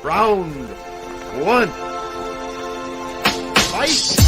Round one. Fight!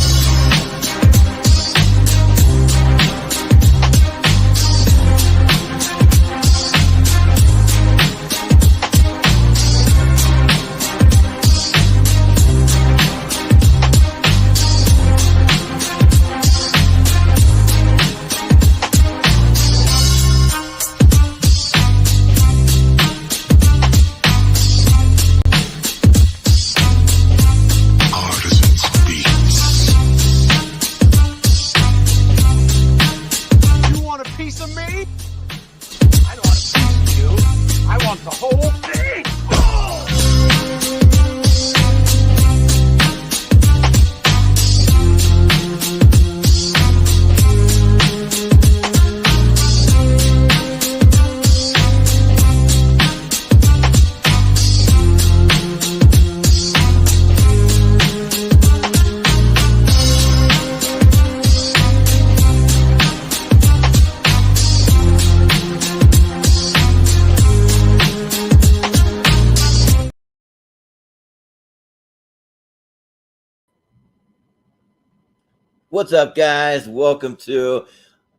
What's up, guys? Welcome to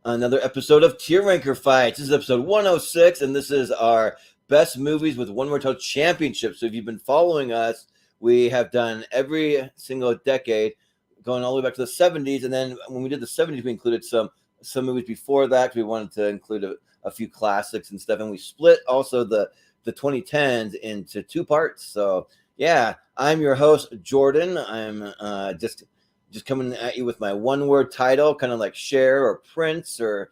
another episode of Tier Ranker Fights. This is episode 106, and this is our best movies with one more title championship. So if you've been following us, we have done every single decade, going all the way back to the 70s. And then when we did the 70s, we included some movies before that, because we wanted to include a few classics and stuff. And we split also the 2010s into two parts. So, yeah, I'm your host, Jordan. I'm just coming at you with my one-word title, kind of like Cher or Prince or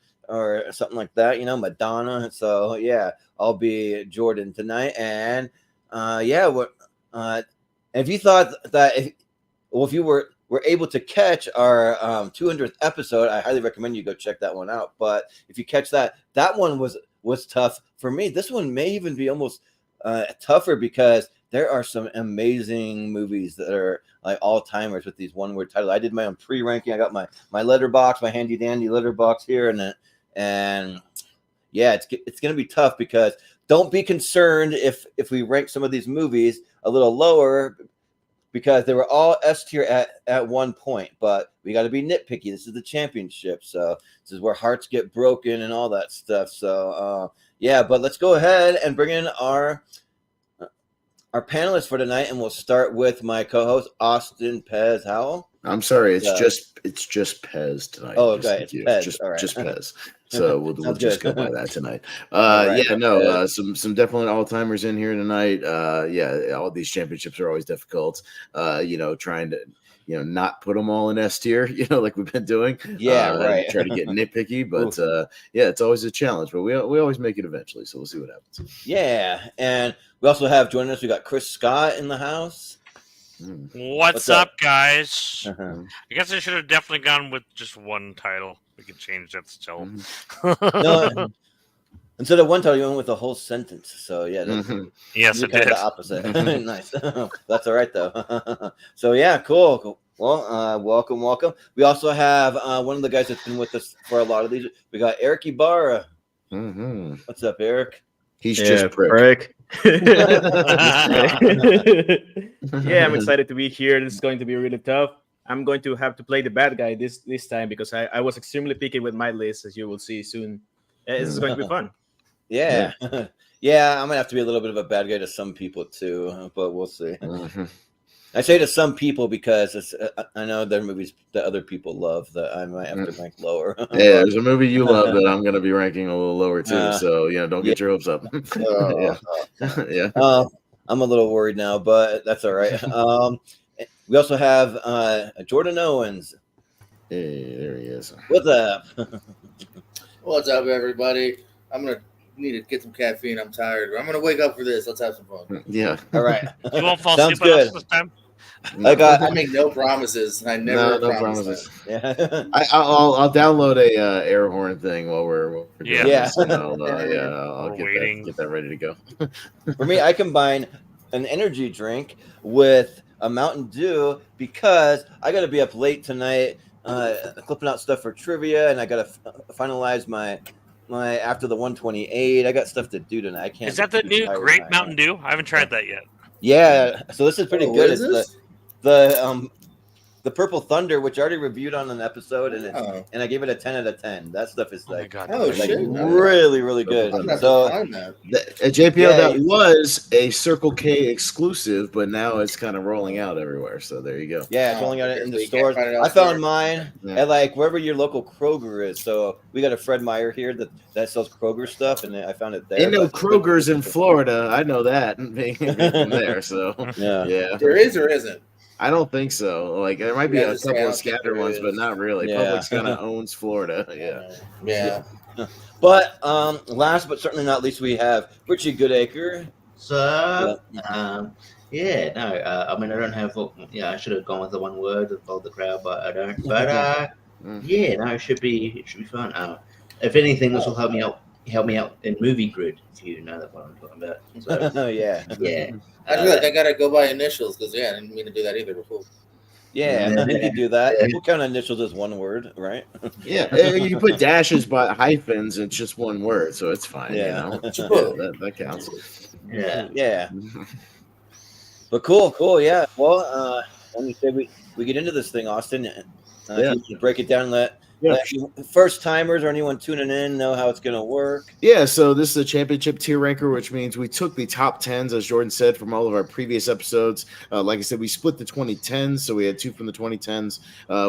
something like that, Madonna. So, yeah, I'll be Jordan tonight. And, if you thought that, if you were able to catch our 200th episode, I highly recommend you go check that one out. But if you catch that one was tough for me. This one may even be almost tougher because there are some amazing movies that are like all-timers with these one-word titles. I did my own pre-ranking. I got my letterbox, my handy-dandy letterbox here, and yeah, it's going to be tough because don't be concerned if we rank some of these movies a little lower because they were all S tier at one point, but we got to be nitpicky. This is the championship, so this is where hearts get broken and all that stuff. So, but let's go ahead and bring in our panelists for tonight, and we'll start with my co-host Austin Pez Howell. I'm sorry, it's just Pez tonight. Oh, okay, it's Pez. Just Pez. So we'll just go by that tonight. Right. Some definitely all-timers in here tonight. All these championships are always difficult. Trying to not put them all in S tier, like we've been doing. Right. Try to get nitpicky, but it's always a challenge. But we always make it eventually. So we'll see what happens. Yeah, and we also have joining us. We got Chris Scott in the house. What's up, guys? Uh-huh. I guess I should have definitely gone with just one title. We can change that still. No, instead of one title, you went with a whole sentence. So yeah, yes, it kind did. of the opposite. Nice. That's all right though. So yeah, cool. Well, welcome. We also have one of the guys that's been with us for a lot of these. We got Erick Ibarra. Mm-hmm. What's up, Erick? He's just prick. Erick. I'm excited to be here. This is going to be really tough. I'm going to have to play the bad guy this time because I was extremely picky with my list, as you will see soon. This is going to be fun. Yeah. Yeah, I'm gonna have to be a little bit of a bad guy to some people too, but we'll see. Mm-hmm. I say to some people because I know there are movies that other people love that I might have to rank lower. Yeah, there's a movie you love that I'm going to be ranking a little lower too. So don't get your hopes up. I'm a little worried now, but that's all right. We also have Jordan Owens. Hey, there he is. What's up? What's up, everybody? I'm gonna need to get some caffeine. I'm tired. I'm gonna wake up for this. Let's have some fun. Yeah. All right. You won't fall Sounds asleep on us good. this time? I make no promises. I never no promise. promises. Yeah. I'll download a air horn thing while we're doing this, and I'll get that ready to go. For me, I combine an energy drink with a Mountain Dew because I got to be up late tonight, clipping out stuff for trivia, and I got to finalize my after the 128. I got stuff to do tonight. I can't. Is that the new Great Mountain Dew? I haven't tried that yet. Yeah, so this is pretty Oh, good. is It's the Purple Thunder, which I already reviewed on an episode, and I gave it a 10 out of 10. That stuff is Oh my like, god. Oh, that's like shit. amazing. really, really good. I'm gonna have to So find that. At JPL, Yeah, that you- was a Circle K exclusive, but now it's kind of rolling out everywhere. So there you go. yeah, it's Oh, rolling out okay, in so the you can't stores. find it I elsewhere. found mine Yeah. at like wherever your local Kroger is. So we got a Fred Meyer here that sells Kroger stuff, and I found it there. Ain't no but- Kroger's in Florida. I know that being from there. So Yeah. yeah, There is or isn't? I don't think so. Like there might be Yeah, a just say I couple don't of think scattered there ones, but is. not really. Yeah. Publix kind of owns Florida. Yeah. Yeah. But last but certainly not least, we have Richie Goodacre. So, I mean, I don't have, I should have gone with the one word of all the crowd, but I don't. But it should be fun. If anything, this will help me out in movie grid, if you know that what I'm talking about. So, Yeah. yeah, I feel like I gotta go by initials because I didn't mean to do that either before. Yeah, Yeah. you could do that. We'll count initials as one word, right? Yeah, you can put dashes by hyphens. It's just one word, so it's fine. Yeah. You know, yeah, that counts. yeah. Yeah. But cool. Yeah. Well, when you say we get into this thing, Austin, Yeah. you can break it down. Let first timers or anyone tuning in know how it's going to work. Yeah, so this is a championship tier ranker, which means we took the top 10s, as Jordan said, from all of our previous episodes. Like I said, we split the 2010s, so we had 2 from the 2010s.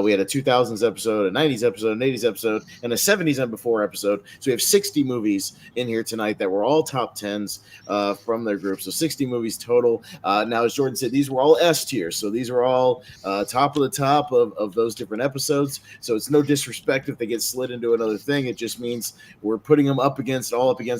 We had a 2000s episode, a 90s episode, an 80s episode, and a 70s and before episode. So we have 60 movies in here tonight that were all top 10s from their group. So 60 movies total. Now, as Jordan said, these were all S tier. So these were all top of the top of those different episodes. So it's no disrespect if they get slid into another thing. It just means we're putting them up against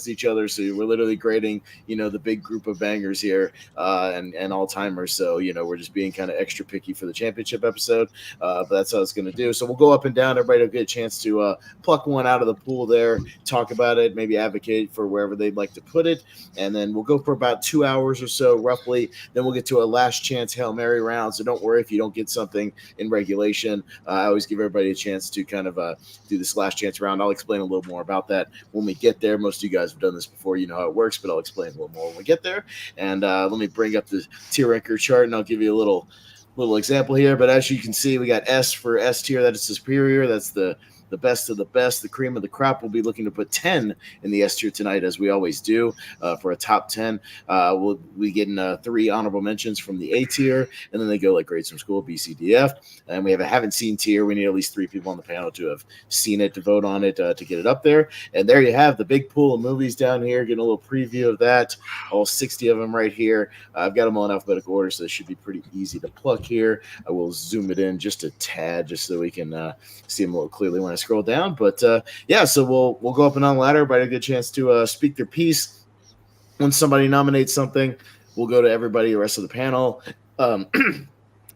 each other. So we're literally grading, the big group of bangers here and all timers. So, we're just being kind of extra picky for the championship episode. But that's how it's going to do. So we'll go up and down. Everybody will get a chance to pluck one out of the pool there, talk about it, maybe advocate for wherever they'd like to put it. And then we'll go for about 2 hours or so, roughly. Then we'll get to a last chance Hail Mary round. So don't worry if you don't get something in regulation. I always give everybody a chance to kind of do this last chance round. I'll explain a little more about that when we get there. Most of you guys have done this before. You know how it works, but I'll explain a little more when we get there. And let me bring up the tier ranker chart, and I'll give you a little example here. But as you can see, we got S for S tier. That is the superior. That's the best of the best, the cream of the crop. We'll be looking to put 10 in the S tier tonight, as we always do, for a top 10. We'll be getting 3 honorable mentions from the A tier, and then they go like grades from school, B, C, D, F. And we have a haven't seen tier. We need at least 3 people on the panel to have seen it, to vote on it, to get it up there. And there you have the big pool of movies down here. Getting a little preview of that. All 60 of them right here. I've got them all in alphabetical order, so this should be pretty easy to pluck here. I will zoom it in just a tad, just so we can see them a little clearly when I scroll down. But so we'll go up and on the ladder. Everybody get a chance to speak their piece. When somebody nominates something, we'll go to everybody, the rest of the panel.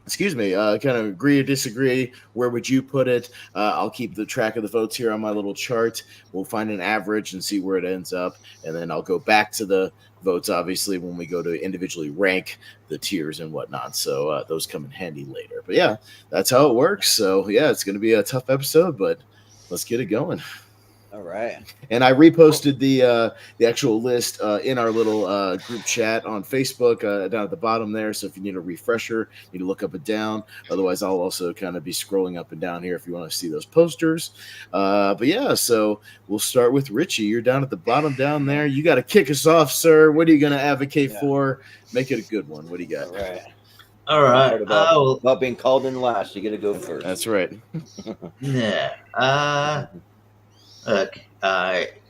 Excuse me, kind of agree or disagree. Where would you put it? I'll keep the track of the votes here on my little chart. We'll find an average and see where it ends up. And then I'll go back to the votes, obviously, when we go to individually rank the tiers and whatnot. So those come in handy later. But yeah, that's how it works. So yeah, it's going to be a tough episode, but let's get it going. All right. And I reposted the actual list in our little group chat on Facebook down at the bottom there. So if you need a refresher, you need to look up and down. Otherwise, I'll also kind of be scrolling up and down here if you want to see those posters. But yeah, so we'll start with Richie. You're down at the bottom down there. You got to kick us off, sir. What are you going to advocate for? Make it a good one. What do you got? All right. All right. About being called in last, you got to go first. That's right. Yeah. Look, I'm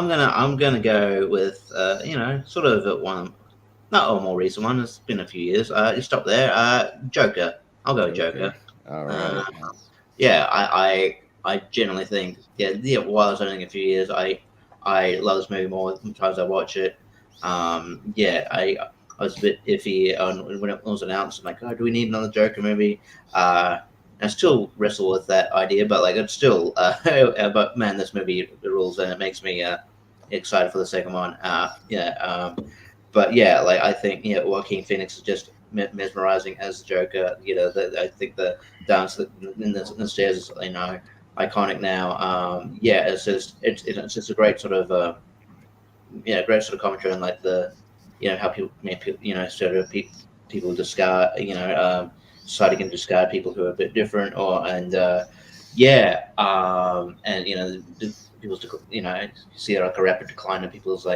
gonna go with sort of one, not a more recent one. It's been a few years. You stop there. Joker. I'll go Joker. All right. I generally think while it's only a few years, I love this movie more the times I watch it. I was a bit iffy on when it was announced. I'm like, oh, do we need another Joker movie? I still wrestle with that idea, but it's still. But man, this movie rules, and it makes me excited for the second one. I think Joaquin Phoenix is just mesmerizing as the Joker. I think the dance in the stairs is iconic now. It's just a great sort of great sort of commentary on the how sort of people discard, society can discard people who are a bit different, and people's, see like a rapid decline in people's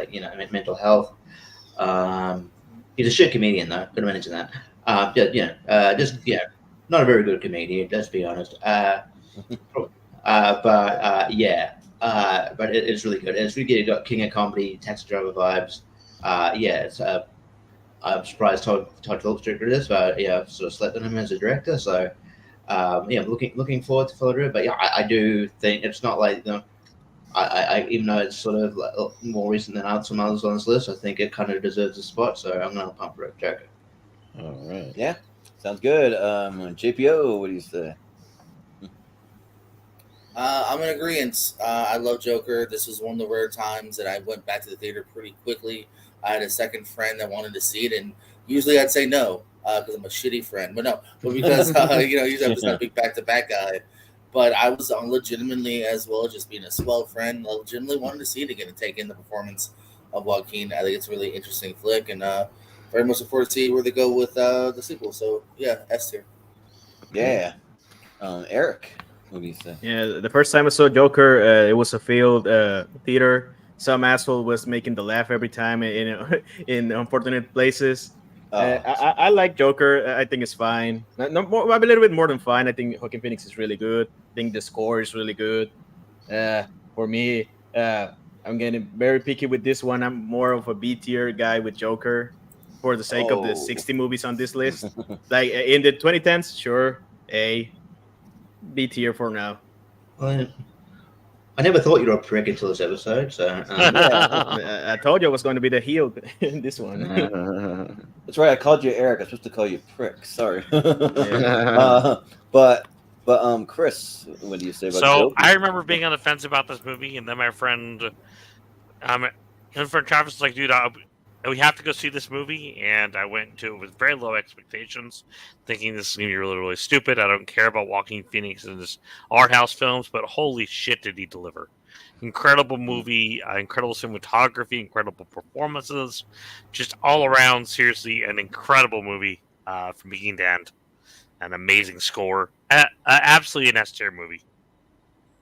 mental health. He's a shit comedian though. Gotta mention that. Not a very good comedian. Let's be honest. But it's really good. It's really got King of Comedy, Taxi Driver vibes. I'm surprised Todd Phillips directed this, but I've sort of slept on him as a director. So looking forward to follow it. But I do think it's not like I even though it's sort of like more recent than some others on this list, I think it kind of deserves a spot. So I'm gonna pump for it, Joker. All right. Yeah, sounds good. JPO, what do you say? I'm in agreement. I love Joker. This was one of the rare times that I went back to the theater pretty quickly. I had a second friend that wanted to see it, and usually I'd say no because I'm a shitty friend. But because usually I'm just a big back-to-back guy. But I was legitimately, as well as just being a swell friend, legitimately wanted to see it again and take in the performance of Joaquin. I think it's a really interesting flick, and very much look forward to see where they go with the sequel. So yeah, S tier. Yeah, Eric, what do you say? Yeah, the first time I saw Joker, it was a failed theater. Some asshole was making the laugh every time in unfortunate places. I like Joker. I think it's fine. A little bit more than fine. I think Joaquin Phoenix is really good. I think the score is really good. For me, I'm getting very picky with this one. I'm more of a B tier guy with Joker, for the sake of the 60 movies on this list. Like in the 2010s, sure, A. B tier for now. Well, I never thought you were a prick until this episode. So I told you I was going to be the heel in this one. That's right. I called you Eric. I'm supposed to call you prick. Sorry. But Chris, what do you say about Joker? I remember being on the fence about this movie, and then my friend Travis was like, dude, we have to go see this movie, and I went to it with very low expectations, thinking this is going to be really, really stupid. I don't care about Joaquin Phoenix in his art house films, but holy shit did he deliver. Incredible movie, incredible cinematography, incredible performances, just all around, seriously, an incredible movie from beginning to end. An amazing score. Absolutely an S-tier movie.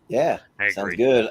Yeah, sounds good.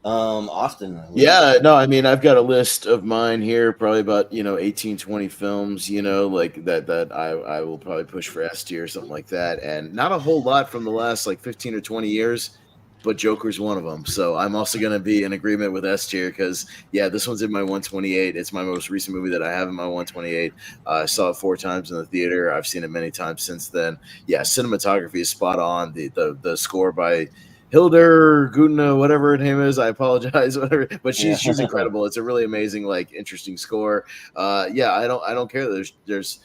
Austin. Yeah, no, I mean, I've got a list of mine here, probably about 18, 20 films, like that I will probably push for S tier or something like that, and not a whole lot from the last like 15 or 20 years, but Joker's one of them. So I'm also going to be in agreement with S tier because this one's in my 128. It's my most recent movie that I have in my 128. I saw it 4 times in the theater. I've seen it many times since then. Yeah, cinematography is spot on. The score by Hildur Gudna, whatever her name is, I apologize, whatever. But she's incredible. It's a really amazing, interesting score. I don't care. There's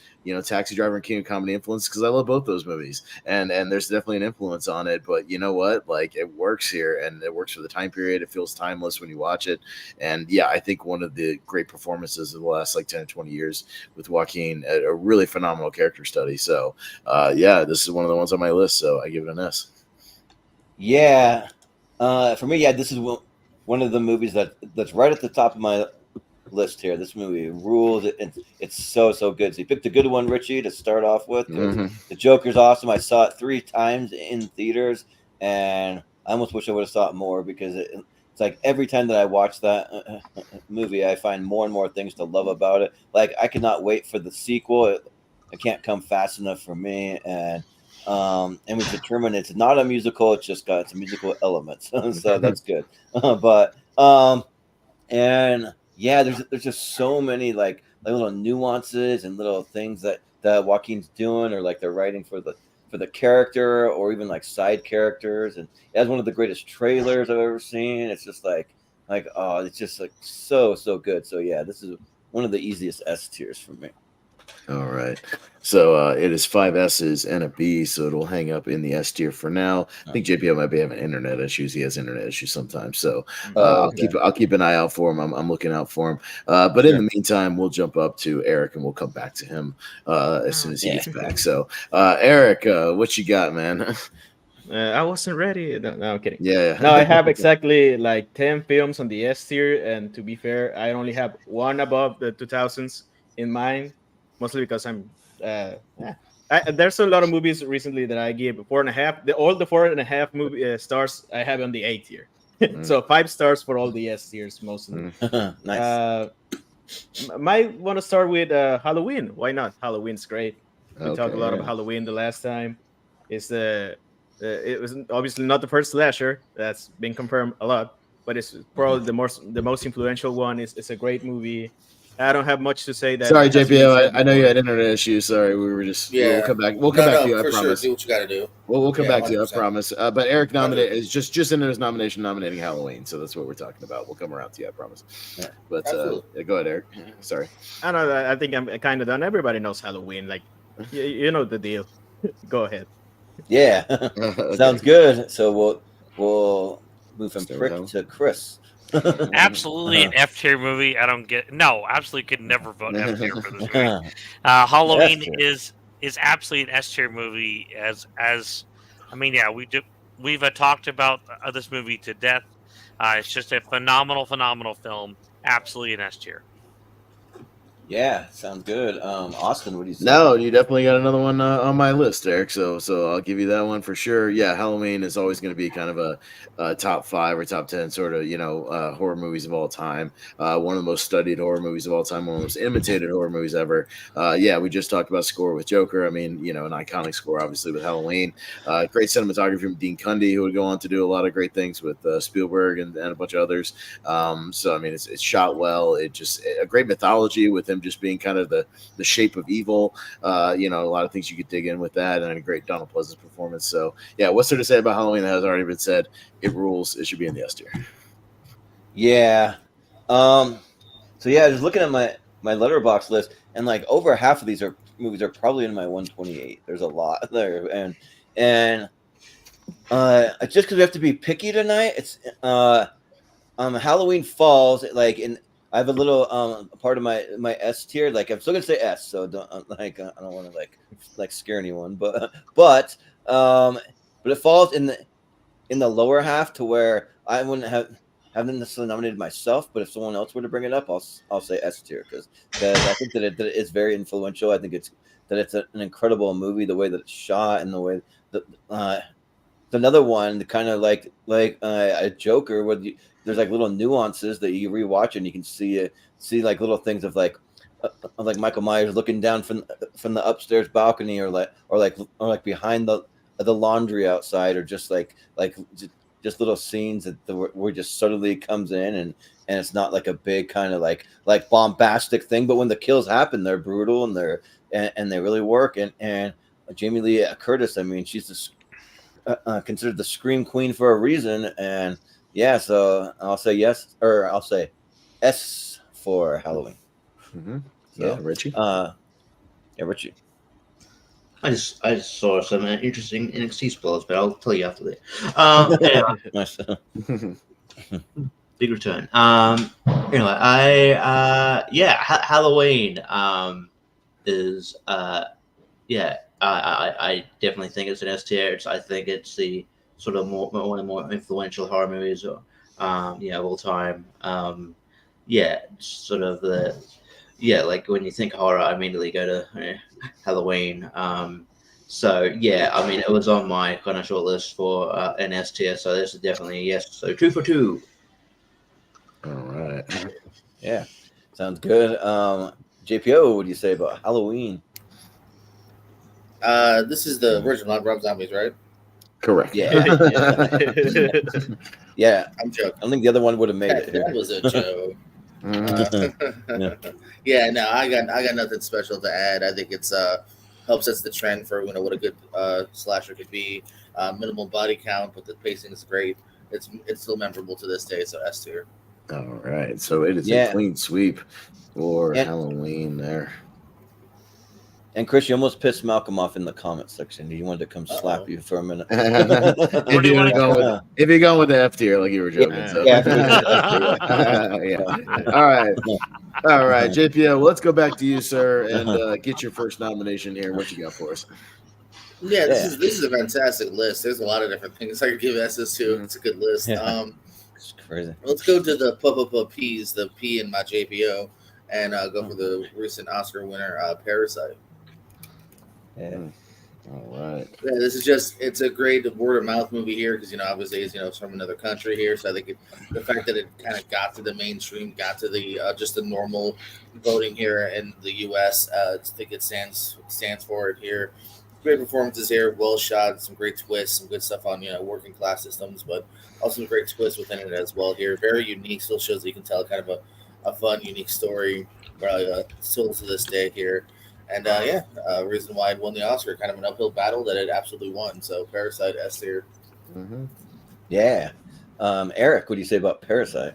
Taxi Driver and King of Comedy influence because I love both those movies, and there's definitely an influence on it. But you know what? It works here, and it works for the time period. It feels timeless when you watch it, and I think one of the great performances of the last 10 or 20 years with Joaquin, a really phenomenal character study. So this is one of the ones on my list. So I give it an S. Yeah, for me, this is one of the movies that's right at the top of my list here. This movie rules. It's so good. So you picked a good one, Richie, to start off with. Mm-hmm. The Joker's awesome. I saw it 3 times in theaters, and I almost wish I would have saw it more because it's like every time that I watch that movie, I find more and more things to love about it. Like I cannot wait for the sequel. It can't come fast enough for me, and we've determined it's not a musical. It's just got some musical elements, so that's good. There's just so many like little nuances and little things that Joaquin's doing, or like they're writing for the character, or even like side characters. And it has one of the greatest trailers I've ever seen. It's just it's just like so good. So this is one of the easiest S tiers for me. All right. So it is 5 S's and a B, so it'll hang up in the S tier for now. I think JPO might be having internet issues. He has internet issues sometimes. So I'll keep an eye out for him. I'm looking out for him. But in the meantime, we'll jump up to Eric and we'll come back to him as soon as he gets back. So Eric, what you got, man? I wasn't ready. No, I'm kidding. Yeah. No, I have exactly 10 films on the S tier, and to be fair, I only have one above the 2000s. in mind, mostly because I'm. There's a lot of movies recently that I give 4.5. All the 4.5 movie stars I have on the A tier. So 5 stars for all the S tiers mostly. Nice. Might want to start with Halloween. Why not? Halloween's great. We talked a lot about yeah. Halloween the last time. It's it was obviously not the first slasher. That's been confirmed a lot, but it's probably the most influential one. It's a great movie. I don't have much to say. That Sorry, hasn't been JPO. said I know you before. had internet issues. Sorry, we were just. Yeah. We'll come back. We'll come back to you. I for sure. promise. Do what you got to do. We'll come Yeah, back to you. I 100%. promise. But Eric nominated is just in his nomination nominating Halloween. So that's what we're talking about. We'll come around to you. I promise. Yeah. But Absolutely. go ahead, Eric. Sorry. I don't know. I think I'm kind of done. Everybody knows Halloween. Like, you know the deal. Go ahead. Yeah. Okay. Sounds good. So we'll move from Stay with Prick Helen. to Chris. Absolutely an F tier movie. I don't get no. Absolutely could never vote F tier for this movie. Halloween S-tier. is absolutely an S tier movie. As I mean, yeah, we've talked about this movie to death. It's just a phenomenal film. Absolutely an S tier. Yeah, sounds good. Austin, what do you say? No, you definitely got another one on my list, Eric. So I'll give you that one for sure. Yeah, Halloween is always going to be kind of a top 5 or top 10 sort of horror movies of all time. One of the most studied horror movies of all time. One of the most imitated horror movies ever. Yeah, we just talked about score with Joker. I mean, an iconic score, obviously, with Halloween. Great cinematography from Dean Cundy, who would go on to do a lot of great things with Spielberg and a bunch of others. So I mean, it's shot well. It just a great mythology with him just being kind of the shape of evil. A lot of things you could dig in with that, and a great Donald Pleasance performance. So yeah, what's there to say about Halloween that has already been said? It rules. It should be in the S tier. Yeah. So yeah, just looking at my Letterboxd list, and like over half of these movies are probably in my 128. There's a lot there, and just because we have to be picky tonight, it's Halloween falls like in. I have a little part of my S tier. Like I'm still gonna say S, so don't I don't want to like scare anyone, but it falls in the lower half to where I haven't necessarily nominated myself, but if someone else were to bring it up, I'll say S tier because I think that it is very influential. I think it's an incredible movie, the way that it's shot and the way that another one, kind of like a Joker, where there's like little nuances that you rewatch and you can see like little things of like Michael Myers looking down from the upstairs balcony, or like behind the laundry outside, or just just little scenes that where just suddenly comes in and it's not like a big kind of like bombastic thing, but when the kills happen, they're brutal and they really work. And Jamie Lee Curtis, I mean, she's considered the scream queen for a reason, and yeah, so I'll say yes, or I'll say S for Halloween. Mm-hmm. So, yeah, Richie. Richie. I just saw some interesting NXT spoilers, but I'll tell you after that. Anyway, Nice. big return. Anyway, Halloween is I definitely think it's an S tier. I think it's the sort of one of the more influential horror movies of all time. Sort of like when you think horror, I immediately go to Halloween. So yeah, I mean, it was on my kind of short list for an S tier, so this is definitely a yes. So 2 for 2. All right. Yeah, sounds good. JPO, what do you say about Halloween? This is the original, not Rob Zombies, right? Correct. Yeah. Yeah. I'm joking. I don't think the other one would have made it. That was a joke. Mhm. No, I got nothing special to add. I think it's helps sets the trend for what a good slasher could be. Minimal body count, but the pacing is great. It's still memorable to this day. So S tier. All right. So it is a clean sweep for Halloween there. And Chris, you almost pissed Malcolm off in the comment section. He wanted to come slap you for a minute. If you're going with the F tier, like you were joking. Yeah. All right. JPO, let's go back to you, sir, and get your first nomination here. What you got for us? Yeah, this is a fantastic list. There's a lot of different things I could give S's to. It's a good list. Yeah. It's crazy. Let's go to the P's, the P in my JPO. and go for the recent Oscar winner, Parasite. Yeah. All right. Yeah, this is it's a great word of mouth movie here because, obviously it's from another country here. So I think the fact that it kind of got to the mainstream, got to the just the normal voting here in the U.S., I think it stands for it here. Great performances here, well shot, some great twists, some good stuff on working class systems, but also some great twists within it as well here. Very unique, still shows that you can tell kind of a fun, unique story, still to this day here. And reason why it won the Oscar, kind of an uphill battle that it absolutely won. So Parasite S tier. Mm-hmm. Yeah. Eric, what do you say about Parasite?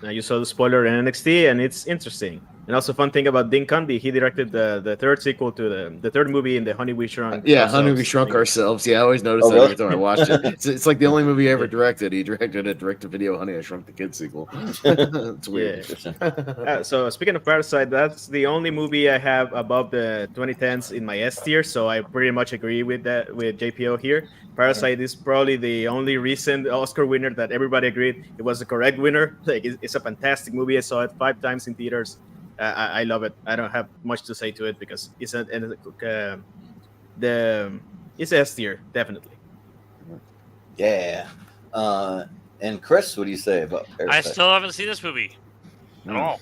Now you saw the spoiler in NXT, and it's interesting. And also, fun thing about Dean Cunby, he directed the third sequel to the third movie in the Honey We Shrunk. Yeah, Honey We Shrunk Ourselves. Yeah, I always noticed that every time I watched it. It's like the only movie I ever directed. He directed a direct-to-video Honey I Shrunk the Kid sequel. It's weird. Yeah. So speaking of Parasite, that's the only movie I have above the 2010s in my S tier. So I pretty much agree with that with JPO here. Parasite is probably the only recent Oscar winner that everybody agreed it was the correct winner. Like it's a fantastic movie. I saw it 5 times in theaters. I love it. I don't have much to say to it because it's it's S tier definitely. Yeah. And Chris, what do you say about Parasite? I still haven't seen this movie at all,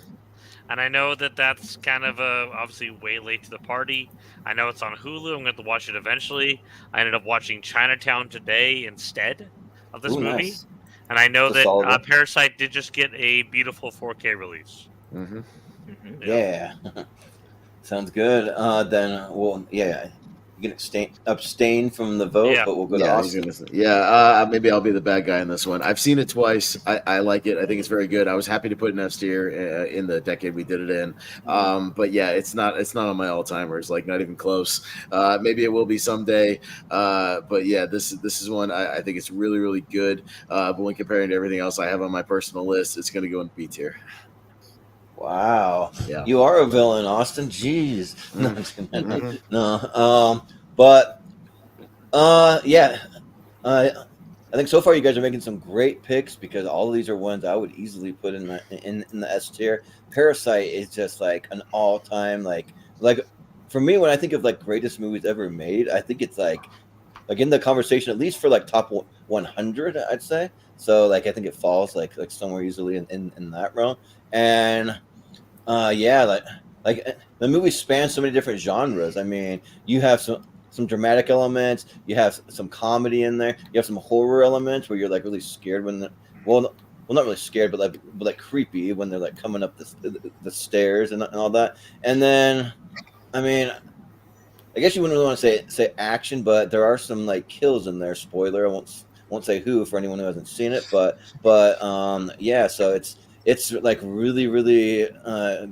and I know that's kind of obviously way late to the party. I know it's on Hulu. I'm going to watch it eventually. I ended up watching Chinatown today instead of this movie, nice. and I know That's that Parasite did just get a beautiful 4K release. Mm-hmm. Yeah. Sounds good. Then you can abstain from the vote, but we'll go to Austin. Maybe I'll be the bad guy in this one. I've seen it twice. I like it. I think it's very good. I was happy to put an S tier in the decade we did it in. But yeah, it's not on my all timers. Like not even close. Maybe it will be someday. But yeah, this is one I think it's really really good. But when comparing to everything else I have on my personal list, it's going to go in B tier. Wow. Yeah. You are a villain, Austin. Jeez. I think so far you guys are making some great picks because all of these are ones I would easily put in the S tier. Parasite is just like an all-time like for me when I think of like greatest movies ever made, I think it's like in the conversation at least for like top 100, I'd say. So like I think it falls like somewhere easily in that realm. And like the movie spans so many different genres. I mean, you have some dramatic elements, you have some comedy in there, you have some horror elements where you're like really scared when not really scared, but like creepy when they're like coming up the stairs and all that. And then, I mean, I guess you wouldn't really want to say action, but there are some like kills in there. Spoiler, I won't say who for anyone who hasn't seen it, but so it's like really really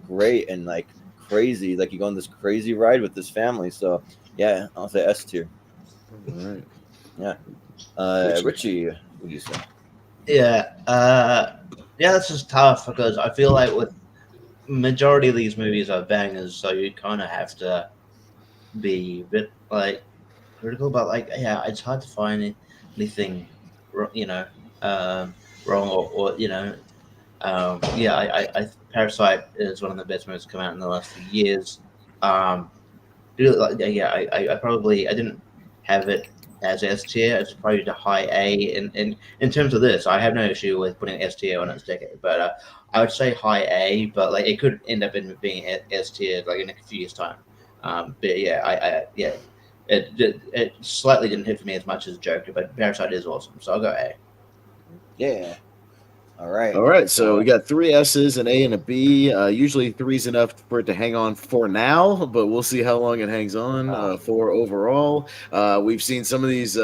great and like crazy, like you go on this crazy ride with this family. So yeah, I'll say S tier. All right. Yeah. Richie, what do you say? Yeah, that's just tough because I feel like with majority of these movies are bangers, so you kind of have to be a bit like critical. But like, yeah, it's hard to find anything, wrong or I Parasite is one of the best movies to come out in the last few years. I didn't have it as S tier. It's probably the high A. In terms of this, I have no issue with putting S tier on its decade, but I would say high A. But like, it could end up being S tier like in a few years' time. But yeah, it slightly didn't hit for me as much as Joker, but Parasite is awesome, so I'll go A. Yeah. All right. All right. So we got 3 S's, an A, and a B. Usually 3's enough for it to hang on for now, but we'll see how long it hangs on for overall. We've seen some of these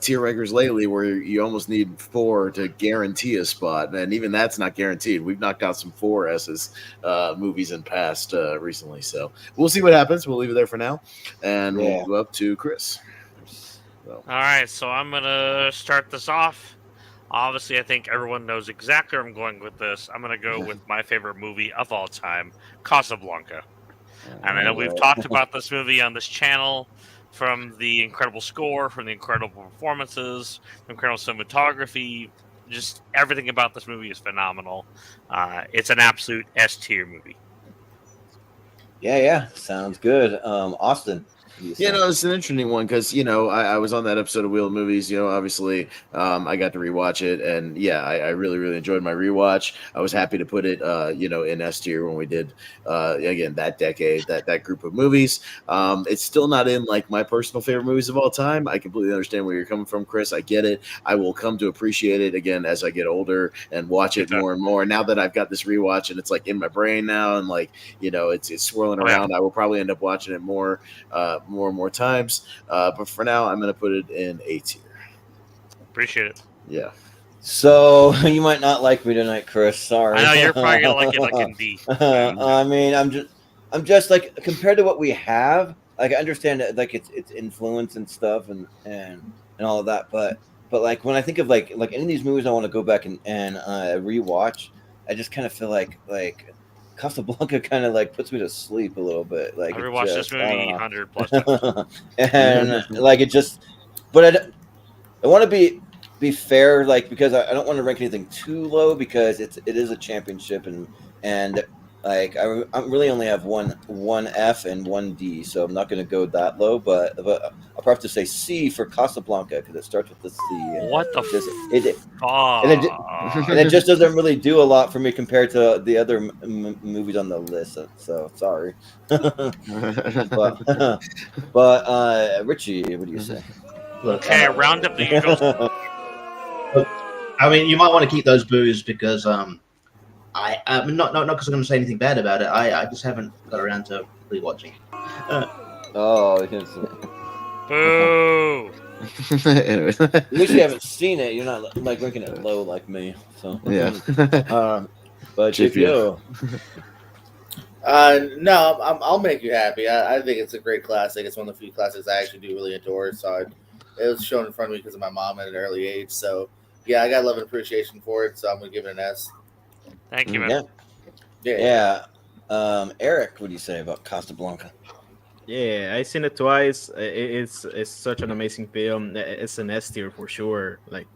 tier rankers lately where you almost need 4 to guarantee a spot, and even that's not guaranteed. We've knocked out some 4 S's movies in past recently, so we'll see what happens. We'll leave it there for now, and we'll go up to Chris. All right, so I'm gonna start this off. Obviously, I think everyone knows exactly where I'm going with this. I'm going to go with my favorite movie of all time, Casablanca. And I know we've talked about this movie on this channel, from the incredible score, from the incredible performances, incredible cinematography. Just everything about this movie is phenomenal. It's an absolute S-tier movie. Yeah, sounds good. Austin, what do you Yeah, say? no, it's an interesting one because I was on that episode of Wheel of Movies. Obviously, I got to rewatch it, and yeah, I really really enjoyed my rewatch. I was happy to put it, in S tier when we did again that decade, that group of movies. It's still not in like my personal favorite movies of all time. I completely understand where you're coming from, Chris. I get it. I will come to appreciate it again as I get older and watch it more and more. Now that I've got this rewatch and it's like in my brain now, and like it's swirling around, I will probably end up watching it more and more times. But for now, I'm going to put it in A tier. Appreciate it. Yeah. So you might not like me tonight, Chris. Sorry. I know you're probably gonna like it like in D. I mean, I'm just like compared to what we have. Like I understand that, like it's influence and stuff and all of that, but like when I think of like any of these movies I want to go back and rewatch, I just kind of feel like Casablanca kind of like puts me to sleep a little bit. Like I rewatched this movie 100 plus times. and like it just, but I want to be fair, like because I don't want to rank anything too low because it is a championship and like I really only have one F and one D, so I'm not going to go that low, but I'll probably have to say C for Casablanca because it starts with the C. And What the and it just doesn't really do a lot for me compared to the other movies on the list. So sorry, but Richie, what do you say? Look, Okay, round up the usual. I mean, you might want to keep those boos because I not because I'm going to say anything bad about it. I just haven't got around to rewatching. Oh, yes. Boo! Anyway. At least you haven't seen it. You're not like ranking it low like me. So Yeah. But JPO. No, I'll make you happy. I think it's a great classic. It's one of the few classics I actually do really adore. So it was shown in front of me because of my mom at an early age. So yeah, I got love and appreciation for it. So I'm gonna give it an S. Thank you, man. Yeah. Eric, what do you say about Casablanca? Yeah, I've seen it twice. It's such an amazing film. It's an S tier for sure. Like,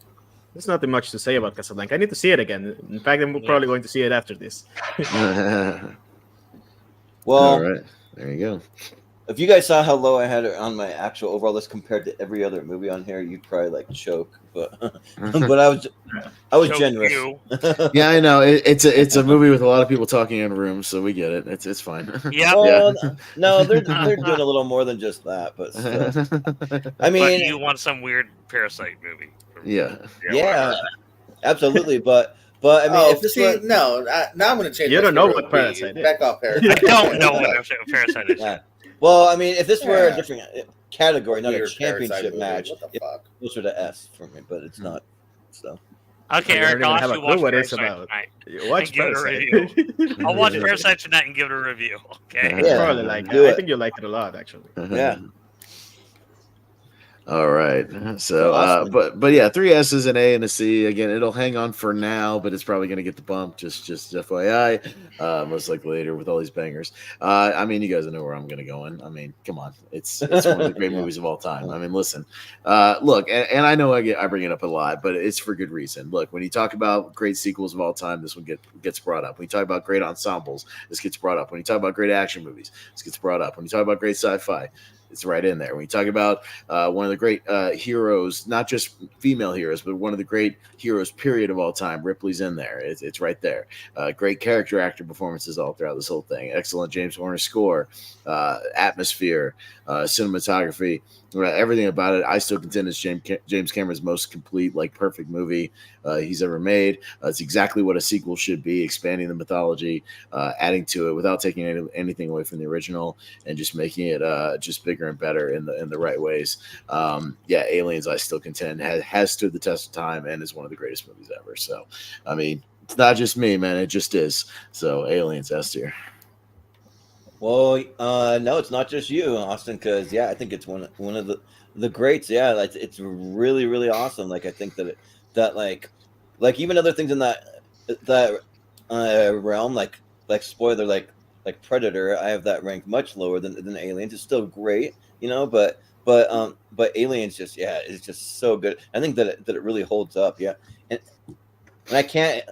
there's nothing much to say about Casablanca. I need to see it again. In fact, I'm probably going to see it after this. Well, all right, there you go. If you guys saw how low I had it on my actual overall list compared to every other movie on here, you'd probably like choke. But but I was Choke generous. you. Yeah, I know. It's a movie with a lot of people talking in rooms, so we get it. It's fine. Yep. Well, no, they're doing a little more than just that, but still. I mean, But you want some weird Parasite movie? Yeah, absolutely. But I mean, if this were, now I'm going to change. You my don't know score what to B. Parasite is. Back off, Parasite. I don't know what a Parasite is. yeah. Well, I mean, if this were a Yeah. different category, not a Weird Parasite championship movie. match, What the it's fuck? closer to S for me, but it's not. So Okay, I Eric, don't I'll even have ask a you clue watch what it's Parasite about. tonight. You watch And give it a Parasite. I'll watch Parasite tonight and give it a review. Okay. Yeah. Probably like Do I it. think you liked it a lot, actually. yeah. All right. So, Awesome. but yeah, 3 S's, an A, and a C. Again, it'll hang on for now, but it's probably going to get the bump. Just FYI, most likely later with all these bangers. I mean, you guys know where I'm going to go in. I mean, come on, it's one of the great Yeah. movies of all time. I mean, listen, look, and I know I bring it up a lot, but it's for good reason. Look, when you talk about great sequels of all time, this one gets brought up. When you talk about great ensembles, this gets brought up. When you talk about great action movies, this gets brought up. When you talk about great sci-fi, it's right in there. When you talk about one of the great heroes, not just female heroes, but one of the great heroes, period, of all time, Ripley's in there. It's right there. Great character actor performances all throughout this whole thing. Excellent James Horner score, atmosphere, cinematography, everything about it. I still contend it's James Cameron's most complete, like perfect movie he's ever made. It's exactly what a sequel should be, expanding the mythology, adding to it without taking anything away from the original, and just making it just bigger and better in the right ways. Yeah, Aliens, I still contend has stood the test of time and is one of the greatest movies ever. So, I mean, it's not just me, man. It just is. So, Aliens, S tier. Well, no, it's not just you, Austin, because I think it's one of the greats. Yeah, like it's really really awesome. Like I think that like even other things in that realm, like spoiler, like Predator, I have that ranked much lower than Aliens. It's still great, but Aliens just it's just so good. I think that it really holds up. Yeah, and I can't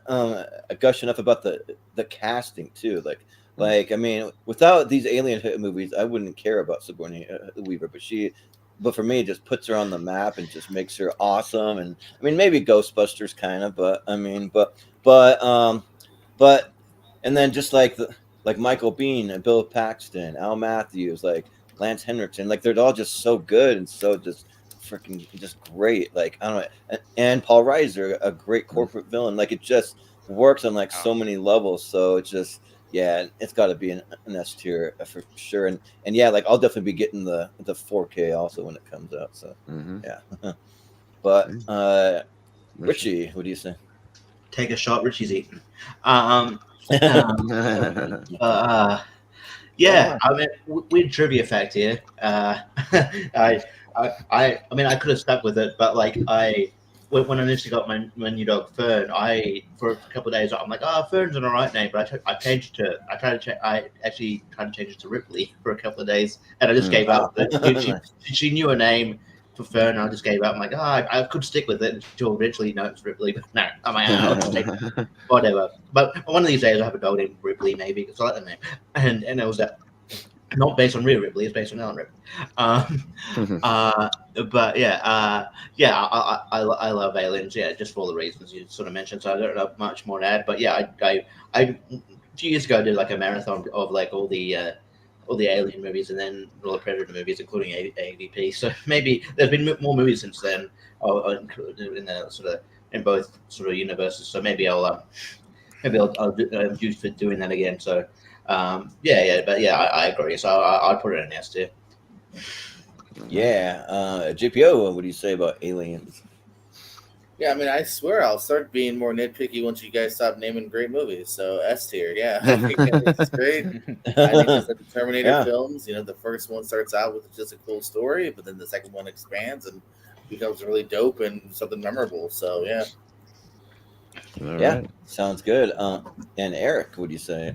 gush enough about the casting too. Like Like, I mean, without these alien hit movies, I wouldn't care about Sigourney Weaver, but for me, it just puts her on the map and just makes her awesome. And I mean, maybe Ghostbusters kind of, but I mean, but, and then just like Michael Biehn and Bill Paxton, Al Matthews, like Lance Henriksen, like they're all just so good and so just freaking just great. Like, I don't know, and Paul Reiser, a great corporate villain. Like, it just works on like so many levels. So it's just, yeah, it's got to be an S tier for sure. And yeah, like I'll definitely be getting the 4K also when it comes out. So yeah, but Richie, what do you say? Take a shot, Richie's eating. Yeah, I mean, weird trivia fact here. I mean, I could have stuck with it, but like when I initially got my new dog Fern, for a couple of days I'm like, Fern's an alright name, but I changed it to I actually tried to change it to Ripley for a couple of days, and I just gave up. She knew a name for Fern, and I just gave up. I'm like, I could stick with it until eventually no, it's Ripley, but no, I'm like, whatever. But one of these days I have a dog named Ripley, maybe because I like the name, and it was that. Not based on Rhea Ripley, it's based on Ellen Ripley. But I love Aliens, just for all the reasons you sort of mentioned. So I don't have much more to add. But yeah, I a few years ago I did like a marathon of like all the Alien movies and then all the Predator movies, including AVP. So maybe there's been more movies since then, in the in both sort of universes. So maybe I'll use for doing that again. So. I agree. So I'd put it in S tier. Yeah, JPO, what do you say about Aliens? Yeah, I mean, I swear I'll start being more nitpicky once you guys stop naming great movies. So S tier, yeah, I think it's great. I think it's like the Terminator films. You know, the first one starts out with just a cool story, but then the second one expands and becomes really dope and something memorable. So yeah, right. Sounds good. And Eric, what do you say?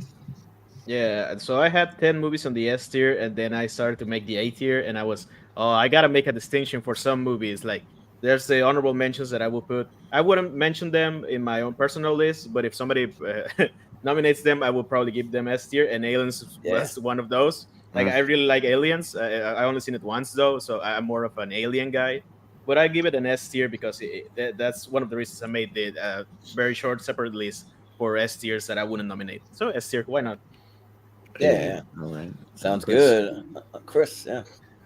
Yeah, so I had 10 movies on the S tier, and then I started to make the A tier, and I gotta make a distinction for some movies. Like, there's the honorable mentions that I will put. I wouldn't mention them in my own personal list, but if somebody nominates them, I will probably give them S tier, and Aliens was one of those. Like, I really like Aliens. I only seen it once, though, so I'm more of an Alien guy. But I give it an S tier because that's one of the reasons I made the very short separate list for S tiers that I wouldn't nominate. So S tier, why not? Yeah. All right. Sounds good. Chris, yeah.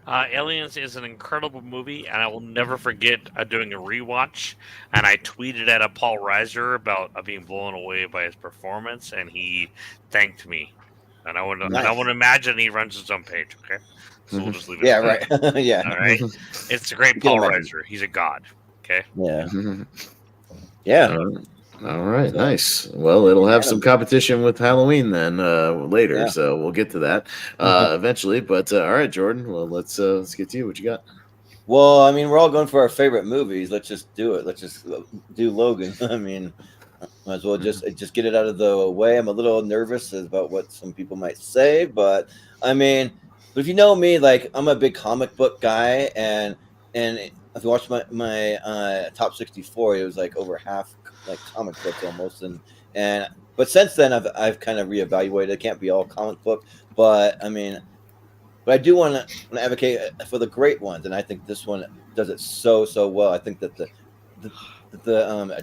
Aliens is an incredible movie, and I will never forget doing a rewatch. And I tweeted at Paul Reiser about being blown away by his performance, and he thanked me. And I want to imagine he runs his own page. Okay, so we'll just leave it. Yeah, right. Yeah. All right. It's a great Paul Reiser. He's a god. Okay. Yeah. Yeah. All right, nice. Well, it'll have some competition with Halloween then later, so we'll get to that eventually. But all right, Jordan. Well, let's get to you. What you got? Well, I mean, we're all going for our favorite movies. Let's just do it. Let's just do Logan. I mean, might as well just get it out of the way. I'm a little nervous about what some people might say, but I mean, if you know me, like I'm a big comic book guy, and if you watch my top 64, it was like over half like comic books almost, but since then I've kind of reevaluated. It can't be all comic book, but I mean, but I do want to advocate for the great ones, and I think this one does it so well. I think that the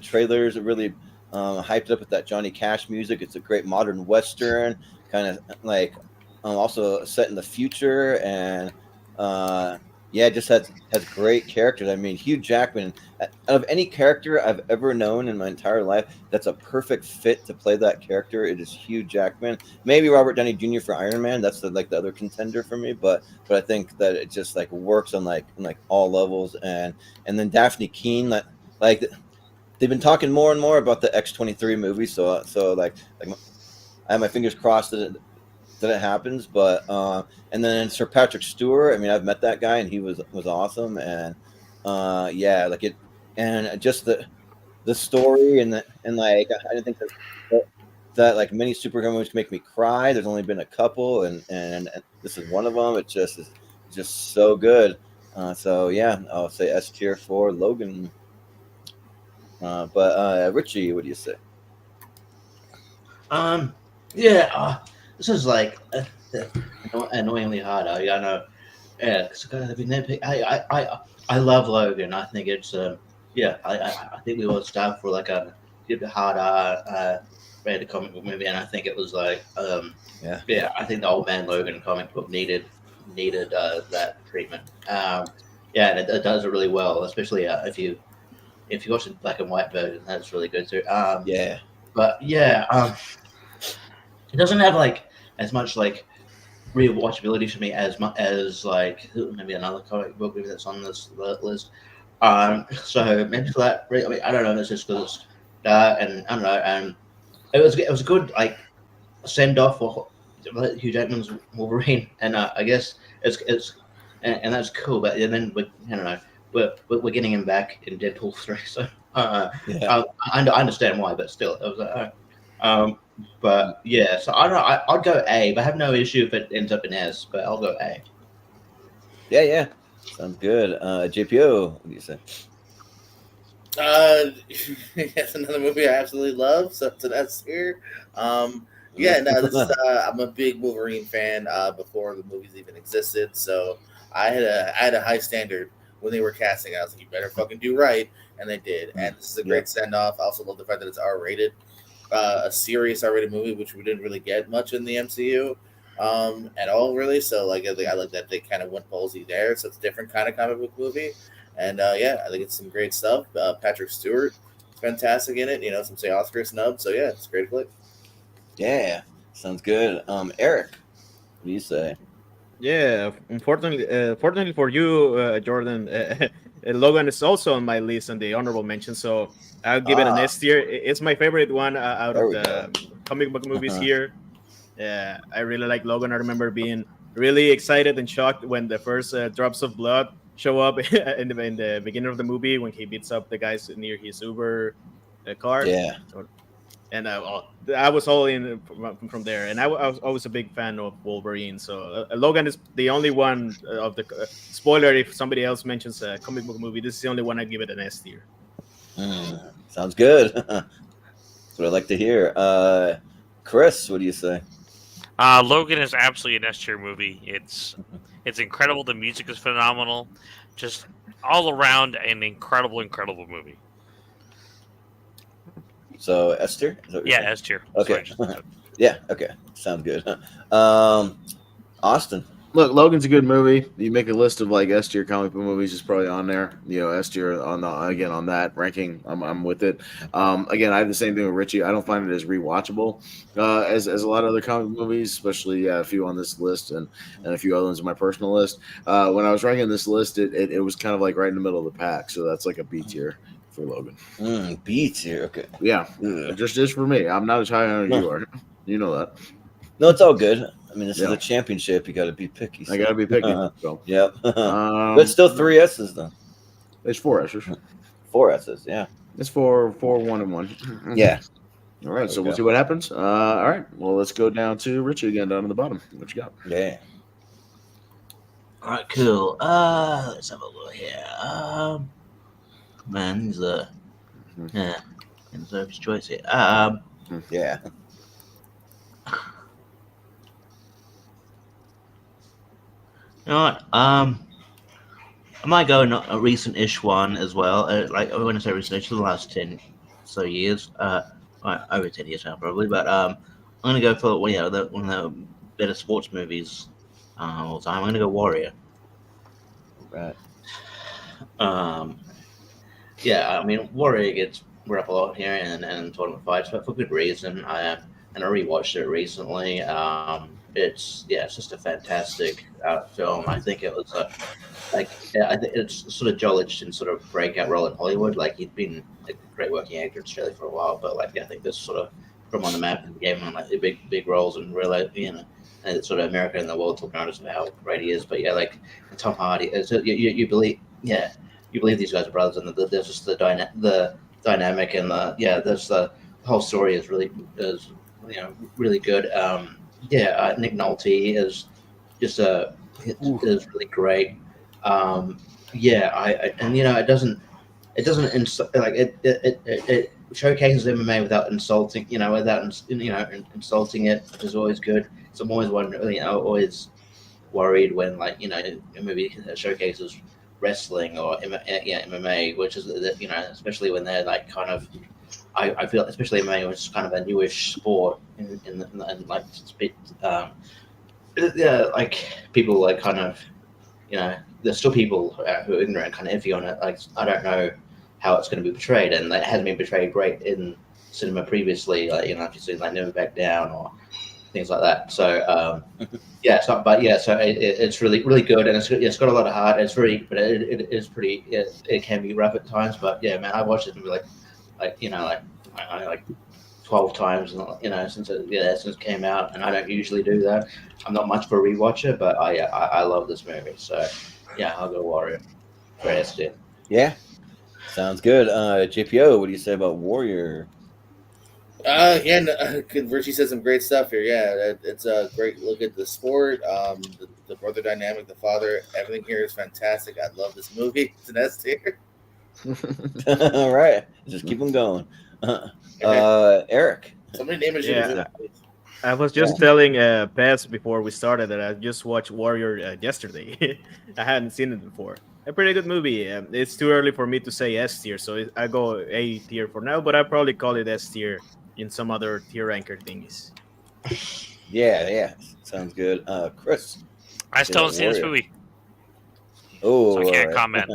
trailers are really hyped up with that Johnny Cash music. It's a great modern western, kind of like also set in the future, and it just has great characters. I mean, Hugh Jackman, out of any character I've ever known in my entire life, that's a perfect fit to play that character. It is Hugh Jackman. Maybe Robert Downey Jr. for Iron Man. That's the other contender for me. But I think that it just like works on like all levels. And then Daphne Keane, like they've been talking more and more about the X-23 movie. So like I have my fingers crossed that it happens, but and then Sir Patrick Stewart, I mean, I've met that guy and he was awesome, and like it, and just the story and like I didn't think that like many superhero movies make me cry. There's only been a couple, and this is one of them. It just is just so good. So yeah, I'll say S tier for Logan. But Richie, what do you say? this is like annoyingly hard. I know. Yeah, because I've been nitpick. I love Logan. I think it's I think we were stuck for like a hard rated comic book movie, and I think it was like I think the Old Man Logan comic book needed that treatment. And it does it really well, especially if you watch the black and white version, that's really good too. But it doesn't have like as much like rewatchability for me as much as like maybe another comic book maybe that's on this list. So maybe for that, I mean, I don't know. It's just because it's and I don't know. And it was a good like send off for Hugh Jackman's Wolverine, and I guess it's and that's cool. But then I don't know. We're getting him back in Deadpool 3, so I understand why, but still, it was but yeah, so I don't know. I'd go A, but I have no issue if it ends up in S, but I'll go A. Yeah, sounds good. JPO, what do you say? That's another movie I absolutely love, so that's here. This is, I'm a big Wolverine fan before the movies even existed, so I had a high standard when they were casting. I was like, you better fucking do right, and they did. And this is a great send off. I also love the fact that it's R-rated, a serious R-rated movie, which we didn't really get much in the MCU at all, really. So like, I like that they kind of went ballsy there. So it's a different kind of comic book movie, and I think it's some great stuff. Patrick Stewart, fantastic in it. You know, some say Oscar snub. So yeah, it's a great flick. Yeah, sounds good. Eric, what do you say? Yeah, fortunately for you, Jordan, Logan is also on my list on the honorable mention, so I'll give it an S tier. It's my favorite one out of the comic book movies here. Yeah, I really like Logan. I remember being really excited and shocked when the first drops of blood show up in the beginning of the movie when he beats up the guys near his Uber car. Yeah. And I was all in from there, and I was always a big fan of Wolverine. So Logan is the only one of the spoiler. If somebody else mentions a comic book movie, this is the only one I give it an S tier. Sounds good. That's what I like to hear. Chris, what do you say? Logan is absolutely an S tier movie. It's incredible. The music is phenomenal. Just all around an incredible movie. So S tier? S tier. Okay. Yeah. Okay. Sounds good. Austin. Look, Logan's a good movie. You make a list of like S tier comic book movies, it's probably on there. You know, S tier on that ranking. I'm with it. Again, I have the same thing with Richie. I don't find it as rewatchable as a lot of other comic book movies, especially a few on this list and a few other ones on my personal list. When I was ranking this list, it was kind of like right in the middle of the pack. So that's like a B tier for Logan. B tier. Okay. Yeah. Just for me. I'm not as high on it as you are. You know that. No, it's all good. I mean, this is a championship. You got to be picky. So. I got to be picky. So. Yep. But still 3 S's, though. It's 4 S's. 4 S's, yeah. It's 4, 1, and 1. Yeah. All right, so we'll see what happens. All right. Well, let's go down to Richie again, down to the bottom. What you got? Yeah. All right, cool. Let's have a look here. Man, he's deserves his choice here. Yeah. You know what? I might go in a recent-ish one as well. Like I want to say recent-ish, the last 10 so years. Over 10 years now, probably. But I'm gonna go for one of the better sports movies all the time. I'm gonna go Warrior. Right. Yeah, I mean Warrior gets brought up a lot here and tournament fights, but for good reason. I rewatched it recently. It's just a fantastic film. I think it was I think it's sort of Joel Edgerton's sort of breakout role in Hollywood. Like he'd been a great working actor in Australia for a while, but like I think this sort of put him on the map and gave him like the big roles and really and it's sort of America and the world took notice of how great he is. But yeah, like Tom Hardy, you believe these guys are brothers, and there's just the dynamic and there's the whole story is really good. Nick Nolte is just is really great. It showcases MMA without insulting, insulting it, which is always good. So I'm always wondering, always worried when like a movie showcases wrestling or MMA, which is especially when they're like kind of. I feel especially MMA, which is kind of a newish sport in like like people like kind of there's still people who are ignorant, kind of iffy on it. Like I don't know how it's going to be portrayed, and it hasn't been portrayed great in cinema previously. Like if you've seen like Never Back Down or things like that. So it's not, but so it's really really good, and it's got a lot of heart. It's but it is pretty. It can be rough at times, but yeah, man, I watched this movie like 12 times, since it came out, and I don't usually do that. I'm not much of a rewatcher, but I love this movie. So yeah, I'll go Warrior for SD. Yeah, sounds good. JPO, what do you say about Warrior? Richie said some great stuff here. Yeah, it's a great look at the sport, the brother dynamic, the father, everything here is fantastic. I love this movie. It's an S tier. All right, just keep them going. Eric, somebody name it. Yeah. I was just telling Pez before we started that I just watched Warrior yesterday. I hadn't seen it before. A pretty good movie. It's too early for me to say S tier, so I go A tier for now, but I probably call it S tier in some other tier ranker thingies. Yeah, sounds good. Chris, I still haven't seen this movie. Oh, so I can't comment.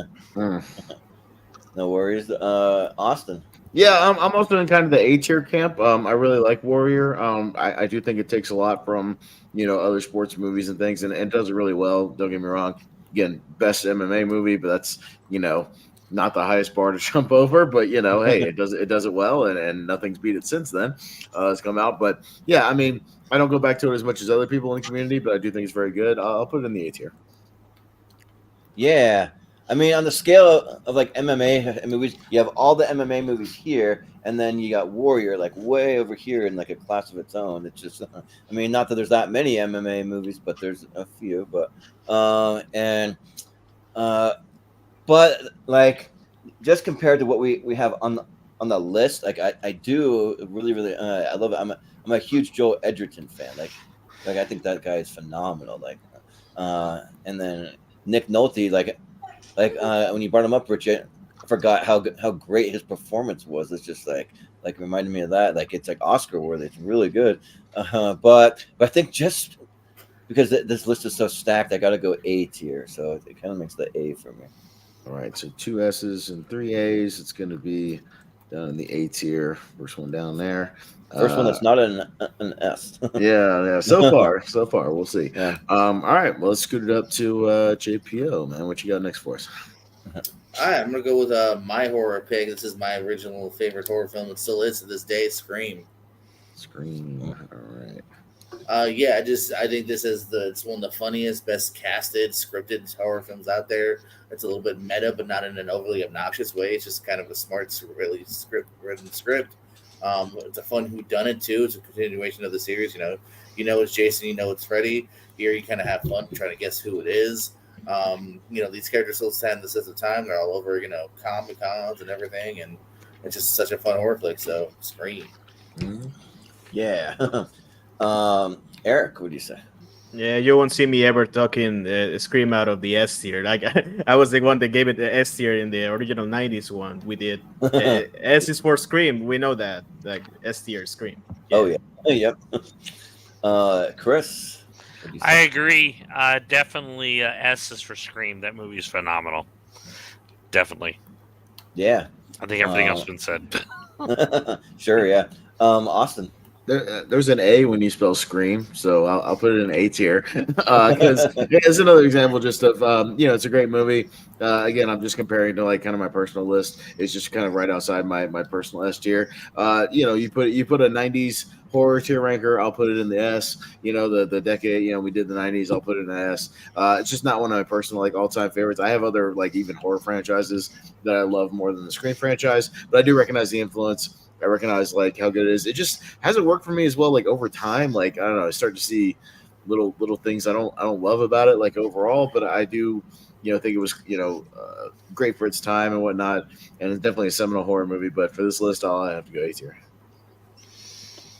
No worries. Austin. Yeah, I'm also in kind of the A tier camp. I really like Warrior. I do think it takes a lot from other sports movies and things, and does it really well. Don't get me wrong. Again, best MMA movie, but that's not the highest bar to jump over. But hey, it does it well, and nothing's beat it since then. It's come out, but yeah, I mean, I don't go back to it as much as other people in the community, but I do think it's very good. I'll put it in the A tier. Yeah. I mean, on the scale of like MMA movies, you have all the MMA movies here, and then you got Warrior like way over here in like a class of its own. It's just, I mean, not that there's that many MMA movies, but there's a few. But like just compared to what we have on the list, like I do really I love it. I'm a huge Joel Edgerton fan. Like I think that guy is phenomenal. Like, and then Nick Nolte, like when you brought him up, Richard, I forgot how great his performance was. It's just like reminded me of that. Like it's like Oscar worthy. It's really good. But I think just because this list is so stacked, I got to go A tier. So it kind of makes the A for me. All right, so 2 S's and 3 A's. It's going to be down in the A tier. First one down there. First one that's not an S. yeah. So far, we'll see. Yeah. All right. Well, let's scoot it up to JPO, man. What you got next for us? All right, I'm gonna go with my horror pick. This is my original favorite horror film. It still is to this day. Scream. All right. I think it's one of the funniest, best casted, scripted horror films out there. It's a little bit meta, but not in an overly obnoxious way. It's just kind of a smart, really written script. It's a fun whodunit too. It's a continuation of the series. It's Jason. It's Freddy. Here you kind of have fun trying to guess who it is. These characters still stand the test of time. They're all over, Comic Cons and everything, and it's just such a fun horror flick. So Scream. Mm-hmm. Yeah. Eric, what do you say? Yeah, you won't see me ever talking Scream out of the S tier. Like I was the one that gave it the S tier in the original '90s one. We did. S is for Scream. We know that. Like S tier Scream. Yeah. Oh yeah. Yep. Chris. I agree. Definitely S is for Scream. That movie is phenomenal. Definitely. Yeah. I think everything else has been said. Sure. Yeah. Austin. There's an A when you spell Scream, so I'll put it in A tier because it's another example just of it's a great movie. Again, I'm just comparing to like kind of my personal list. It's just kind of right outside my personal S tier. You put a '90s horror tier ranker, I'll put it in the S. The decade we did the '90s, I'll put it in the S. It's just not one of my personal like all-time favorites. I have other like even horror franchises that I love more than the Scream franchise, but I do recognize the influence. I recognize like how good it is. It just hasn't worked for me as well. Like over time, like I don't know, I start to see little things I don't love about it. Like overall, but I do think it was great for its time and whatnot, and it's definitely a seminal horror movie. But for this list, I have to go A tier.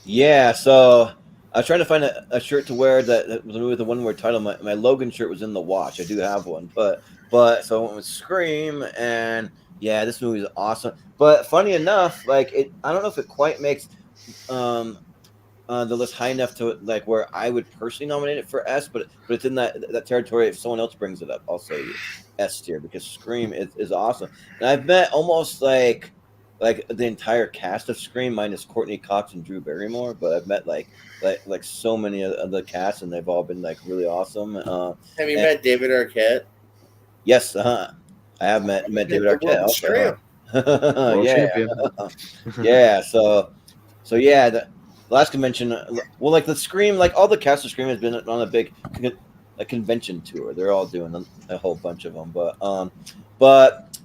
Yeah, so I was trying to find a shirt to wear that was with the one word title. My Logan shirt was in the wash. I do have one, but so I went with Scream, and yeah, this movie is awesome. But funny enough, like I don't know if it quite makes the list high enough to like where I would personally nominate it for S, but it's in that territory. If someone else brings it up, I'll say S tier because Scream is awesome, and I've met almost like the entire cast of Scream minus Courtney Cox and Drew Barrymore, but I've met like so many of the cast, and they've all been like really awesome. Have you met David Arquette? Yes, I have met David Arquette also. World champion. Yeah, so yeah, the last convention, well, like the Scream, like all the cast of Scream has been on a big convention tour. They're all doing a whole bunch of them, but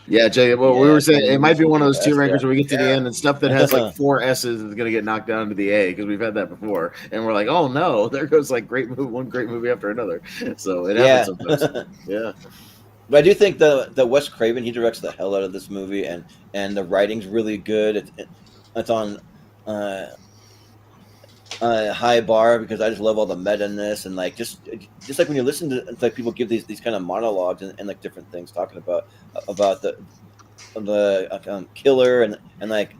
yeah, Jay. Well, we were saying it might be one of those tier rankers where we get to the Yeah. end and stuff that has like 4 S's is going to get knocked down to the A because we've had that before, and we're like, oh no, there goes like one great movie after another. So it happens sometimes. Yeah. But I do think the Wes Craven, he directs the hell out of this movie, and the writing's really good. It's on high bar because I just love all the meta-ness and like just like when you listen to like people give these kind of monologues and like different things talking about the killer and like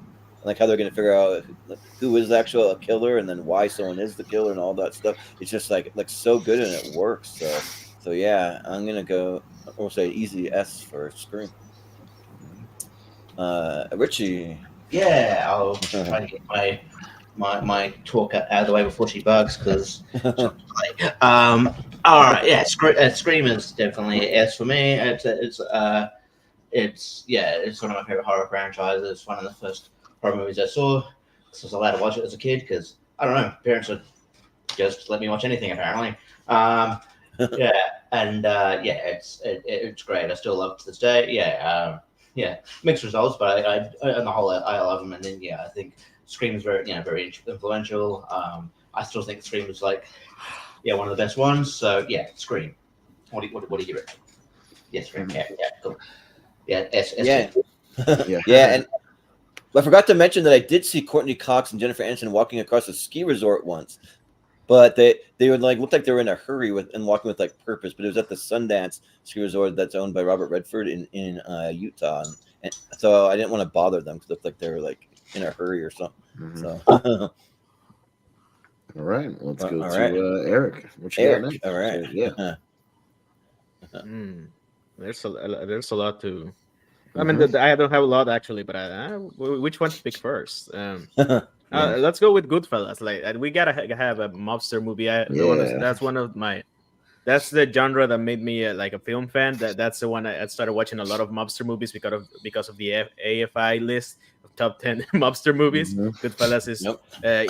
how they're going to figure out who is the actual killer and then why someone is the killer and all that stuff. It's just like so good and it works. So yeah, I'm gonna go. I'll say easy S for Scream. Richie. Yeah, I'll try to get my talk out of the way before she bugs because. All right, yeah, Scream is definitely an S for me. It's one of my favorite horror franchises. One of the first horror movies I saw. So I was allowed to watch it as a kid because I don't know, parents would just let me watch anything apparently. Yeah, and it's great. I still love it to this day. Yeah, mixed results, but I on the whole I love them. And then I think Scream is very influential. I still think Scream is like one of the best ones. So yeah, Scream. What do you give it? Yeah, Scream. Yeah, cool. Yeah, S. Yeah. And I forgot to mention that I did see Courtney Cox and Jennifer Aniston walking across a ski resort once. But they would like look like they were in a hurry and walking with like purpose. But it was at the Sundance ski resort that's owned by Robert Redford in Utah, and so I didn't want to bother them because it looked like they were like in a hurry or something. Mm-hmm. So all right, let's go to Eric. What you got next? All right, so, There's a lot to. I mean, I don't have a lot actually, but which one to pick first? Let's go with Goodfellas. Like, we gotta have a mobster movie. That's one of my. That's the genre that made me like a film fan. That's the one I started watching a lot of mobster movies because of the AFI list of top 10 mobster movies. Goodfellas is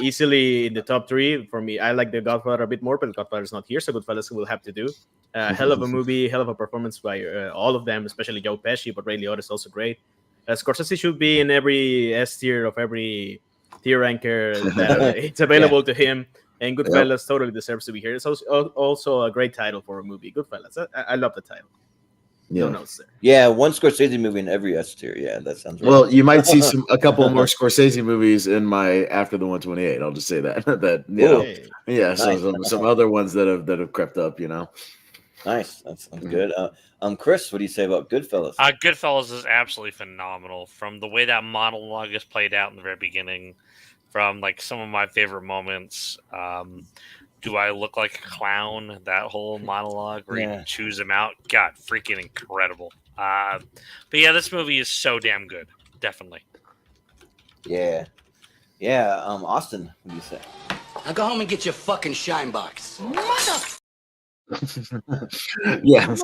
easily in the top 3 for me. I like The Godfather a bit more, but The Godfather is not here, so Goodfellas will have to do. Hell of a movie, hell of a performance by all of them, especially Joe Pesci, but Ray Liotta is also great. Scorsese should be in every S tier of every tier ranker that it's available to him. And Goodfellas totally deserves to be here. It's also a great title for a movie. Goodfellas. I love the title. No notes there. Yeah, one Scorsese movie in every S tier. Yeah, that sounds right. Well, you might see a couple more Scorsese movies in my after the 128. I'll just say that. Some other ones that have crept up. Nice. That's good. Chris, what do you say about Goodfellas? Goodfellas is absolutely phenomenal. From the way that monologue is played out in the very beginning, from like some of my favorite moments. Do I look like a clown? That whole monologue where you choose him out. God, freaking incredible. But yeah, this movie is so damn good. Definitely. Yeah. Austin, what do you say? Now go home and get your fucking shine box. Yeah.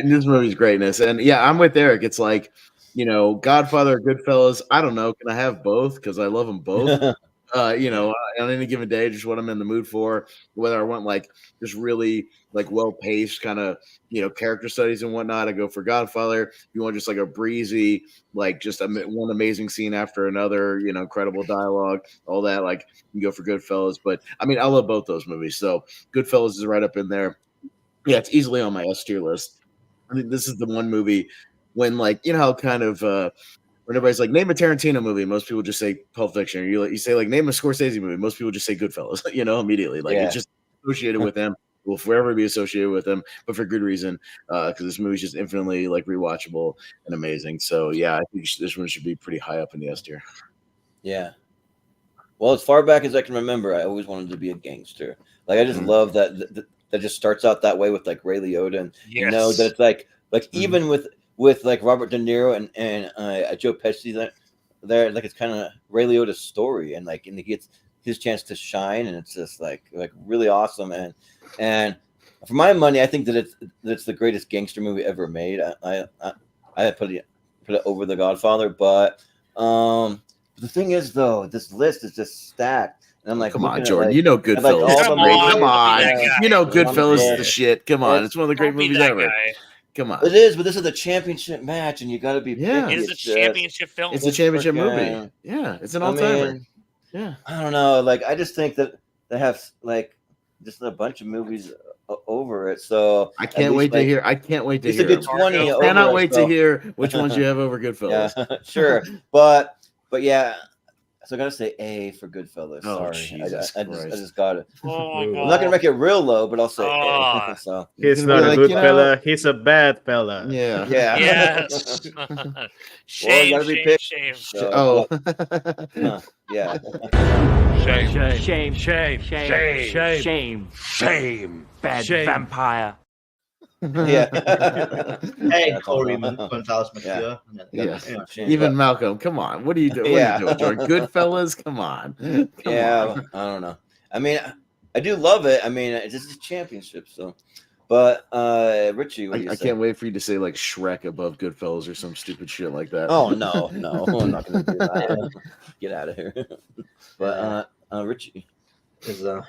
This movie's greatness. And I'm with Eric. It's like, Godfather, Goodfellas. I don't know. Can I have both? Because I love them both. On any given day, just what I'm in the mood for. Whether I want like just really like well paced kind of character studies and whatnot, I go for Godfather. If you want just like a breezy, like just one amazing scene after another, incredible dialogue, all that, like you can go for Goodfellas. But I mean, I love both those movies. So Goodfellas is right up in there. Yeah, it's easily on my S tier list. I think this is the one movie when like how kind of when everybody's like, name a Tarantino movie, most people just say Pulp Fiction. Or you say like, name a Scorsese movie, most people just say Goodfellas. Immediately. Like it's just associated with them. Will forever be associated with them, but for good reason, because this movie's just infinitely like rewatchable and amazing. So yeah, I think this one should be pretty high up in the S tier. Yeah. Well, as far back as I can remember, I always wanted to be a gangster. Like I just love that just starts out that way with like Ray Liotta, and that it's like even with like Robert De Niro and Joe Pesci there, like it's kind of Ray Liotta's story, and he gets his chance to shine, and it's just like really awesome. And for my money, I think that it's the greatest gangster movie ever made. I put it over The Godfather, but the thing is though, this list is just stacked, and I'm like, come on, Jordan, Goodfellas. Come on, Goodfellas is the shit. Come on, it's one of the great movies ever. Come on, it is, but this is a championship match, and you got to be picky. It's a championship film. It's a championship movie. Yeah, it's an all-timer. Yeah, I don't know. Like, I just think that they have just a bunch of movies over it. So I can't wait to hear. It's a good 20. I cannot wait to hear which ones you have over Goodfellas. Yeah, sure, but yeah. So I gotta say A for Goodfellas. Oh, sorry, I just got it. I'm not gonna make it real low, but I'll say A. So he's not a good fella. He's a bad fella. Yeah. Yes. Shame. So, yeah. Shame. Bad vampire. Yeah. Hey, Corey Gonzalez McCure. Yeah. Even Malcolm, come on. What are you doing? What are you doing, Jordan? Goodfellas, come on. Come on. I don't know. I mean, I do love it. I mean, it's just a championship, so. But Richie, what do you I say? can't wait for you to say like Shrek above Goodfellas or some stupid shit like that. Oh no, I'm not gonna do that. Get out of here. But Richie, because I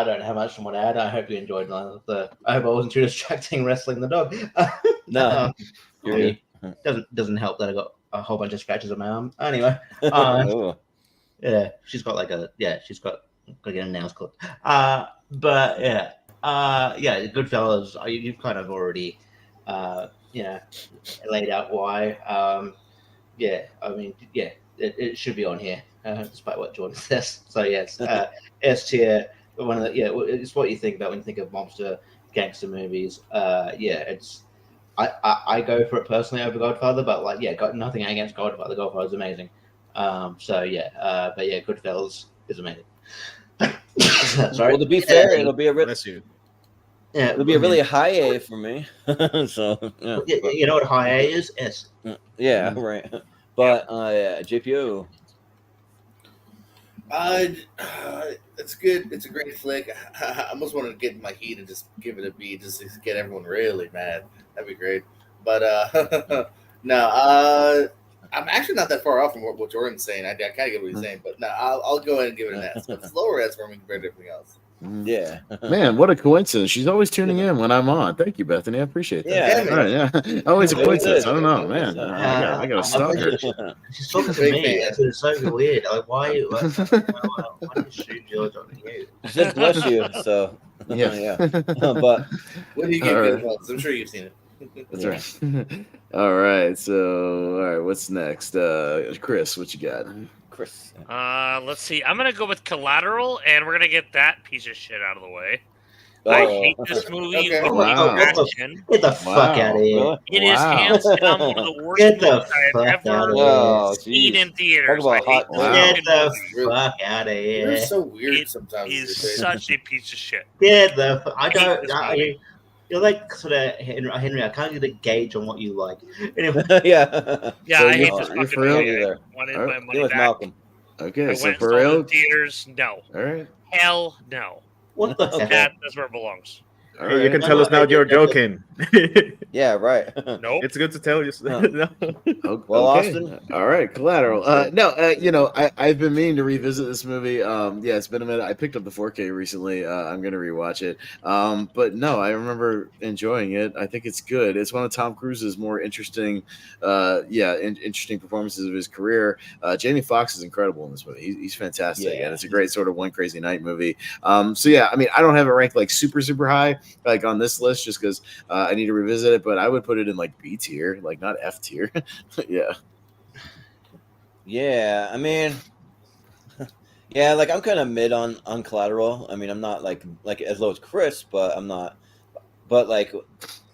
don't have much more to add. I hope you enjoyed I hope I wasn't too distracting wrestling the dog. No, doesn't help that I got a whole bunch of scratches on my arm. Anyway, she's got got to get her nails clipped. Goodfellas. You've kind of already laid out why. It should be on here. Despite what Jordan says. So yes, S tier. It's what you think about when you think of monster gangster movies. It's I go for it personally over Godfather, but got nothing against Godfather. Godfather is amazing. Goodfellas is amazing. Sorry. Well, to be fair, it'll be a it'll be a really high A for me. So you know what high A is? S. Yeah, right. But JPO. It's good. It's a great flick. I almost wanted to get in my heat and just give it a B, just to get everyone really mad. That'd be great. But I'm actually not that far off from what Jordan's saying. I kind of get what he's saying, but no, I'll go ahead and give it an S. But it's lower S for me compared to everything else. Yeah. Man, what a coincidence. She's always tuning in when I'm on. Tk you, Bethany. I appreciate that. Yeah. All right, yeah. Always a coincidence. I don't know, man. I got to stalk her. She's talking to me. It's so weird. Like, why why did you shoot George on you? She said bless you, so yeah. But when do you get good ones? I'm sure you've seen it. That's right. All right, what's next? Chris, what you got? Chris. Let's see. I'm gonna go with Collateral, and we're gonna get that piece of shit out of the way. I hate this movie. Okay. With passion. Get the fuck out of here. It is hands down one of the worst Get the movies I've fuck ever out of seen in theaters. Talk about hot Get the fuck out of here. You're so weird sometimes. It is such a piece of shit. Get the I don't. You're like sort of Henry. I can't get a gauge on what you like. Anyway. Yeah. Yeah, So I hate you- this you're fucking for real movie. either. I wanted All my right. money with back. Malcolm. Okay, I so went and for saw it real. in theaters. No. All right. Hell no. What the hell? That's where it belongs. All Hey, you right. can tell us now you're joking. Yeah, right. Nope. It's good to tell you. No. Well, Okay. Austin? All right, Collateral. I've been meaning to revisit this movie. It's been a minute. I picked up the 4K recently. I'm going to rewatch it. But no, I remember enjoying it. I think it's good. It's one of Tom Cruise's more interesting, interesting performances of his career. Jamie Foxx is incredible in this movie. He's fantastic, and it's a great sort of One Crazy Night movie. I don't have it ranked like super, super high, like on this list just because I need to revisit it. But I would put it in like B tier, like not F tier. Yeah. Yeah, I mean, yeah, like I'm kind of mid on Collateral. I mean, I'm not like as low as Chris, but I'm not. But like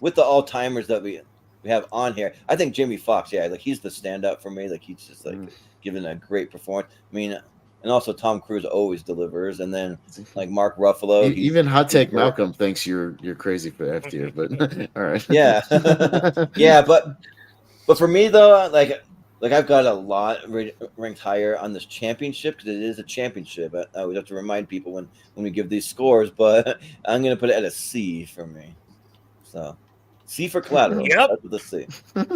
with the all timers that we have on here, I think Jamie Foxx, yeah, like he's the standout for me. Like he's just like giving a great performance. I mean, and also Tom Cruise always delivers, and then like Mark Ruffalo. Even Hot Take Malcolm thinks you're crazy for F tier, but all right. Yeah, yeah, but for me though, like I've got a lot ranked higher on this championship because it is a championship. I would have to remind people when we give these scores, but I'm gonna put it at a C for me. So C for Collateral. Yep. That's the C.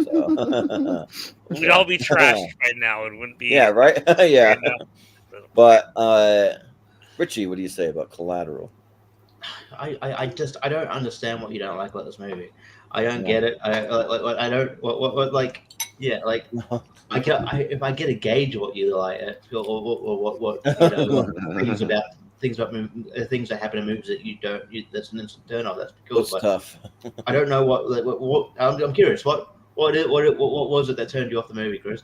So. We'd all be trashed right now. It wouldn't be. Yeah, right. Yeah. But Richie, what do you say about Collateral? I don't understand what you don't like about this movie. I don't get it. I don't what like yeah like if I get a gauge of what you like or what things that happen in movies that you don't that's an instant turn off. That's cool. It's tough. I don't know what I'm curious. What was it that turned you off the movie, Chris?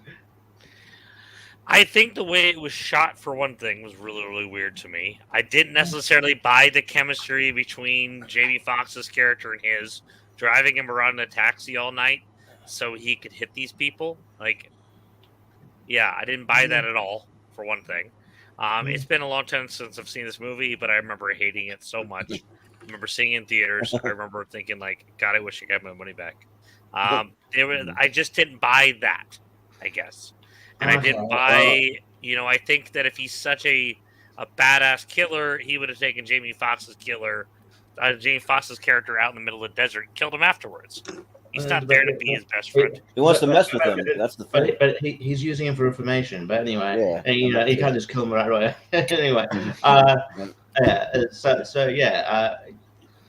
I think the way it was shot, for one thing, was really, really weird to me. I didn't necessarily buy the chemistry between Jamie Foxx's character and his, driving him around in a taxi all night so he could hit these people. Like, yeah, I didn't buy that at all, for one thing. It's been a long time since I've seen this movie, but I remember hating it so much. I remember seeing it in theaters. I remember thinking, like, God, I wish I got my money back. I just didn't buy that, I guess. And I didn't buy, I think that if he's such a badass killer, he would have taken Jamie Foxx's character out in the middle of the desert and killed him afterwards. He's not there to be his best friend. He wants to mess with him. That's the thing. But he's using him for information. But anyway, and, he can't just kill him right away. Anyway,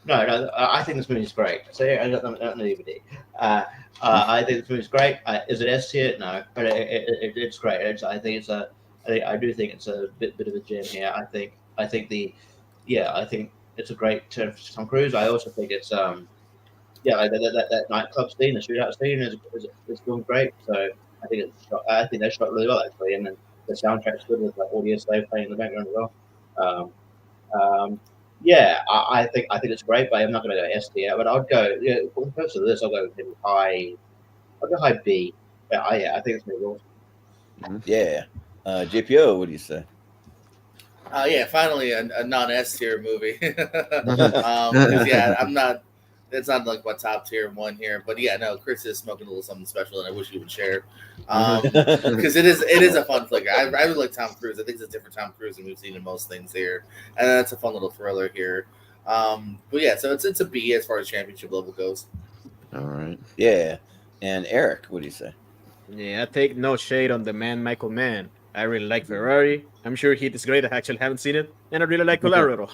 no, I think this movie's great. So I got the DVD. I think this movie's great. Is it S tier? No, but it's great. I do think it's a bit of a gem here. I think it's a great turn for Tom Cruise. I also think it's that nightclub scene, the shootout scene is doing great. So I think they shot really well actually, and then the soundtrack's good with like Audio Slave playing in the background as well. I think it's great, but I'm not going to go S tier. But I'd go for the purpose of this, I'll go high. I'll go high B. I think it's pretty awesome. Yeah, JPO, what do you say? Finally a non-S tier movie. I'm not. It's not like my top tier one here, but Chris is smoking a little something special, and I wish he would share because it is a fun flick. I really like Tom Cruise. I think it's a different Tom Cruise than we've seen in most things here, and that's a fun little thriller here. So it's a B as far as championship level goes. All right, yeah. And Eric, what do you say? Yeah, I take no shade on the man, Michael Mann. I really like Ferrari. I'm sure he is great. I actually haven't seen it, and I really like Collateral.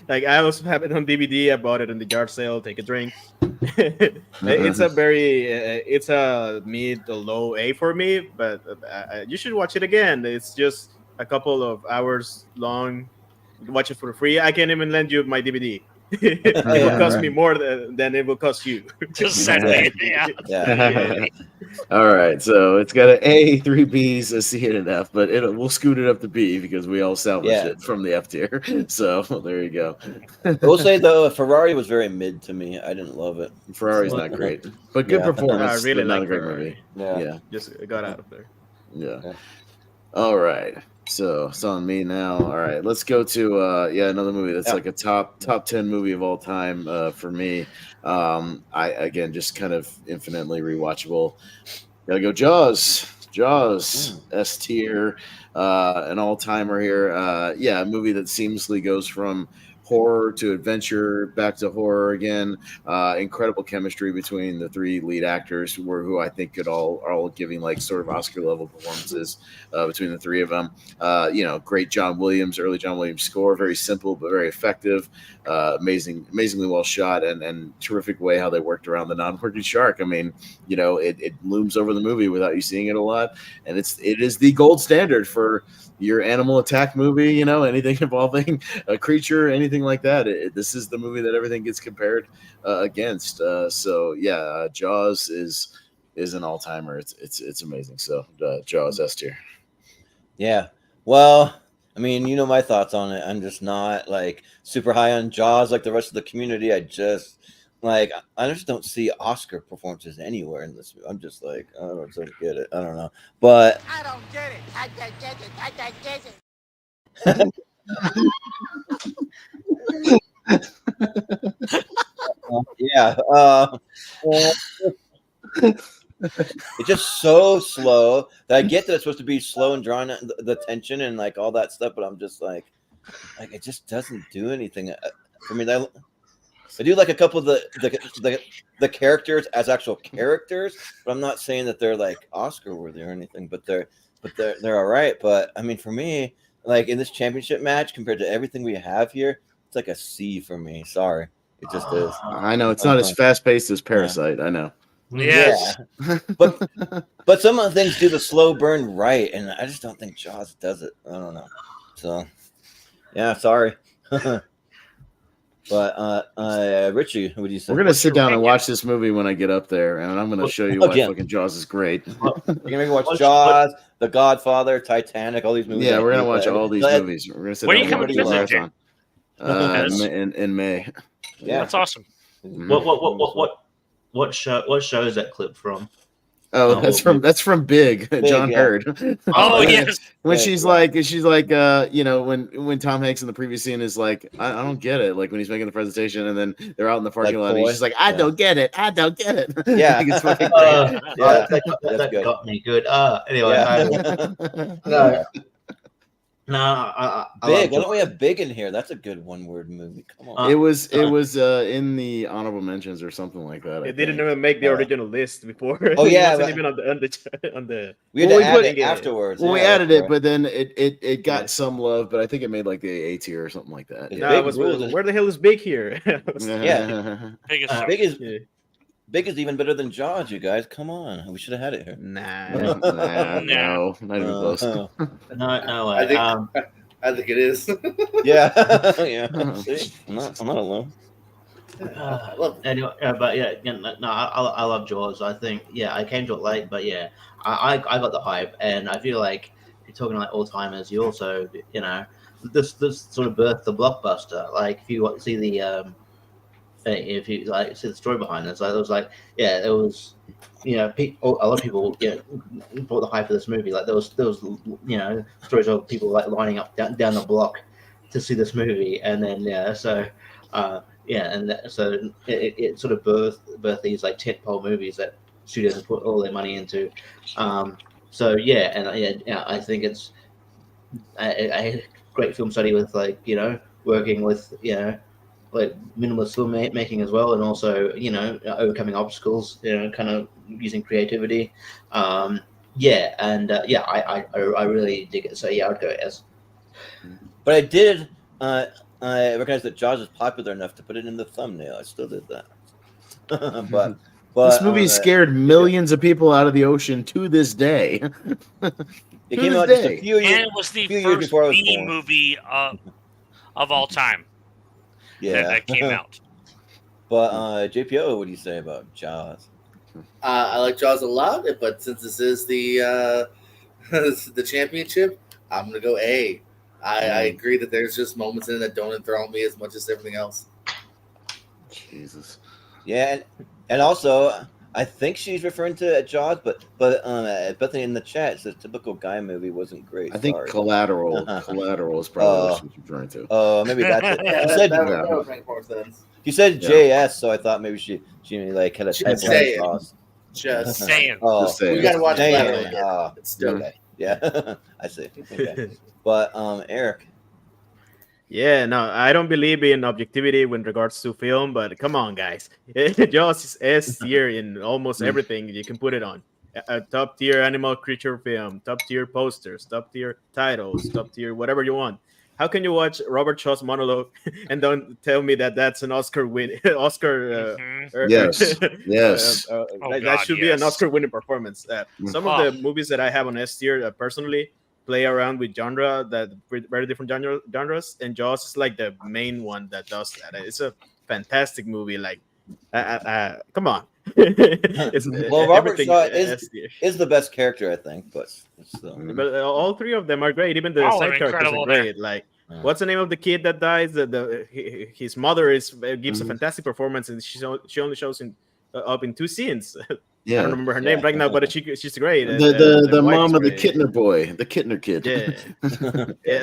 Like I also have it on DVD. I bought it in the yard sale. Take a drink. It's a mid to low A for me, but you should watch it again. It's just a couple of hours long. Watch it for free. I can't even lend you my DVD. It will cost me more than it will cost you. Just send me it. Yeah. All right, so it's got an A, 3 B's, a C, and an F, but we'll scoot it up to B because we all salvaged it from the F tier. So there you go. I will say though, Ferrari was very mid to me. I didn't love it. Ferrari's not great, but good performance. I really not like a great Ferrari. movie. Yeah, just got out of there. Yeah. All right. So it's on me now. All right, let's go to another movie that's like a top 10 movie of all time for me. I again just kind of infinitely rewatchable. Gotta go Jaws. S tier, an all timer here. A movie that seamlessly goes from horror to adventure, back to horror again. Incredible chemistry between the three lead actors, who I think are all giving like sort of Oscar level performances between the three of them. Great early John Williams score, very simple but very effective. Amazingly well shot, and terrific way how they worked around the non-working shark. I mean, it looms over the movie without you seeing it a lot, and it is the gold standard for your animal attack movie, anything involving a creature, anything anything like that. This is the movie that everything gets compared against. So yeah, Jaws is an all timer. It's amazing. So Jaws S tier. Yeah. Well, I mean, you know my thoughts on it. I'm just not like super high on Jaws like the rest of the community. I just don't see Oscar performances anywhere in this movie. I'm just like, I don't get it. I don't know. But I don't get it. I don't get it. I don't get it. yeah. It's just so slow that I get that it's supposed to be slow and drawing the tension and like all that stuff, but I'm just like it just doesn't do anything for me. I do like a couple of the characters as actual characters, but I'm not saying that they're like Oscar worthy or anything. But they're all right. But I mean, for me, like in this championship match compared to everything we have here, it's like a C for me. Sorry, it just is. I know it's not as fast paced as Parasite. I know. Yes. Yeah. but some of the things do the slow burn right, and I just don't think Jaws does it. I don't know. So yeah, sorry. But Richie, what do you say? We're gonna sit down and watch this movie when I get up there, and I'm gonna show you why fucking Jaws is great. You're gonna watch Jaws, The Godfather, Titanic, all these movies. Yeah, we're gonna watch all these movies. We're gonna sit down and watch the marathon in May. Yeah, that's awesome. What show is that clip from? Oh, that's from Big, John Hurd. Oh yes. When she's like, you know, when Tom Hanks in the previous scene is like, I don't get it. Like when he's making the presentation and then they're out in the parking lot, and he's just like, I don't get it. I don't get it. Yeah, I think it's fucking that good. got me good. Anyway, Yeah. No, I Big. Why don't we have Big in here? That's a good one-word movie. Come on. It was in the honorable mentions or something like that. It didn't even make the original list before. Oh yeah, it wasn't even on the. We had to add it afterwards. Well, we added it, but then it got some love, but I think it made like the A tier or something like that. Where the hell is Big here? Big is even better than Jaws, you guys. Come on, we should have had it here. No, not even close. No, I think it is. Yeah. See? I'm not alone. Anyway, but yeah, no, I love Jaws. I think, I came to it late, but yeah, I got the hype, and I feel like if you're talking like all timers, you also, you know, this sort of birthed the blockbuster. Like if you see the if you like see the story behind this, like it was like, it was, you know, a lot of people brought the hype of this movie. Like there was you know, stories of people like lining up down the block to see this movie, and then so it sort of birthed these like tentpole movies that studios have put all their money into. I think it's a great film study with, like, you know, working with, you know, like minimalist filmmaking as well, and also, you know, overcoming obstacles, you know, kind of using creativity. I really dig it. So yeah, I'd go S. But I did. I recognize that Jaws is popular enough to put it in the thumbnail. I still did that. but this movie scared millions of people out of the ocean to this day. It came out just a few years. And it was the first B movie of all time. Yeah, that came out. But JPO, what do you say about Jaws? I like Jaws a lot, but since this is the the championship, I'm gonna go A. I agree that there's just moments in it that don't enthrall me as much as everything else. Jesus. Yeah, and also I think she's referring to Jaws, but Bethany in the chat says typical guy movie wasn't great. I think Collateral is probably what she's referring to. Oh, maybe that's it. That would make more sense. You said JS, so I thought maybe she like had a type saying. Jaws. Just saying. Oh, Just saying. We gotta watch saying. Collateral. It's still Okay. Yeah, I see. Okay. But Eric. Yeah, no, I don't believe in objectivity with regards to film, but come on, guys. Jaws is S tier in almost everything you can put it on. A top tier animal creature film, top tier posters, top tier titles, top tier whatever you want. How can you watch Robert Shaw's monologue and don't tell me that that's an Oscar win? Yes. That should be an Oscar winning performance. Some of the movies that I have on S tier personally, play around with genre that very different genres, and Jaws is like the main one that does that. It's a fantastic movie. Like, come on. It's Well, Robert everything Shaw S tier. is the best character, I think, but still. But all three of them are great. Even the All of side them characters are incredible there. great. Like, what's the name of the kid that dies? His mother gives a fantastic performance, and she only shows up in 2 scenes. Yeah. I don't remember her name right now, but she's great. The wife mom is of the great. Kittner boy, the Kittner kid. Yeah.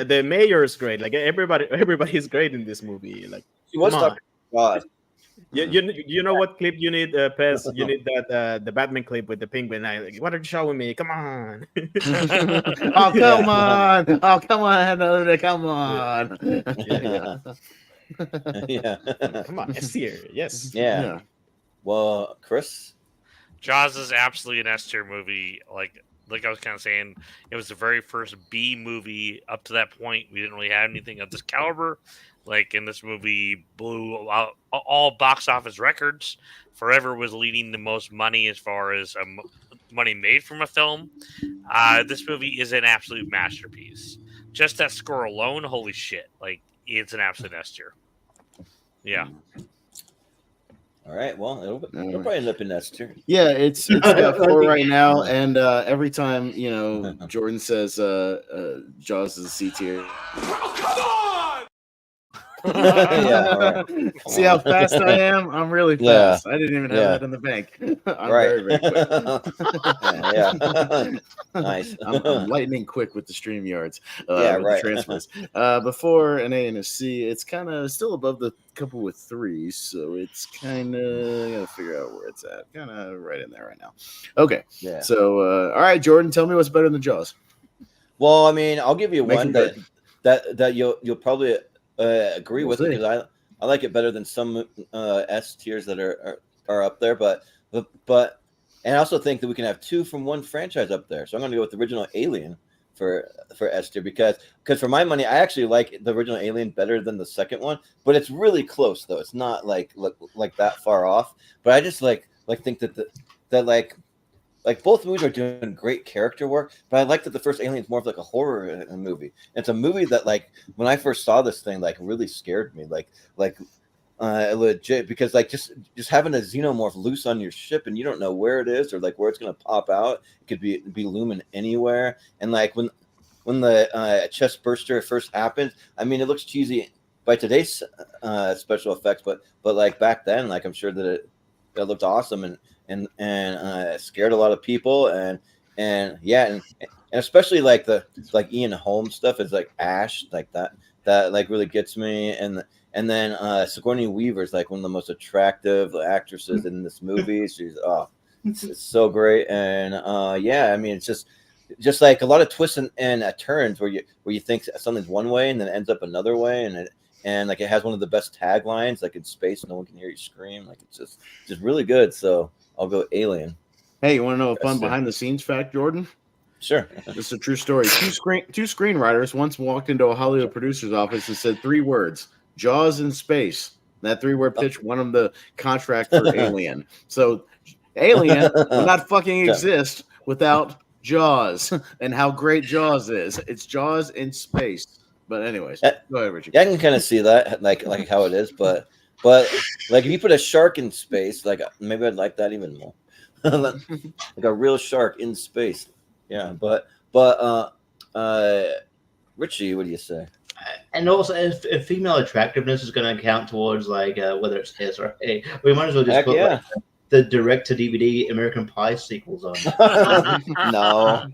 The mayor is great. Like everybody is great in this movie. Like, She was come on. talking God. You know what clip you need, Pez? You need that the Batman clip with the penguin. Like, what are you showing me? Come on! Oh come on! Oh come on! Come on! Yeah. Come on, S tier. Yes. Yeah. Well, Chris. Jaws is absolutely an S tier movie. Like I was kind of saying, it was the very first B movie. Up to that point, we didn't really have anything of this caliber. Like, in this movie, blew out all box office records. Forever was leading the most money as far as money made from a film. This movie is an absolute masterpiece. Just that score alone, holy shit! Like, it's an absolute S tier. Yeah. All right. Well, it'll probably end up in S tier. Yeah, it's got 4 right now, and every time Jordan says Jaws is a C tier. Yeah, right. See how fast I am? I'm really fast. I didn't even have that in the bank. I'm very, very quick. Nice. I'm lightning quick with the stream yards. Right. The transfers. Before an A and a C, it's kind of still above the couple with 3s, so it's kind of gotta figure out where it's at. Kind of right in there right now. Okay. Yeah. So, all right, Jordan, tell me what's better than Jaws. Well, I mean, I'll give you one that you'll probably agree with, because I like it better than some S tiers that are up there, but and I also think that we can have 2 from one franchise up there. So I'm going to go with the original Alien for S tier, because for my money, I actually like the original Alien better than the second one, but it's really close though. It's not like that far off. But I just think that both movies are doing great character work, but I like that the first Alien is more of like a horror movie. It's a movie that, like, when I first saw this thing, like, really scared me, legit, because like just having a xenomorph loose on your ship and you don't know where it is or like where it's gonna pop out. It could be looming anywhere, and like when the chest burster first happened, I mean, it looks cheesy by today's special effects, but like back then, like, I'm sure that it looked awesome and scared a lot of people, and especially like Ian Holmes stuff is like Ash, like that like really gets me, and then Sigourney Weaver is like one of the most attractive actresses in this movie. She's it's so great, and I mean, it's just like a lot of twists and turns where you think something's one way and then it ends up another way, and like it has one of the best taglines, like, in space no one can hear you scream. Like, it's just really good. So I'll go Alien. Hey, you want to know a fun behind the scenes fact, Jordan? Sure. This is a true story. Two screenwriters once walked into a Hollywood producer's office and said 3 words: Jaws in space. That 3-word pitch won them the contract for Alien. So Alien would not fucking exist without Jaws, and how great Jaws is. It's Jaws in space. But anyways, go ahead, Richie. Yeah, I can kind of see that, like how it is, but like, if you put a shark in space, like, maybe I'd like that even more. Like a real shark in space. Yeah, but Richie, what do you say? And also, if female attractiveness is going to count towards, like, whether it's S or A, we might as well just put like, the direct-to-DVD American Pie sequels on. No.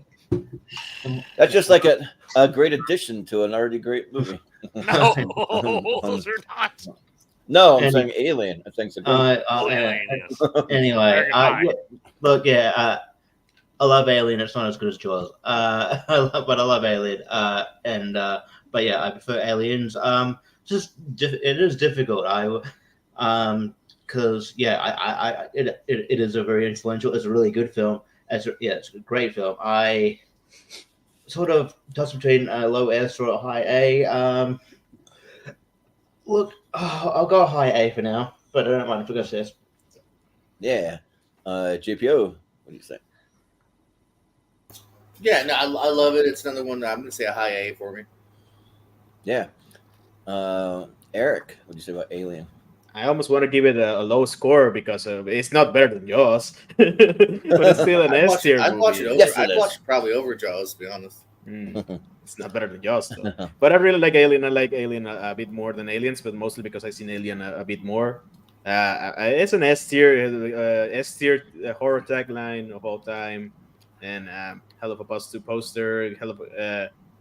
That's just like a great addition to an already great movie. No, those are not. No, I'm saying Alien. I think so. Anyway, look, I love Alien. It's not as good as Jaws. But I love Alien. But yeah, I prefer Aliens. It is difficult. Because it is a very influential. It's a really good film. It's a great film. I sort of toss between low S or high A. Look, I'll go high A for now, but I don't mind if it goes S. Yeah. JPO, what do you say? Yeah, no, I love it. It's another one that I'm going to say a high A for me. Yeah. Eric, what do you say about Alien? I almost want to give it a low score because it's not better than Jaws, but it's still an S tier I'd watch it movie. over. Yes, it I'd is. watch it probably over Jaws, to be honest. It's not better than Jaws though. But I really like Alien. I like Alien a bit more than Aliens, but mostly because I've seen Alien a bit more. It's an S tier horror tagline of all time, and hell of a poster, hell of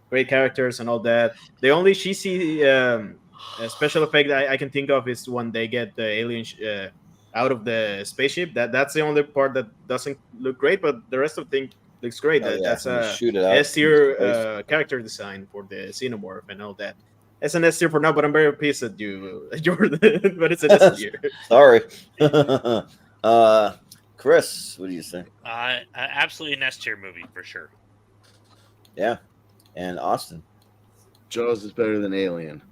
great characters and all that. The only cheesy special effect I can think of is when they get the alien out of the spaceship. That's the only part that doesn't look great, but the rest of the thing looks great. That's when you a shoot it out S tier into space. character design for the xenomorph and all that. It's an S tier for now, but I'm very pissed at you, Jordan. But it's an S tier. Sorry. Chris, what do you say? Absolutely an S tier movie for sure. Yeah. And Austin. Jaws is better than Alien,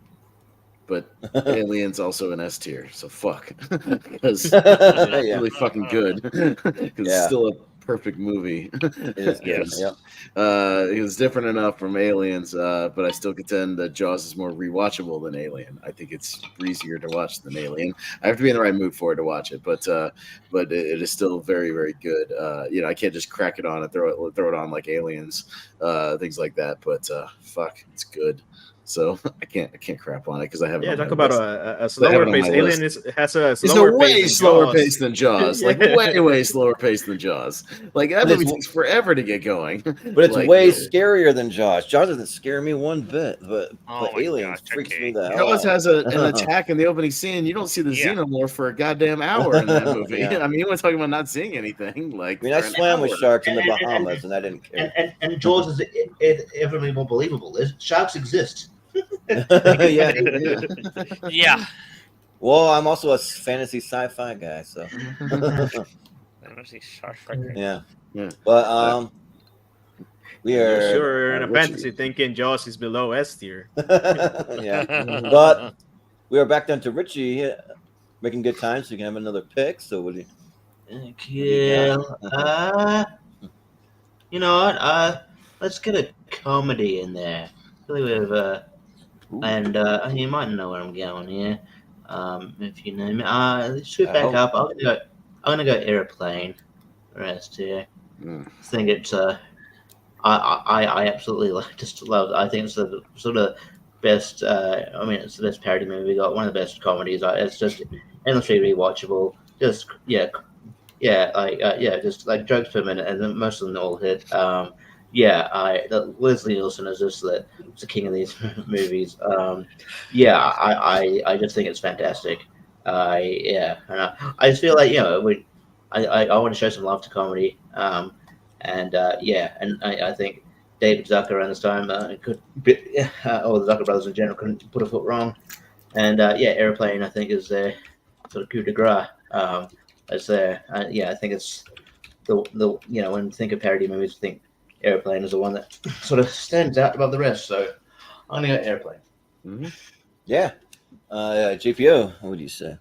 but Alien's also an S tier, so fuck. Because it's really fucking good. Because it's still a perfect movie. It is good. Yes. It was different enough from Aliens, but I still contend that Jaws is more rewatchable than Alien. I think it's breezier to watch than Alien. I have to be in the right mood for it to watch it, but it is still very, very good. I can't just crack it on and throw it on like Aliens, things like that. But fuck, it's good. So I can't crap on it because I haven't. Yeah, talk about a slower pace. Alien has a slower pace than Jaws. Like way slower pace than Jaws. Like that movie takes forever to get going. But it's way scarier than Jaws. Jaws doesn't scare me one bit, but Aliens freaks me the hell out. Jaws has an attack in the opening scene. You don't see the xenomorph for a goddamn hour in that movie. I mean, you were talking about not seeing anything. Like, I swam with sharks in the Bahamas, and I didn't care. And Jaws is infinitely more believable. Sharks exist. Yeah. Well, I'm also a fantasy sci-fi guy, so. Yeah. But we are. You're sure in a fantasy thinking Jaws is below S tier. Yeah, but we are back down to Richie making good time, so you can have another pick. So what do you? You know what? Let's get a comedy in there. Really, with and you might know where I'm going here. If you know me, let's shoot back up. I'm gonna go Airplane. Rest here. I think it's I absolutely love. I think it's the sort of best. It's the best parody movie we got. One of the best comedies. It's just endlessly rewatchable. Just just like jokes per minute, and then most of them all hit. Leslie Nielsen is just the king of these movies. I just think it's fantastic. I just feel like I want to show some love to comedy. I think David Zucker around this time or the Zucker brothers in general couldn't put a foot wrong. And Airplane I think is their sort of coup de grace. I think it's the when you think of parody movies, I think Airplane is the one that sort of stands out above the rest. So I'm gonna go Airplane. Mm-hmm. Yeah. JPO, what do you say?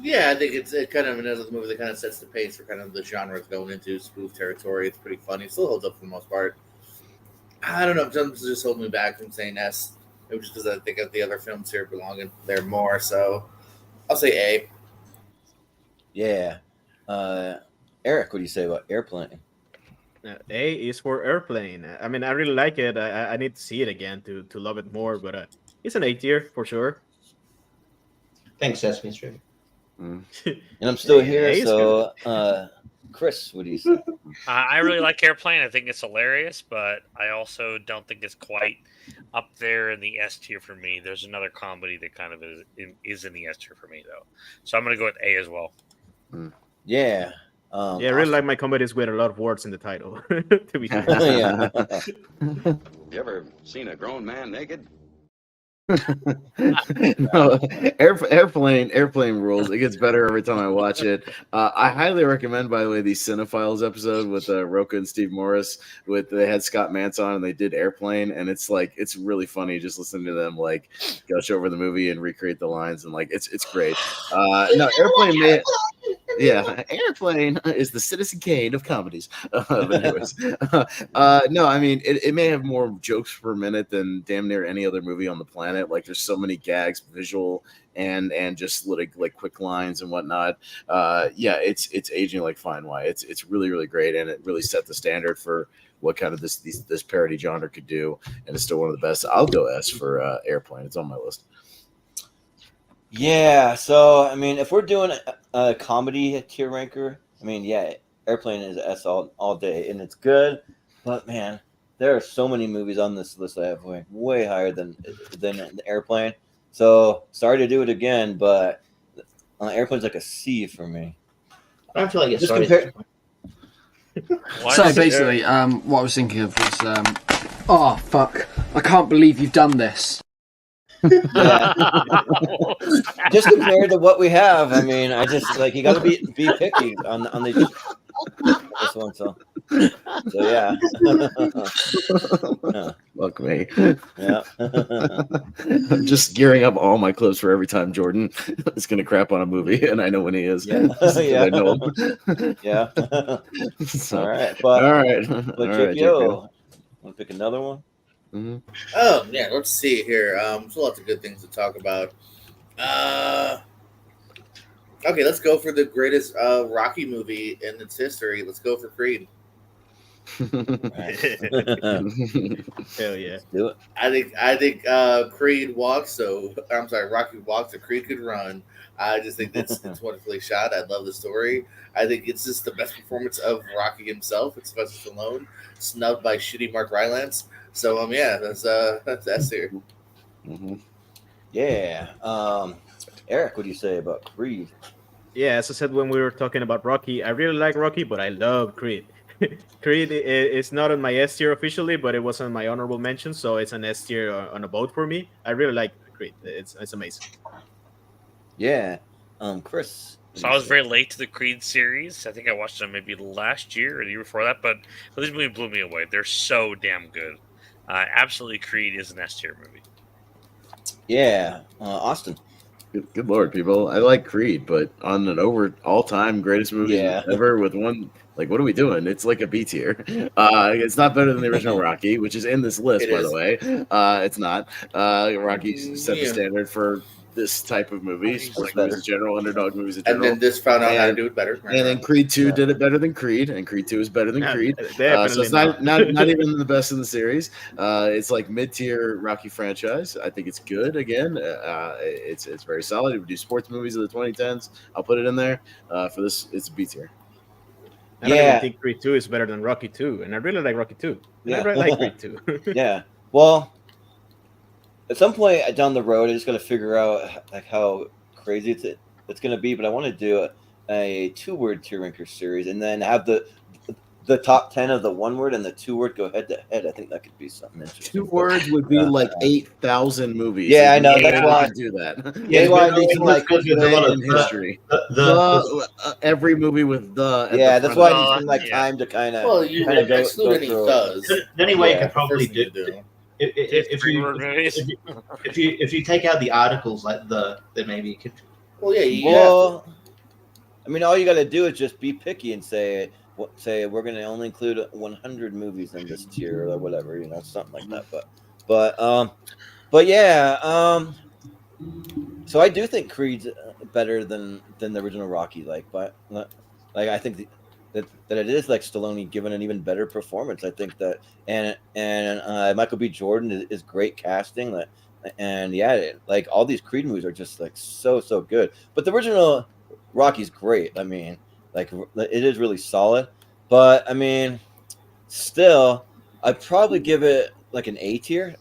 Yeah, I think it's kind of another movie that kind of sets the pace for kind of the genre it's going into, spoof territory. It's pretty funny. It still holds up for the most part. I don't know. Something's just holding me back from saying S. Maybe just because I think of the other films here belonging there more. So I'll say A. Yeah. Eric, what do you say about Airplane? A is for Airplane. I mean, I really like it. I need to see it again to love it more, but it's an A tier for sure. Thanks, Sesame Street. And I'm still here, so Chris, what do you say? I really like Airplane. I think it's hilarious, but I also don't think it's quite up there in the S tier for me. There's another comedy that kind of is in the S tier for me, though. So I'm going to go with A as well. Yeah. I really like my comedies with a lot of words in the title. To be honest. You ever seen a grown man naked? No, airplane rules. It gets better every time I watch it. I highly recommend, by the way, the Cinephiles episode with Roka and Steve Morris. They had Scott Mantz on and they did Airplane, and it's really funny just listening to them like gush over the movie and recreate the lines, and like it's great. No, Airplane Yeah, Airplane is the Citizen Kane of comedies. But anyways, no, I mean it may have more jokes per minute than damn near any other movie on the planet. Like there's so many gags, visual and just like quick lines and whatnot. Yeah, it's aging like fine wine. It's really really great, and it really set the standard for what kind of this parody genre could do, and it's still one of the best. I'll go S for Airplane. It's on my list. Yeah, so I mean, if we're doing a comedy tier ranker, I mean, yeah, Airplane is S all day, and it's good. But man, there are so many movies on this list that I have way higher than Airplane. So sorry to do it again, but Airplane's like a C for me. I don't feel like it's Just sorry. compare. So basically, what I was thinking of was, oh fuck, I can't believe you've done this. Yeah. Just compared to what we have, I mean, I just like you got to be picky on this one. So yeah. Fuck me. Yeah. I'm just gearing up all my clips for every time Jordan is gonna crap on a movie, and I know when he is. Yeah. Yeah. I know him. Yeah. So, all right, but all right, but all right, JPO, want to pick another one? Mm-hmm. Oh yeah, let's see here. There's lots of good things to talk about. Okay, let's go for the greatest Rocky movie in its history. Let's go for Creed. Hell yeah. Do it. I think Creed walks. So I'm sorry, Rocky walks so Creed could run. I just think it's wonderfully shot. I love the story. I think it's just the best performance of Rocky himself. It's Sylvester Stallone, snubbed by shitty Mark Rylance. So yeah, that's here. Mm-hmm. Yeah. Eric, what do you say about Creed? Yeah, as I said when we were talking about Rocky, I really like Rocky, but I love Creed. Creed is not on my S tier officially, but it was on my honorable mention, so it's an S tier on a vote for me. I really like Creed. It's amazing. Yeah. Chris. So I was very late to the Creed series. I think I watched them maybe last year or the year before that, but this movie blew me away. They're so damn good. Absolutely, Creed is an S tier movie. Yeah. Austin. Good lord, people! I like Creed, but on an all-time greatest movie ever with one, like, what are we doing? It's like a B tier. It's not better than the original Rocky, which is in this list, by the way. It's not. Rocky set the standard for this type of movie, sports movies in general, underdog movies in general. And then this found out how to do it better. And then Creed 2 did it better than Creed, and Creed 2 is better than Creed. So it's not even the best in the series. It's like mid-tier Rocky franchise. I think it's good again. It's very solid. If we do sports movies of the 2010s, I'll put it in there. For this, it's a B tier. I don't even think Creed 2 is better than Rocky 2, and I really like Rocky 2. And I really like Creed 2. Yeah. Well, at some point down the road, I just got to figure out like how crazy it's going to be. But I want to do a 2-word tier ranker series, and then have the top 10 of the 1-word and the 2-word go head to head. I think that could be something interesting. 2 words would be like 8,000 movies. Yeah, I know. That's why I do that. Yeah, why I need it's like good with a lot of history. the every movie with the. Yeah, that's why I need some like time to kind of. Well, you would exclude any does. The only way you could probably do. If you take out the articles like then maybe you could. Well, yeah. Well, I mean, all you got to do is just be picky and say we're going to only include 100 movies in this tier or whatever, something like that. But yeah. So I do think Creed's better than the original Rocky. I think that it is like Stallone given an even better performance. I think that and Michael B. Jordan is great casting. And yeah, like all these Creed movies are just like so good. But the original Rocky's great. I mean, like it is really solid. But I mean, still, I'd probably give it like an A tier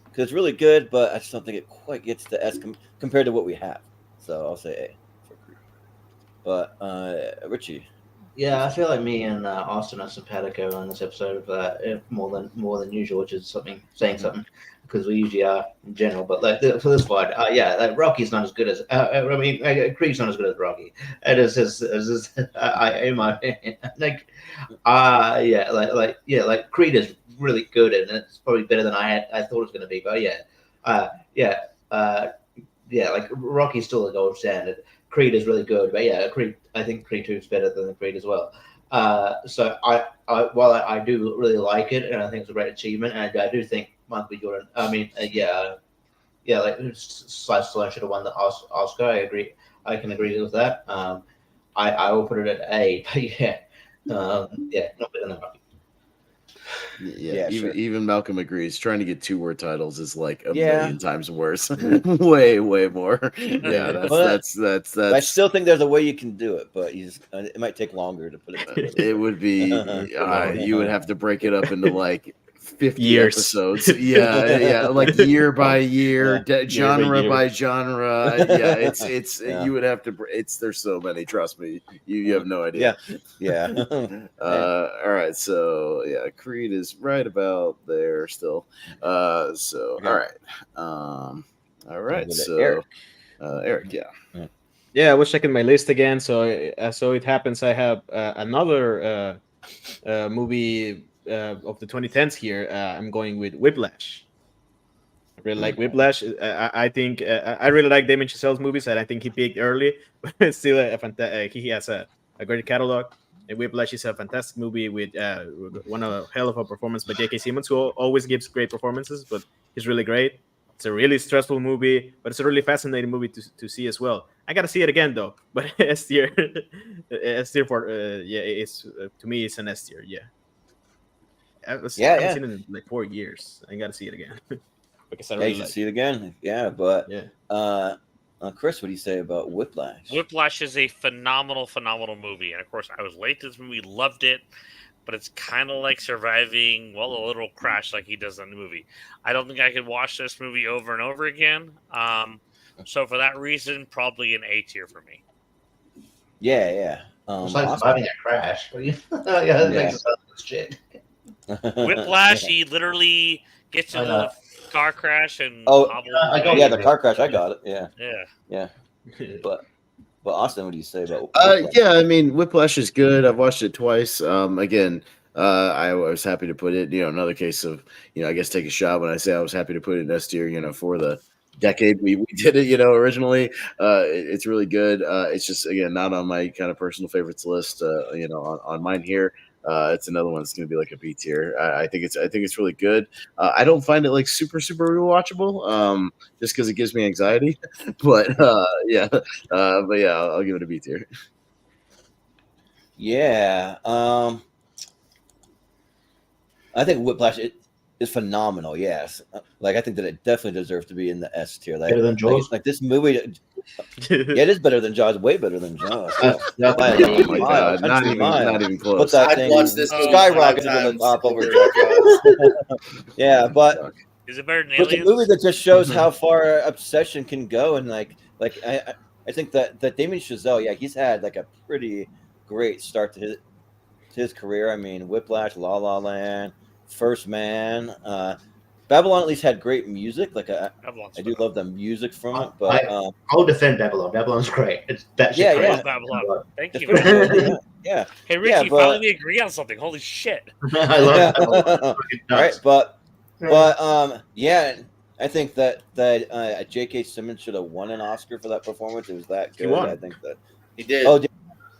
because it's really good. But I just don't think it quite gets to S compared to what we have. So I'll say A for Creed. But Richie. Yeah, I feel like me and Austin are simpatico on this episode more than usual, which is saying something because we usually are in general. But like for this one, like Rocky's not as good as Creed's not as good as Rocky. It is just in my opinion. Like Creed is really good and it's probably better than I thought it was going to be. But like Rocky's still the gold standard. Creed is really good, but yeah, Creed. I think Creed 2 is better than Creed as well. So while I do really like it, and I think it's a great achievement, and I do think Michael B. Jordan. I mean, like Sylvester Stallone should have won the Oscar. I agree. I can agree with that. I will put it at A, but not better than Rocky. Yeah, sure. even Malcolm agrees. Trying to get 2-word titles is like a Yeah. million times worse. way more. Yeah, that's. I still think there's a way you can do it, but it might take longer to put it together. It would be. You would have to break it up into like 50 Years. episodes. Yeah, like year by year, genre by genre. Yeah, it's you would have to. There's so many. Trust me, you have no idea. Yeah. All right, so yeah, Creed is right about there still. All right, so Eric, yeah. Yeah, I was checking my list again. So it happens I have another movie of the 2010s here. I'm going with Whiplash. I really like Whiplash. I think I really like Damien Chazelle's movies, and I think he peaked early, but still he has a great catalog. And Whiplash is a fantastic movie with one hell of a performance by J.K. Simmons, who always gives great performances, but he's really great. It's a really stressful movie, but it's a really fascinating movie to see as well. I gotta see it again though, but S tier for it's to me it's an S tier. Yeah, I haven't seen it in like 4 years. I gotta see it again because I really you should see it again. Yeah, but Chris, what do you say about Whiplash? Whiplash is a phenomenal movie, and of course, I was late to this movie, loved it. But it's kind of like surviving, a little crash like he does in the movie. I don't think I could watch this movie over and over again. So for that reason, probably an A tier for me. Yeah. It's like surviving a crash. Shit. Whiplash, he literally gets into the car crash and the car crash. I got it. Yeah. But Austin, what do you say about Whiplash? Yeah, I mean, Whiplash is good. I've watched it twice. Again, I was happy to put it, another case of, I guess take a shot when I say I was happy to put it in S tier, for the decade we did it, originally. It's really good. It's just, again, not on my kind of personal favorites list, on mine here. It's another one that's going to be like a B tier. I think it's really good. I don't find it like super rewatchable, just because it gives me anxiety. But I'll give it a B tier. Yeah, I think Whiplash is phenomenal. Yes, I think that it definitely deserves to be in the S tier. Better than Jaws. Like this movie. It is better than Jaws. Way better than Jaws. Oh my God, not even close. What's that thing? Skyrocketed to the top over Jaws. Yeah, but is it better than Aliens? It's a movie that just shows how far obsession can go, and I think that Damien Chazelle, he's had like a pretty great start to his career. I mean, Whiplash, La La Land, First Man. Babylon at least had great music. I do love the music from it. But I'll defend Babylon. Babylon's great. It's that shit. I love Babylon. Thank you. Yeah. Hey, Richie, finally we agree on something. Holy shit. I love Babylon. All right, but I think that J.K. Simmons should have won an Oscar for that performance. It was that good. He won. I think that he did.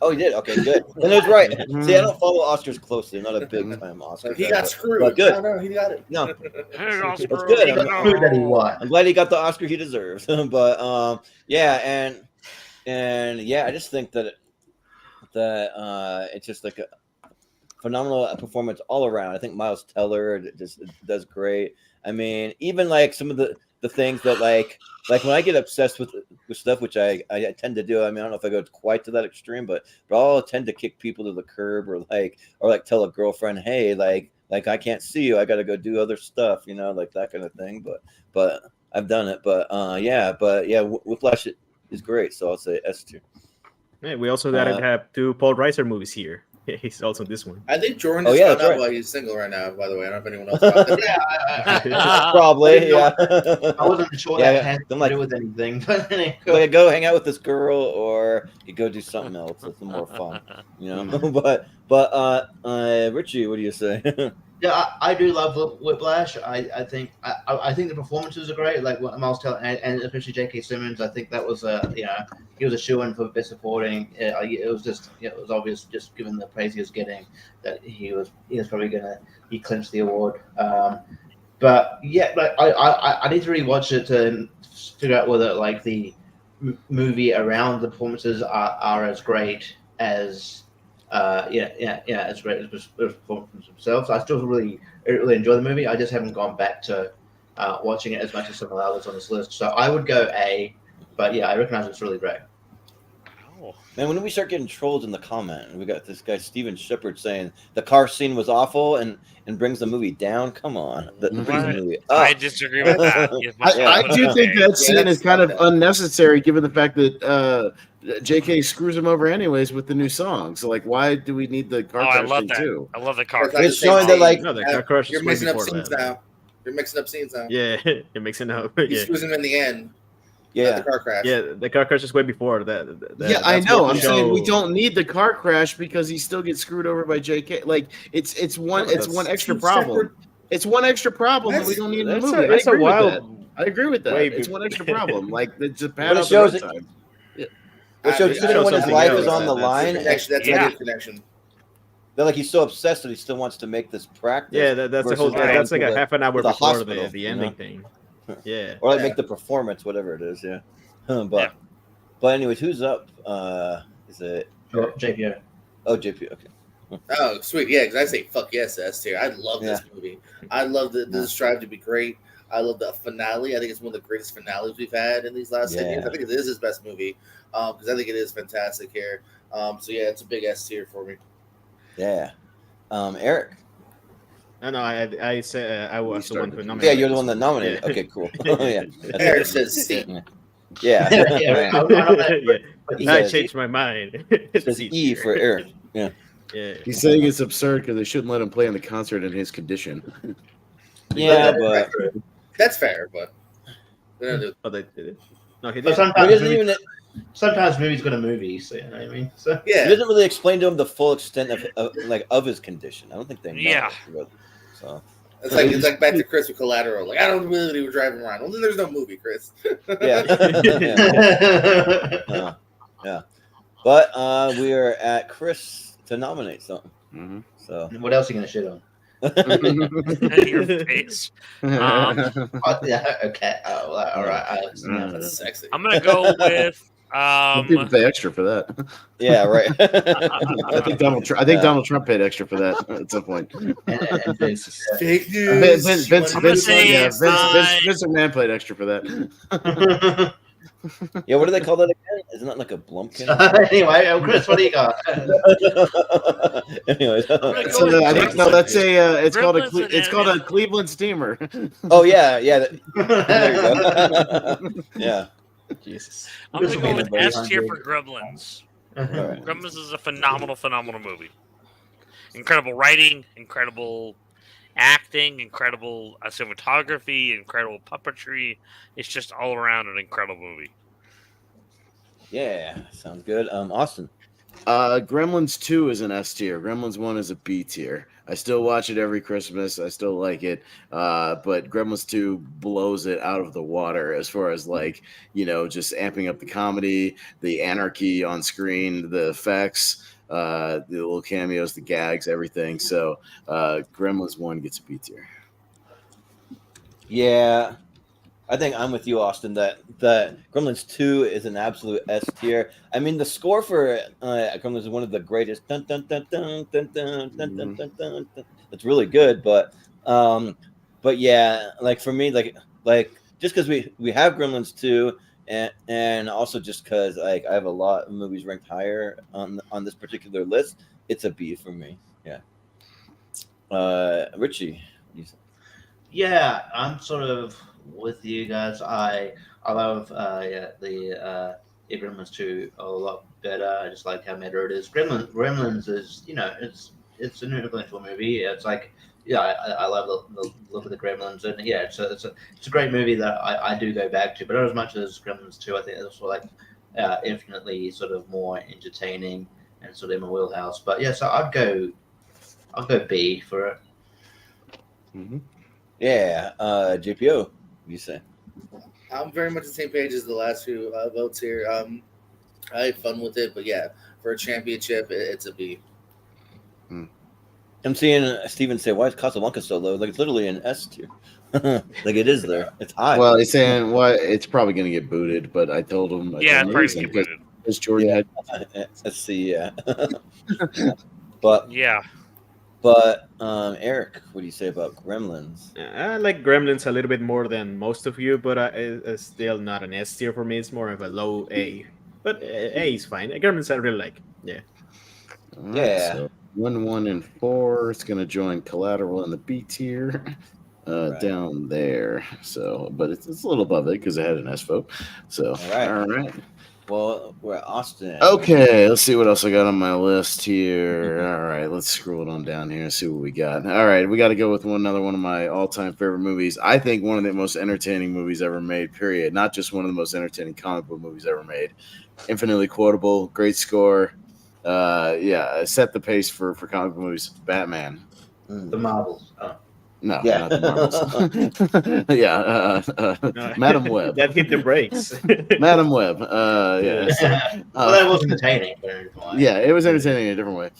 Oh, he did. Okay, good. And it was right. See, I don't follow Oscars closely. I'm not a big time Oscar. He got screwed. But good. No, he got it. No, that's good. I'm glad he got the Oscar he deserves. But I just think that it's just like a phenomenal performance all around. I think Miles Teller just does great. I mean, even like some of the things that like when I get obsessed with stuff, which I tend to do. I mean, I don't know if I go quite to that extreme, but I'll tend to kick people to the curb or tell a girlfriend, hey, like I can't see you. I got to go do other stuff, like that kind of thing. But I've done it. But Whiplash is great. So I'll say S tier. Yeah, we also got to have 2 Paul Reiser movies here. He's also this one. I think Jordan just found out why he's single right now, by the way. I don't know if anyone else found that. Probably, yeah. I wasn't sure that had to do with anything. Go hang out with this girl or you go do something else. It's more fun, But Richie, what do you say? Yeah, I do love Whiplash. I think the performances are great. Like what Miles Teller and especially J.K. Simmons. I think that was he was a shoo-in for best supporting. It was just it was obvious just given the praise he was getting that he was probably he clinched the award. But yeah, like I need to rewatch it to figure out whether like the movie around the performances are as great as as great as the performances themselves. I still really enjoy the movie. I just haven't gone back to watching it as much as some of the others on this list. So I would go A, but yeah, I recognize it's really great. Man, when do we start getting trolls in the comment? We got this guy Steven Shepard saying the car scene was awful and brings the movie down. Come on, that brings the movie up. I disagree with that. I do think that scene is kind of unnecessary, given the fact that J.K. screws him over anyways with the new song. So, like, why do we need the car crash thing too? I love the car crash. It's showing that, like, no, the car crash you're is way mixing up before scenes that. now. You're mixing up scenes now. Yeah, you're mixing up. He screws him in the end. Yeah, the car crash. Yeah, the car crash is way before that. Yeah, I know. I'm saying we don't need the car crash because he still gets screwed over by JK. Like it's one extra problem. It's one extra problem that we don't need in the movie. I agree with that. It's one extra problem. Like it's a pad out the runtime. It shows even when his life is on the line. That's a good connection. They're like he's so obsessed that he still wants to make this practice. Yeah, that's the whole. That's like a half an hour before the ending know? thing. Yeah, or like make the performance, whatever it is. Yeah, but anyways, who's up? Is it JP? Oh, JP. Okay. Oh, sweet. Yeah, because I say fuck yes to S tier. I love this movie. I love the strive to be great. I love the finale. I think it's one of the greatest finales we've had in these last 10 years. I think it is his best movie because I think it is fantastic here. So yeah, it's a big S tier for me. Yeah. Eric. No, I said I was the one who nominated. Yeah, you're the one that nominated. Okay, cool. Yeah. Eric says C. Yeah. I changed my mind. It says E for Eric. Yeah. Yeah. He's saying it's absurd because they shouldn't let him play in the concert in his condition. Yeah, but that's fair. But they did it. No, he did. Sometimes movies go to movies, so you know what I mean. So yeah, he doesn't really explain to him the full extent of his condition. I don't think they know. Yeah. So it's like back to Chris with Collateral. Like I don't really he was driving around. Well, then there's no movie, Chris. Yeah. Yeah. But we are at Chris to nominate something. Mm-hmm. So what else are you gonna shit on? Your face. Yeah. Okay. Oh, all right. That's sexy. I'm gonna go with. People pay extra for that. Yeah, right. I think Donald Trump paid extra for that at some point. And Vince, fake news. Vince McMahon paid extra for that. Yeah, what do they call that again? Isn't that like a Blumpkin? Anyway, Chris, what do you got? Anyways, I think that's it's called a Cleveland steamer. Oh yeah. There you go. Yeah. Jesus. I'm gonna go with S tier for Gremlins. Right. Gremlins is a phenomenal movie. Incredible writing, incredible acting, incredible cinematography, incredible puppetry. It's just all around an incredible movie. Yeah, sounds good. Austin. Gremlins 2 is an S tier. Gremlins 1 is a B tier. I still watch it every Christmas. I still like it. But Gremlins 2 blows it out of the water as far as just amping up the comedy, the anarchy on screen, the effects, the little cameos, the gags, everything. So Gremlins 1 gets a B tier. Yeah. I think I'm with you, Austin, that Gremlins 2 is an absolute S tier. I mean, the score for Gremlins is one of the greatest. Dun, dun, dun, dun, dun, dun, dun, dun, dun, dun. It's really good, but yeah, like for me, like just because we have Gremlins 2, and also just because I have a lot of movies ranked higher on this particular list, it's a B for me. Yeah. Richie. Yeah, I'm sort of with you guys. I love the Gremlins 2 a lot better. I just like how meta it is. Gremlins is it's an influential movie. It's like I love the look of the Gremlins, and yeah, it's a great movie that I do go back to, but not as much as Gremlins 2. I think it's also infinitely sort of more entertaining and sort of in my wheelhouse. But yeah, so I'll go B for it. Mm-hmm. Yeah, JPO, what do you say? I'm very much the same page as the last few votes here. I had fun with it, but yeah, for a championship, it's a B. I'm seeing Steven say, "Why is Casablanca so low?" Like it's literally an S tier. Like it is there. It's high. Well, he's saying it's probably going to get booted, but I told him. Yeah, it's probably reason, gonna get booted. because Jordan had. Let's see. Yeah. But Yeah. Eric, what do you say about Gremlins? I like Gremlins a little bit more than most of you, but it's still not an S tier for me. It's more of a low A. But A is fine. Gremlins I really like. Yeah. All right, Yeah. So 1, 1, and 4. It's going to join Collateral in the B tier. Down there. So, but it's a little above it because it had an S vote. So, all right. Well, we're at Austin. Okay, let's see what else I got on my list here. All right, let's scroll it on down here and see what we got. All right, we got to go with another one of my all-time favorite movies. I think one of the most entertaining movies ever made, period. Not just one of the most entertaining comic book movies ever made. Infinitely quotable, great score. Set the pace for comic book movies. Batman. The Marvels. Oh. No, not the Marvels. Madam Web. That hit the brakes. Madam Web. Well, that was entertaining. Yeah, it was entertaining in a different way.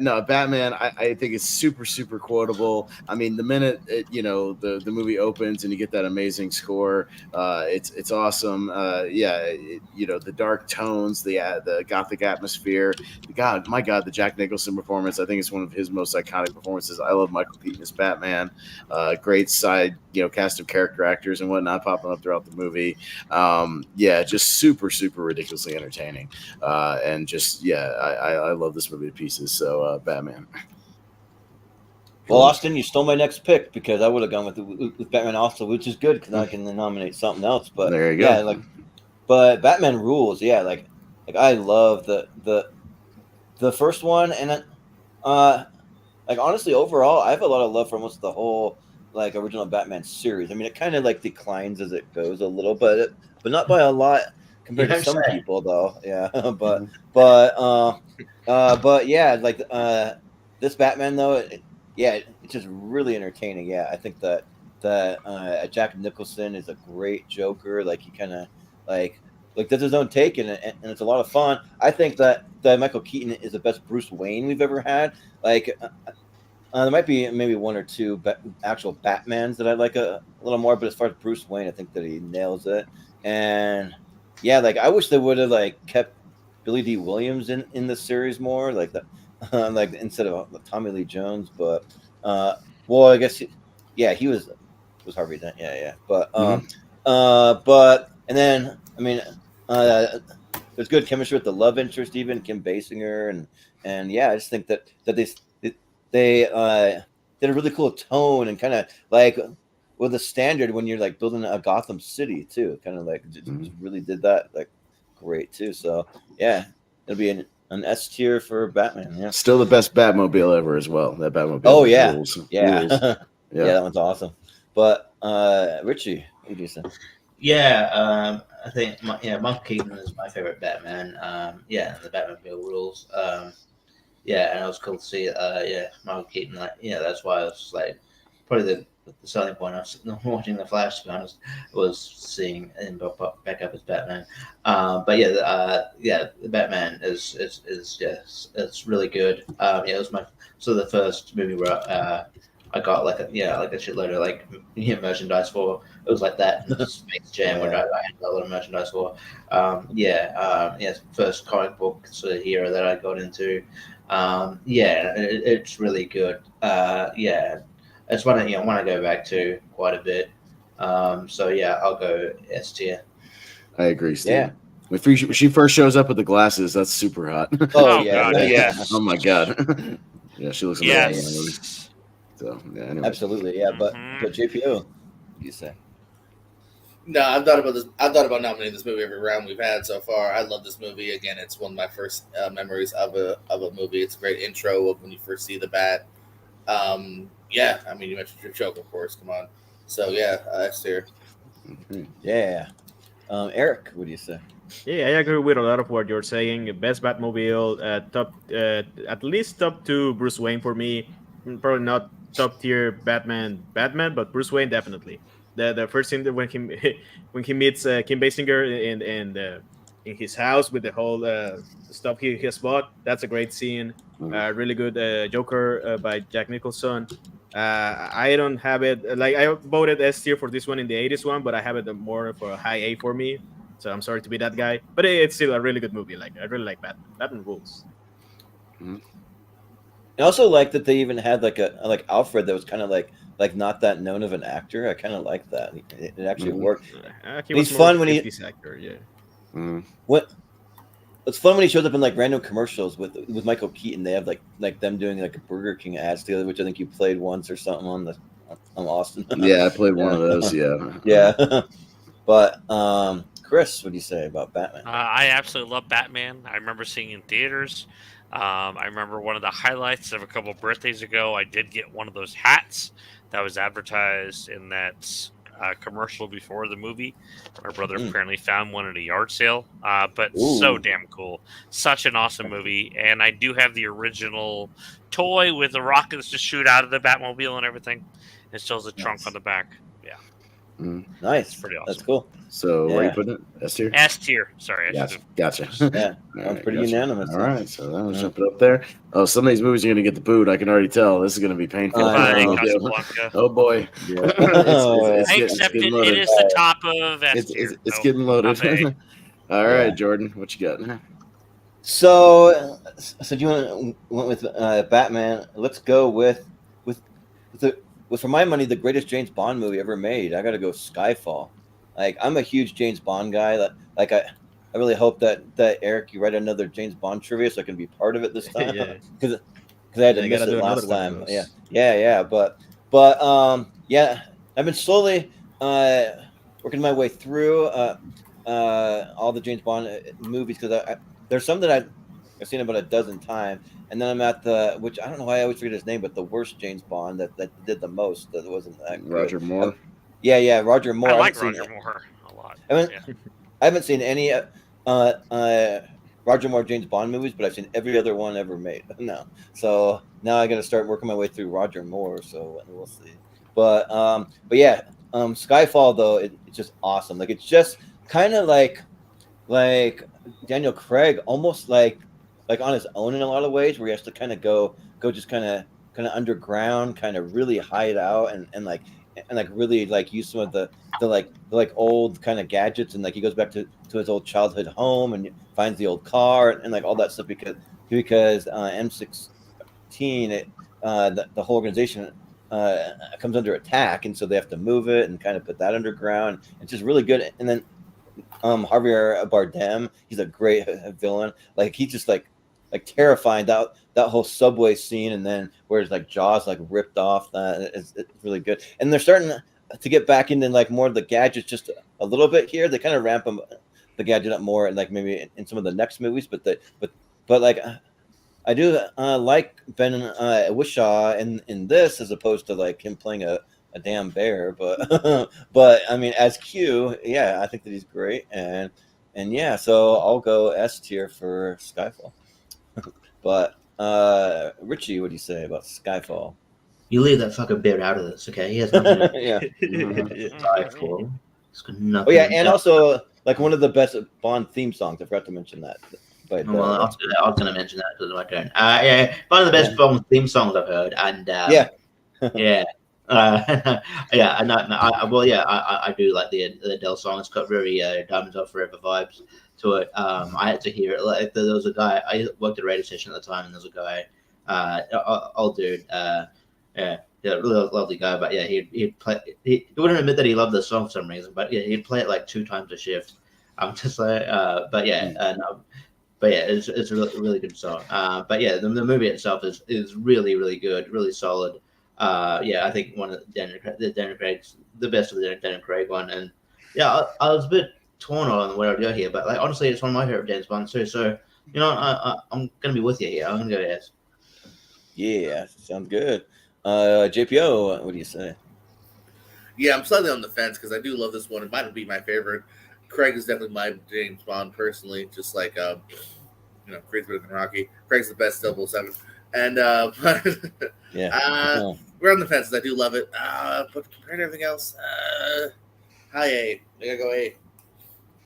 No, Batman, I think it's super, super quotable. I mean, the minute the movie opens and you get that amazing score, it's awesome. The dark tones, the gothic atmosphere. The Jack Nicholson performance. I think it's one of his most iconic performances. I love Michael Keaton as Batman. Great side, cast of character actors and whatnot popping up throughout the movie. Just super, super ridiculously entertaining. I love this movie to pieces. So, Batman. Well, Austin, you stole my next pick because I would have gone with Batman also, which is good because I can nominate something else. But there you go. But Batman rules. Yeah, like I love the first one, and honestly, overall, I have a lot of love for almost the whole original Batman series. I mean, it kind of declines as it goes a little, but not by a lot compared to some people, though. Yeah, this Batman though, it's just really entertaining. Yeah, I think that Jack Nicholson is a great Joker. He kind of does his own take in it, and it's a lot of fun. I think that Michael Keaton is the best Bruce Wayne we've ever had. There might be maybe one or two actual Batmans that I like a little more, but as far as Bruce Wayne, I think that he nails it. And I wish they would have kept Billy D. Williams in the series more, instead of Tommy Lee Jones. But I guess he was Harvey Dent. Yeah. But and then I mean, there's good chemistry with the love interest, even Kim Basinger, and I just think that they did a really cool tone and kind of with a standard when you're building a Gotham City too, kind of just really did that great too. So it'll be an S tier for Batman. Yeah, still the best Batmobile ever as well. That Batmobile. Oh yeah, rules. Yeah. Rules. Yeah, that one's awesome. But Richie, what do you say? Yeah, I think Michael Keaton is my favorite Batman. The Batmobile rules. And it was cool to see. Michael Keaton. That's why I was probably the selling point of watching The Flash. To be honest, was seeing him back up as Batman. The Batman is it's really good. It was the first movie where I got a shitload of merchandise for. It was that Space Jam where I had a lot of merchandise for. First comic book sort of hero that I got into. It's really good. It's one I want to go back to quite a bit. I'll go S tier. I agree, Steve. Yeah. If she first shows up with the glasses, that's super hot. Oh yeah, yes. Oh my god. Yeah, she looks amazing. Yes. So anyway. Absolutely, yeah. But JPO, what do you say? No, I've thought about this. I've thought about nominating this movie every round we've had so far. I love this movie. Again, it's one of my first memories of a movie. It's a great intro of when you first see the Bat. I mean, you mentioned your Joker, of course. Come on. So S tier. Yeah. Eric, what do you say? Yeah, I agree with a lot of what you're saying. Best Batmobile, at least top 2 Bruce Wayne for me. Probably not top tier Batman, but Bruce Wayne definitely. The first scene that when he meets Kim Basinger in his house with the whole stuff he has bought, that's a great scene. Really good Joker by Jack Nicholson. I don't have it like I voted S tier for this one in the 80s one, but I have it more for a high A for me. So I'm sorry to be that guy, but it's still a really good movie. Like I really like Batman. Batman rules. I also like that they even had like Alfred that was kind of like not that known of an actor. I kind of like that. It actually worked. He's fun when he's actor. Yeah. What? It's fun when he shows up in like random commercials with Michael Keaton. They have like them doing like a Burger King ads together, which I think you played once or something on Austin. Yeah, I played one of those. Yeah. Yeah. But Chris, what do you say about Batman? I absolutely love Batman. I remember seeing it in theaters. I remember one of the highlights of a couple of birthdays ago. I did get one of those hats that was advertised in that commercial before the movie. My brother apparently found one at a yard sale. But so damn cool. Such an awesome movie. And I do have the original toy with the rockets to shoot out of the Batmobile and everything. It shows a trunk on the back. Yeah. Nice. It's pretty awesome. That's cool. So where are you putting it? S tier? S tier. Sorry. Gotcha. Yeah. That's pretty unanimous. All right. So that was jumping up there. Oh, some of these movies are going to get the boot. I can already tell. This is going to be painful. Oh, boy. Yeah. I accept it. It is the top of S tier. It's getting loaded. All right, Jordan. What you got? So do you went with Batman? Let's go with for my money, the greatest James Bond movie ever made. I got to go Skyfall. Like, I'm a huge James Bond guy. Like I really hope that Erick, you write another James Bond trivia so I can be part of it this time. Because I had to miss it last time. Yeah. But I've been slowly working my way through all the James Bond movies because there's some that I've seen about a dozen times. And then I'm at which I don't know why I always forget his name, but the worst James Bond that did the most, that wasn't that good. Roger Moore. Yeah, Roger Moore. I like Roger Moore a lot. I haven't seen any Roger Moore James Bond movies, but I've seen every other one ever made. No, so now I got to start working my way through Roger Moore. So we'll see. But yeah, Skyfall though it's just awesome. Like it's just kind of like Daniel Craig, almost like on his own in a lot of ways, where he has to kind of go just kind of underground, kind of really hide out and really like use some of the old kind of gadgets, and like he goes back to his old childhood home and finds the old car and like all that stuff because M16 the whole organization comes under attack, and so they have to move it and kind of put that underground. It's just really good. And then Javier Bardem, he's a great villain. Like he's just like terrifying, that whole subway scene, and then where it's like Jaws like ripped off. It's really good. And they're starting to get back into like more of the gadgets just a little bit here. They kind of ramp the gadget up more, and like maybe in some of the next movies. But like I do like Ben Whishaw in this as opposed to like him playing a damn bear. But I mean, as Q, yeah, I think that he's great. And yeah, so I'll go S tier for Skyfall. But Richie, what do you say about Skyfall? You leave that fucking bear out of this, okay? He has nothing Yeah. Skyfall. Oh yeah, and also like one of the best Bond theme songs. I forgot to mention that. But well, I was going to mention that because my turn. Yeah, one of the best Bond theme songs I've heard, and yeah. I do like the Adele song. It's got very Diamonds Are Forever vibes to it. I had to hear it. Like there was a guy. I worked at a radio station at the time, and there was a guy, old dude. Really lovely guy. But yeah, he'd play. He wouldn't admit that he loved the song for some reason. But yeah, he'd play it like 2 times a shift. I'm just like, but yeah, it's a really good song. But yeah, the movie itself is really, really good, really solid. I think one of Daniel Craig's the best of the Daniel Craig one, and yeah, I was a bit torn on where I'd go here, but like honestly, it's one of my favorite James Bonds too. So you know, I'm gonna be with you here. I'm gonna go yes. Yeah, sounds good. JPO, what do you say? Yeah, I'm slightly on the fence because I do love this one. It might be my favorite. Craig is definitely my James Bond personally, just like Craig's better than Rocky. Craig's the best 007. And we're on the fences. I do love it, but compared to everything else, high A. I gotta go A.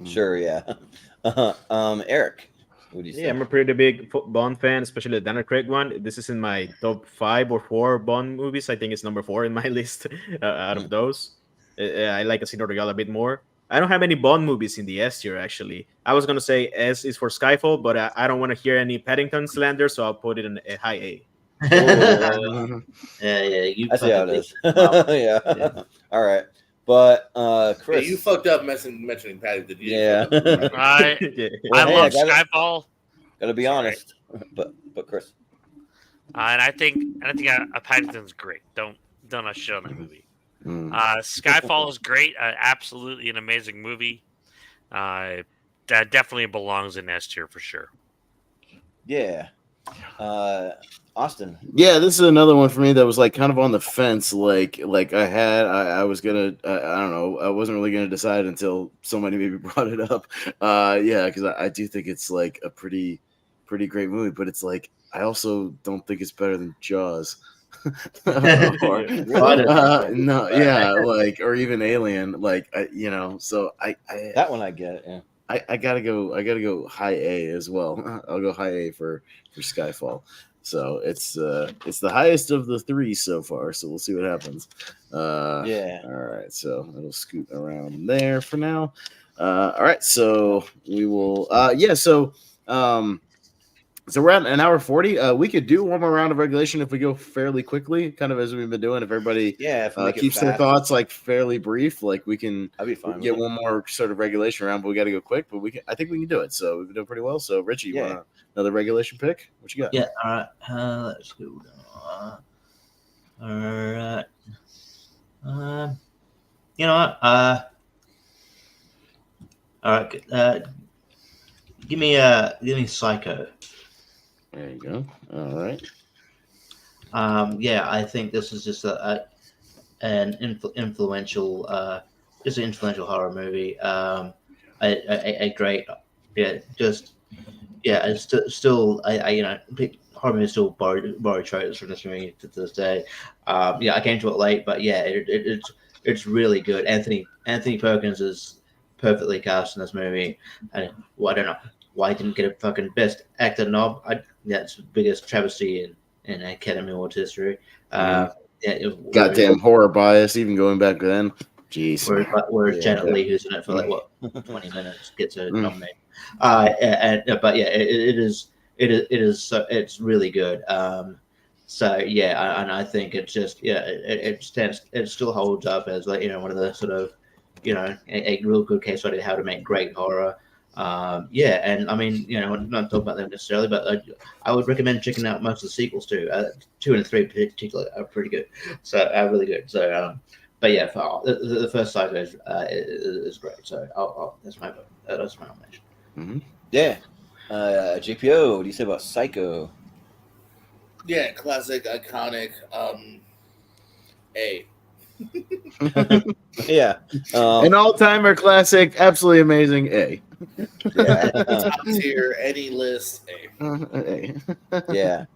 Sure, yeah. Eric, what do you say? Yeah, I'm a pretty big Bond fan, especially the Daniel Craig one. This is in my top 5 or 4 Bond movies. I think it's number 4 in my list out of those. I like Casino Royale a bit more. I don't have any Bond movies in the S tier, actually. I was going to say S is for Skyfall, but I don't want to hear any Paddington slander, so I'll put it in a high A. You I see how it is. Wow. Yeah. All right. But Chris, Yeah, you fucked up mentioning Paddington. Yeah. I love Skyfall. Gotta be honest. But Chris. And I think Paddington's great. Don't not shit on that movie. Skyfall is great. Absolutely an amazing movie. That definitely belongs in S tier for sure. Yeah. Austin. Yeah, this is another one for me that was like kind of on the fence. Like I was gonna, I don't know, I wasn't really gonna decide until somebody maybe brought it up. Yeah, because I do think it's like a pretty great movie, but it's like I also don't think it's better than Jaws. or even Alien. Like so I that one I get. Yeah. I gotta go high A as well. I'll go high A for Skyfall. So it's the highest of the 3 so far. So we'll see what happens. Yeah. All right. So it'll scoot around there for now. All right. So we will. So we're at an hour 40. We could do one more round of regulation if we go fairly quickly, kind of as we've been doing. If everybody keeps their thoughts like fairly brief, like we can get one more sort of regulation round, but we got to go quick. But I think we can do it. So we've been doing pretty well. So Richie, you want another regulation pick? What you got? Yeah. All right. Let's go. All right. You know what? All right. Give me Psycho. There you go. All right. Yeah, I think this is just an influential horror movie. A great, it's still horror movies still borrow tropes from this movie to this day. I came to it late, but it's really good. Anthony Perkins is perfectly cast in this movie. I don't know why he didn't get a fucking best actor knob. That's the biggest travesty in Academy Awards history. Goddamn horror bias, even going back then. Jeez. Whereas Janet Leigh, who's in it for 20 minutes, gets a nomination. It's really good. And I think it's just it still holds up as one of the sort of a real good case study of how to make great horror. And I mean, I'm not talking about them necessarily, but I would recommend checking out most of the sequels too. 2 and 3 particularly are pretty good, so really good. So, the first Psycho is great. So that's my nomination. Mm-hmm. Yeah, JPO, what do you say about Psycho? Yeah, classic, iconic. A. Yeah, an all-timer classic, absolutely amazing. A. Yeah. Top tier, any list. A. Yeah.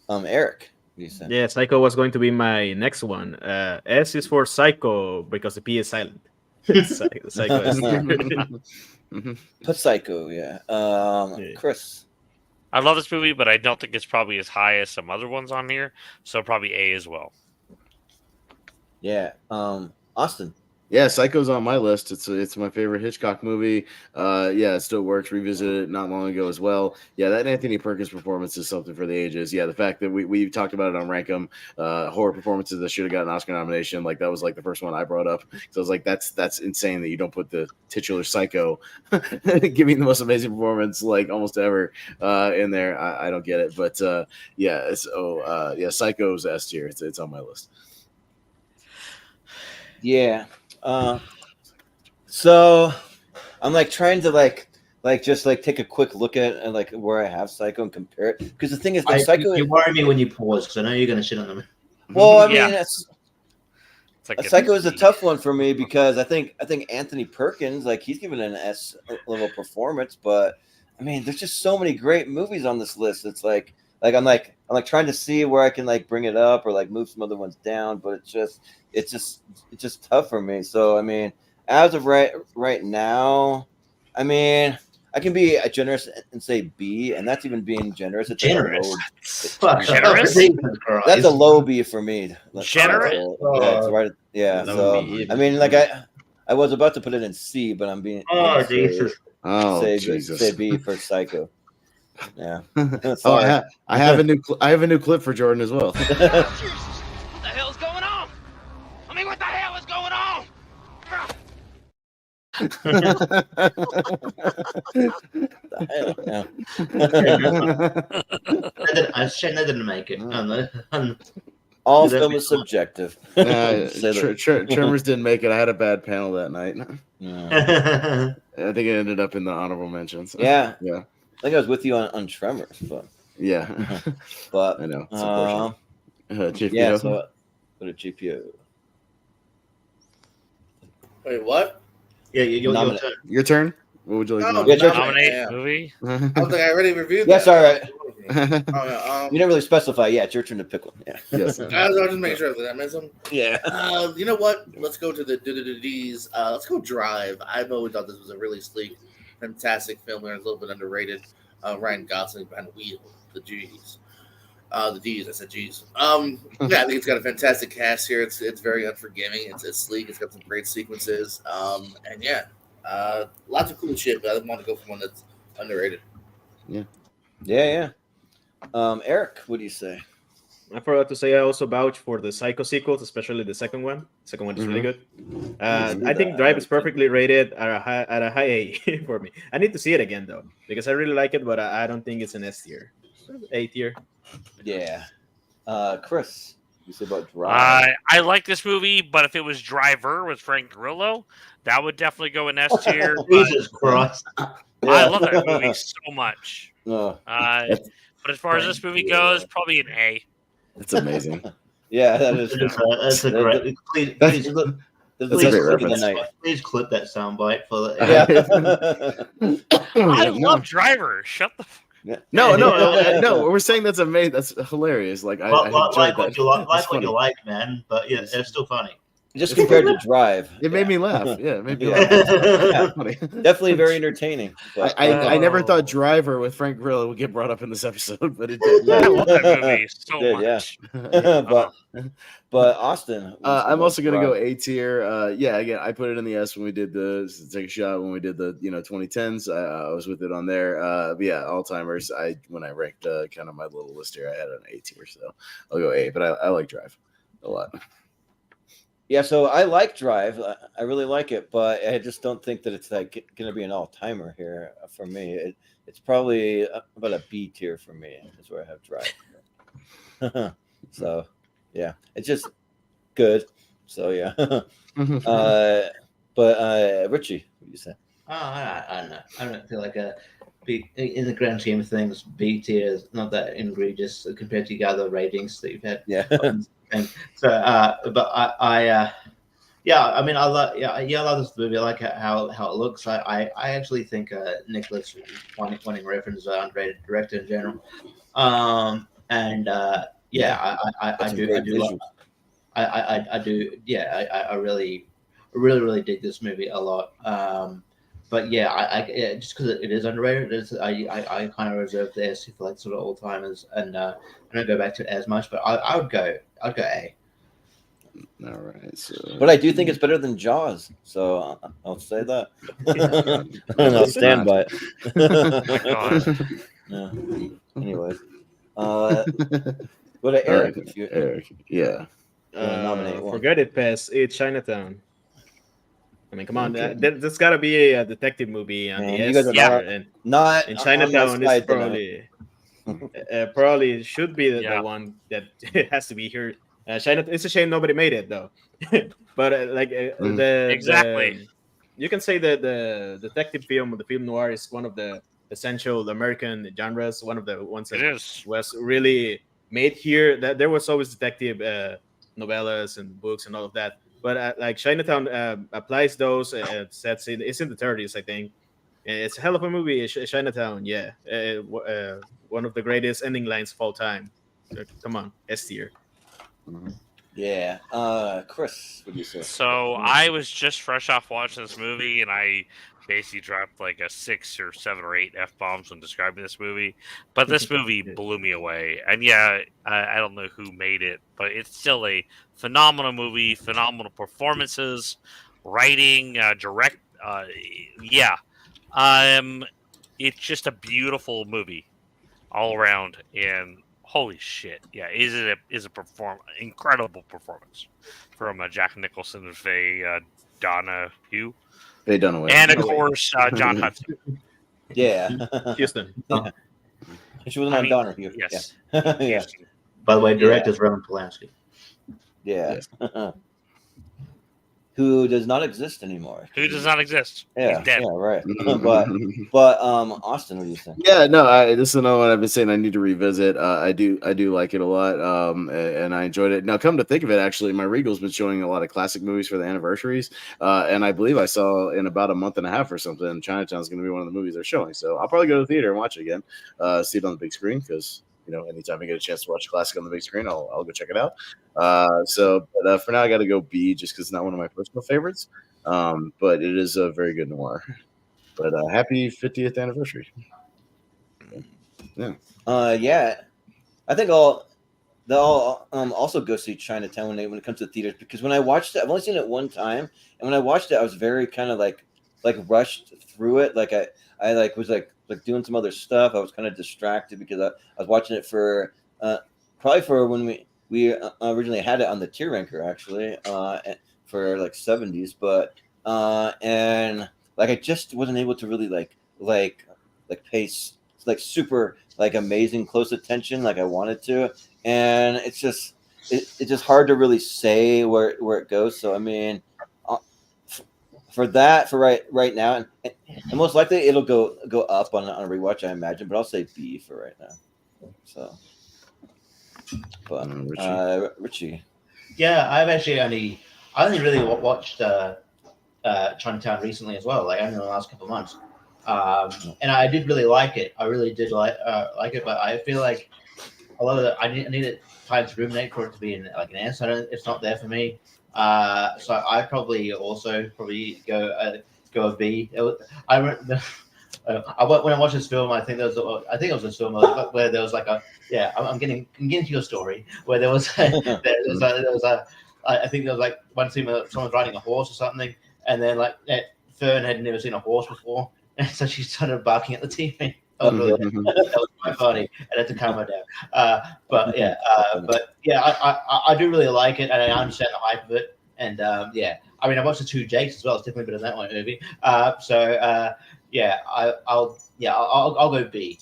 Eric, what do you say? Yeah, Psycho was going to be my next one. S is for Psycho because the P is silent. Psycho is Put Psycho, yeah. Chris. I love this movie, but I don't think it's probably as high as some other ones on here, so probably A as well. Yeah. Austin. Yeah, Psycho's on my list. It's my favorite Hitchcock movie. It still works. Revisited it not long ago as well. Yeah, that Anthony Perkins performance is something for the ages. Yeah, the fact that we talked about it on Rankum, horror performances that should have got an Oscar nomination. Like that was like the first one I brought up. So I was like, that's insane that you don't put the titular Psycho giving the most amazing performance like almost ever in there. I don't get it, but Psycho's S tier. It's on my list. Yeah. So I'm like trying to just take a quick look at like where I have Psycho and compare it, because the thing is, Psycho. You worry me when you pause because I know you're going to shit on them. Well, I mean, Psycho is a tough one for me because I think Anthony Perkins, like, he's given an S level performance, but I mean, there's just so many great movies on this list. It's like I'm like I'm like trying to see where I can like bring it up or like move some other ones down, but it's just tough for me. So I mean, as of right now, I mean, I can be generous and say B, and that's even being generous. It's Generous. Like Generous? That's a low B for me. Generous? Yeah, it's right. Yeah. Low So B. I mean, like I was about to put it in C, but I'm being Jesus. say B for Psycho. Yeah. Oh, I have a new clip for Jordan as well. What the hell's going on? I mean, what the hell is going on? That didn't make it. All film is subjective. Tremors didn't make it. I had a bad panel that night. Yeah. I think it ended up in the honorable mentions. Yeah. Yeah. I think I was with you on Tremors, but yeah. but I know. It's unfortunate. GPO. Yeah, so what a GPO. Wait, what? Yeah, your turn. Your turn. What would you like No, to Nominate movie? I don't think I already reviewed that. That's all right. Oh, You didn't really specify. Yeah, it's your turn to pick one. Yeah. Yes. I'll just make sure that I miss them. Yeah. You know what? Let's go to the D's. Let's go Drive. I've always thought this was a really sleek, fantastic film. And it's a little bit underrated. Ryan Gosling behind the wheel. The G's. The D's. I said G's. Yeah, I think it's got a fantastic cast here. It's very unforgiving. It's sleek. It's got some great sequences. And yeah, lots of cool shit. But I want to go for one that's underrated. Yeah. Eric, what do you say? I forgot to say I also vouch for the Psycho sequels, especially the second one. The second one is really good. I think Drive is perfectly rated at a high A for me. I need to see it again though, because I really like it, but I don't think it's an S tier. A tier. Yeah. Chris, you say about Drive? I like this movie, but if it was Driver with Frank Grillo, that would definitely go in S tier. Jesus Christ. I love that movie so much. Oh, But as far as this movie goes, probably an A. It's amazing. yeah, that is. That's a great. Please, That's a great reference. Please clip that soundbite for the. Yeah. I love Driver. Shut the fuck. No. We're saying that's amazing. That's hilarious. Like I like enjoyed what that. you like, It's what you funny. like, man. But yeah, it's still funny. Just compared to Drive. It made me laugh. Yeah, it made me Yeah. laugh. Funny. Definitely very entertaining. But, I never thought Driver with Frank Grillo would get brought up in this episode, but it did. I love that movie so Did, much. but Austin. I'm also gonna go A tier. Yeah, again, I put it in the S when we did take a shot when we did the 2010s. I was with it on there. But yeah, all timers. When I ranked kind of my little list here, I had an A tier, so I'll go A. But I like Drive a lot. Yeah, so I like Drive. I really like it, but I just don't think that it's like going to be an all-timer here for me. It's probably about a B tier for me. Is where I have Drive. So, yeah, it's just good. So yeah. But Richie, what do you say? I don't know. I don't feel like in the grand scheme of things, B tier is not that egregious compared to the other ratings that you've had. Yeah. And so, but I mean, I love this movie. I like how it looks. I actually think Nicholas wanting reference underrated director in general. I really dig this movie a lot. But yeah, just because it is underrated, I kind of reserve the S for like sort of all timers, and I don't go back to it as much. But I'd go A. All right. So, but I do think it's better than Jaws, so I'll say that. And I'll stand by it. Yeah. Anyways, go to Eric. Eric, yeah. Nominate one. Forget it, Pez. It's Chinatown. I mean, come on, that's got to be a detective movie on the S. Not in Chinatown. Is probably should be the one that has to be here. Chinatown. It's a shame nobody made it though. But you can say that the detective film, the film noir, is one of the essential American genres. One of the ones that was really made here. That there was always detective novellas and books and all of that. But like Chinatown applies those sets in. It's in the 30s, I think. It's a hell of a movie. Chinatown, yeah. One of the greatest ending lines of all time. Come on, S tier. Yeah. Chris, what do you say? So I was just fresh off watching this movie, and I basically dropped like a 6 or 7 or 8 f-bombs when describing this movie. But this movie blew me away. And yeah, I don't know who made it, but it's still a phenomenal movie. Phenomenal performances, writing, direct. Yeah, it's just a beautiful movie all around, and holy shit, yeah, is a incredible performance from Jack Nicholson and Faye Donahue, Faye Dunaway, and of course John Hudson. Yeah. Houston. Yeah. She wasn't on Donahue. Yes. Yeah. Yeah. By the way, director's Roman Polanski. Yeah. Who does not exist anymore. Who does not exist? Yeah, He's dead. yeah, right. but Austin, what do you think? Yeah, no, this is another one I've been saying I need to revisit. I do like it a lot, and I enjoyed it. Now, come to think of it, actually, my Regal's been showing a lot of classic movies for the anniversaries, and I believe I saw in about a month and a half or something, Chinatown's going to be one of the movies they're showing. So I'll probably go to the theater and watch it again, see it on the big screen, because anytime I get a chance to watch a classic on the big screen, I'll go check it out. But for now, I got to go B, just because it's not one of my personal favorites. But it is a very good noir. But happy 50th anniversary. Yeah. Yeah. I think they'll also go see Chinatown when it comes to theaters, because when I watched it, I've only seen it one time, and when I watched it, I was very kind of like rushed through it. Like I was doing some other stuff. I was kind of distracted because I was watching it for probably for when we originally had it on the tier ranker, actually, for like 70s, but and like I just wasn't able to really like pay super amazing close attention like I wanted to, and it's just hard to really say where it goes. So I mean, for right now, and most likely it'll go up on a rewatch, I imagine, but I'll say B for right now. So, but Richie. Yeah, I only really watched Chinatown recently as well, like only in the last couple of months, and I did really like it. I really did like it, but I feel like a lot of I need time to ruminate for it to be an answer. It's not there for me. So I probably go a B. When I watched this film, I think it was this film where there was I'm getting to your story, where there was I think there was like one scene where someone's riding a horse or something, and then Fern had never seen a horse before, and so she started barking at the TV. That was quite funny, and had to calm her down. But I do really like it, and I understand the hype of it. And I mean, I watched the Two Jakes as well. It's definitely better than that one movie. I'll go B.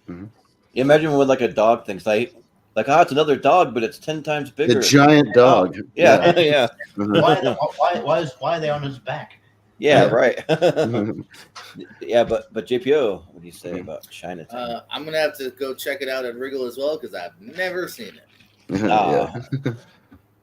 Mm-hmm. You imagine with a dog thing, it's another dog, but it's 10 times bigger. The giant dog. Yeah, yeah. Why are they on his back? Yeah, right. Yeah, but JPO, what do you say about Chinatown? I'm gonna have to go check it out at Wriggle as well, because I've never seen it. Yeah.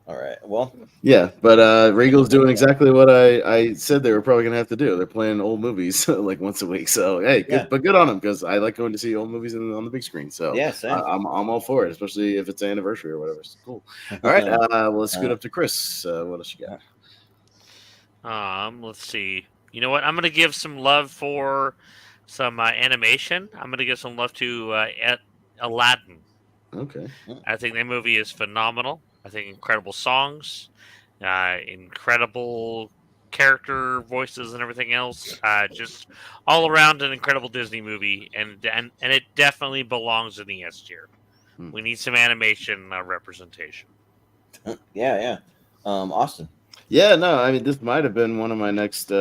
All right. Well. Yeah, but Regal's doing exactly what I said they were probably gonna have to do. They're playing old movies once a week. So hey, good on them, because I like going to see old movies on the big screen. So yeah, same. I'm all for it, especially if it's an anniversary or whatever. It's cool. All right, well, let's scoot up to Chris. What else you got? Let's see. You know what? I'm gonna give some love for some animation. I'm gonna give some love to Aladdin. Okay. I think that movie is phenomenal. I think incredible songs, incredible character voices, and everything else. Just all around an incredible Disney movie, and it definitely belongs in the S tier. We need some animation representation. Yeah. Austin. Yeah, no, I mean, this might have been one of my next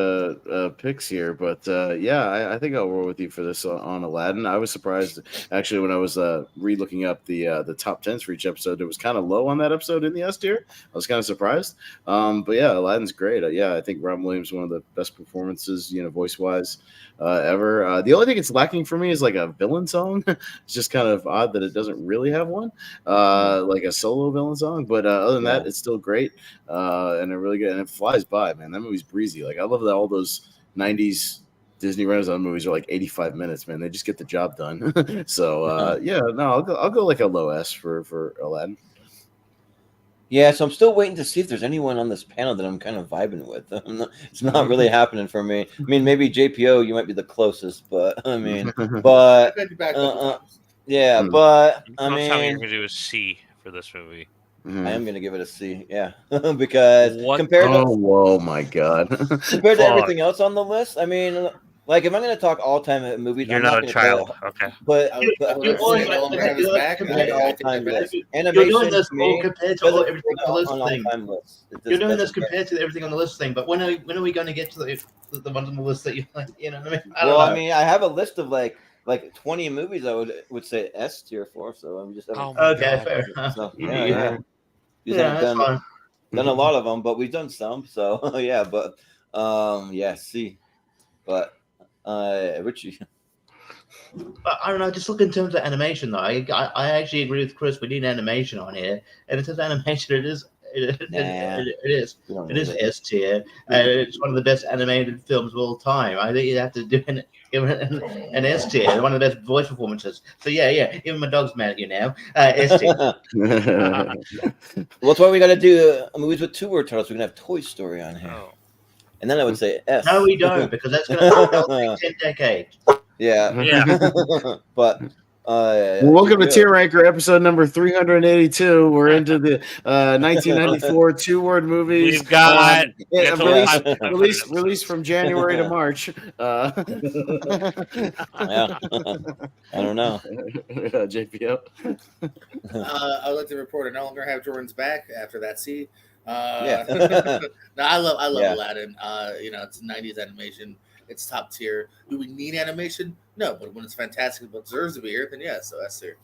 picks here, but I think I'll roll with you for this on Aladdin. I was surprised, actually, when I was re-looking up the top 10s for each episode. It was kind of low on that episode in the S tier. I was kind of surprised. But yeah, Aladdin's great. I think Robin Williams, one of the best performances, voice-wise ever. The only thing it's lacking for me is a villain song. It's just kind of odd that it doesn't really have one, like a solo villain song. But other than that, it's still great, and it really good, and it flies by, man. That movie's breezy. I love that all those 90s Disney Renaissance movies are like 85 minutes, man. They just get the job done. So yeah, no, I'll go like a low S for Aladdin. Yeah, so I'm still waiting to see if there's anyone on this panel that I'm kind of vibing with. It's not really happening for me. I mean, maybe JPO, you might be the closest, but I mean, but yeah, but I Most time you're mean, gonna do a C for this movie. I am gonna give it a C. Yeah, because compared to whoa, my god, compared to everything else on the list, I mean, like if I'm gonna talk all time movies, You're I'm not a gonna child. say, Okay. But You're doing this all compared to everything on the list thing. You're doing this compared to everything on the list thing. But when are we going to get to the ones on the list that you like? You know what I mean? I mean, I have a list of like 20 movies I would say S tier for. So I'm just okay, fair enough. So, yeah. We haven't done a lot of them, but we've done some. So yeah, but yeah, C. But Richie. I don't know. Just look in terms of animation, though. I actually agree with Chris. We need animation on here, and in terms of animation, it is S tier. It's one of the best animated films of all time. I think you have to do an S tier. One of the best voice performances. So yeah. Even my dog's mad at you now. S tier. Well, that's why we got to do movies with 2-word titles. We can have Toy Story on here, and then I would say S. No, we don't, because that's going to take 10 decades. Yeah. But welcome to Tier Ranker episode number 382. We're into the 1994 2-word movies. We've got release from January to March. Yeah. I don't know. JPO. I would like to report I no longer have Jordan's back after that C. Yeah. No, I love Yeah. Aladdin. It's 90s animation. It's top tier. Do we need animation? No, but when it's fantastic but deserves to be here, then yeah, so that's tier.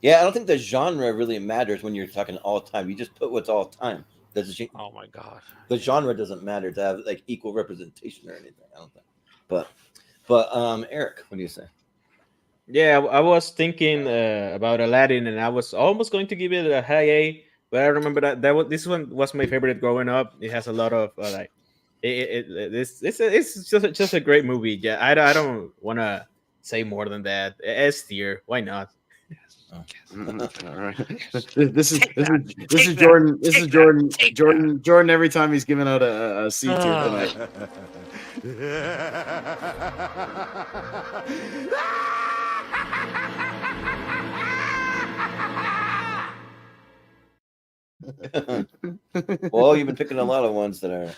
Yeah, I don't think the genre really matters when you're talking all time. You just put what's all time. Oh my god. The genre doesn't matter to have like equal representation or anything. I don't think. But Eric, what do you say? Yeah, I was thinking about Aladdin, and I was almost going to give it a high A, but I remember this one was my favorite growing up. It has a lot of it's just a great movie. Yeah, I don't want to say more than that. S tier, why not? All right. This is Jordan. This is Jordan. Jordan. Every time he's giving out a C tier tonight. Well, you've been picking a lot of ones that are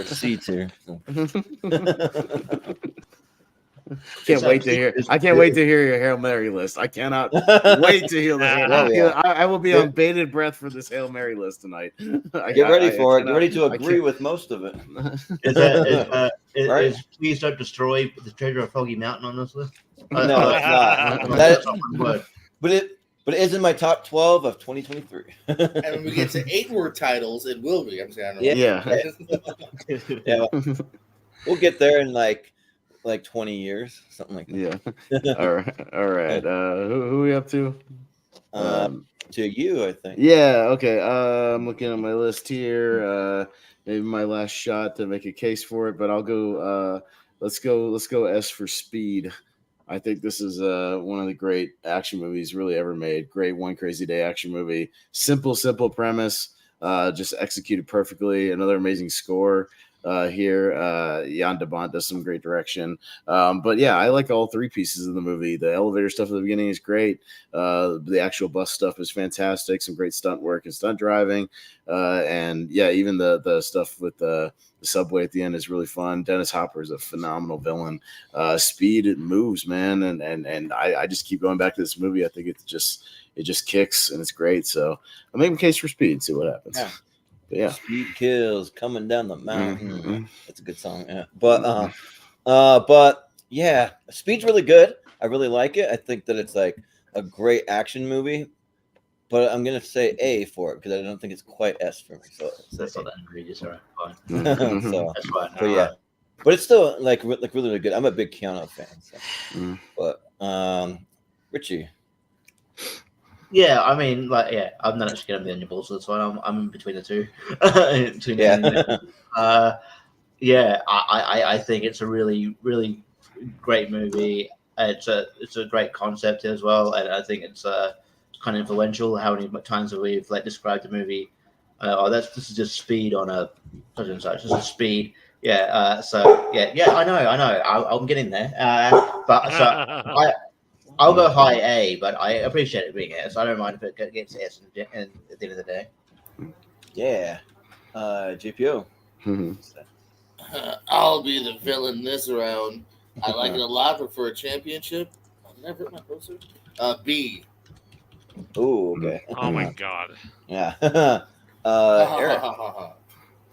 C tier. So. I can't wait to hear your Hail Mary list. I cannot wait to hear the I will be on bated breath for this Hail Mary list tonight. Get ready for it. Get ready to agree with most of it. Is Please Don't Destroy the Treasure of Foggy Mountain on this list? No, it's not. But it is in my top 12 of 2023. And when we get to 8-word titles, it will be. I'm saying, yeah. We'll get there in like 20 years, something like that. Yeah. All right. Who are we up to? To you, I think. Yeah. Okay. I'm looking at my list here. Maybe my last shot to make a case for it, but I'll go. Let's go S for Speed. I think this is one of the great action movies really ever made. Great One Crazy Day action movie. Simple premise, just executed perfectly. Another amazing score here. Jan de Bont does some great direction. But yeah, I like all 3 pieces of the movie. The elevator stuff at the beginning is great. The actual bus stuff is fantastic. Some great stunt work and stunt driving. And yeah, even the stuff with the subway at the end is really fun. Dennis Hopper is a phenomenal villain. Speed, it moves, man, and I just keep going back to this movie. I think it just kicks and it's great. So I'm making a case for Speed. See what happens. Yeah. But yeah. Speed kills coming down the mountain. Mm-hmm. That's a good song. Yeah. But yeah, Speed's really good. I really like it. I think that it's like a great action movie. But I'm gonna say A for it because I don't think it's quite S for me. So that's not that egregious, all right? Fine. That's fine. But yeah, but it's still like really, really good. I'm a big Keanu fan. So. But Richie. Yeah, I mean, I'm not actually gonna be on your balls, so that's fine. I'm in between the two. yeah, I think it's a really, really great movie. It's a great concept as well, and I think it's kind of influential. How many times have we like described the movie? This is just speed on a such and such. This is speed. Yeah. So yeah. I know. I'm getting there. But so I'll go high A, but I appreciate it being S. I don't mind if it gets S at the end of the day. Yeah. GPO. I'll be the villain this round. I like it a lot, but for a championship, I'll never hit my poster. B. Oh, okay. Oh my god. Yeah. Eric.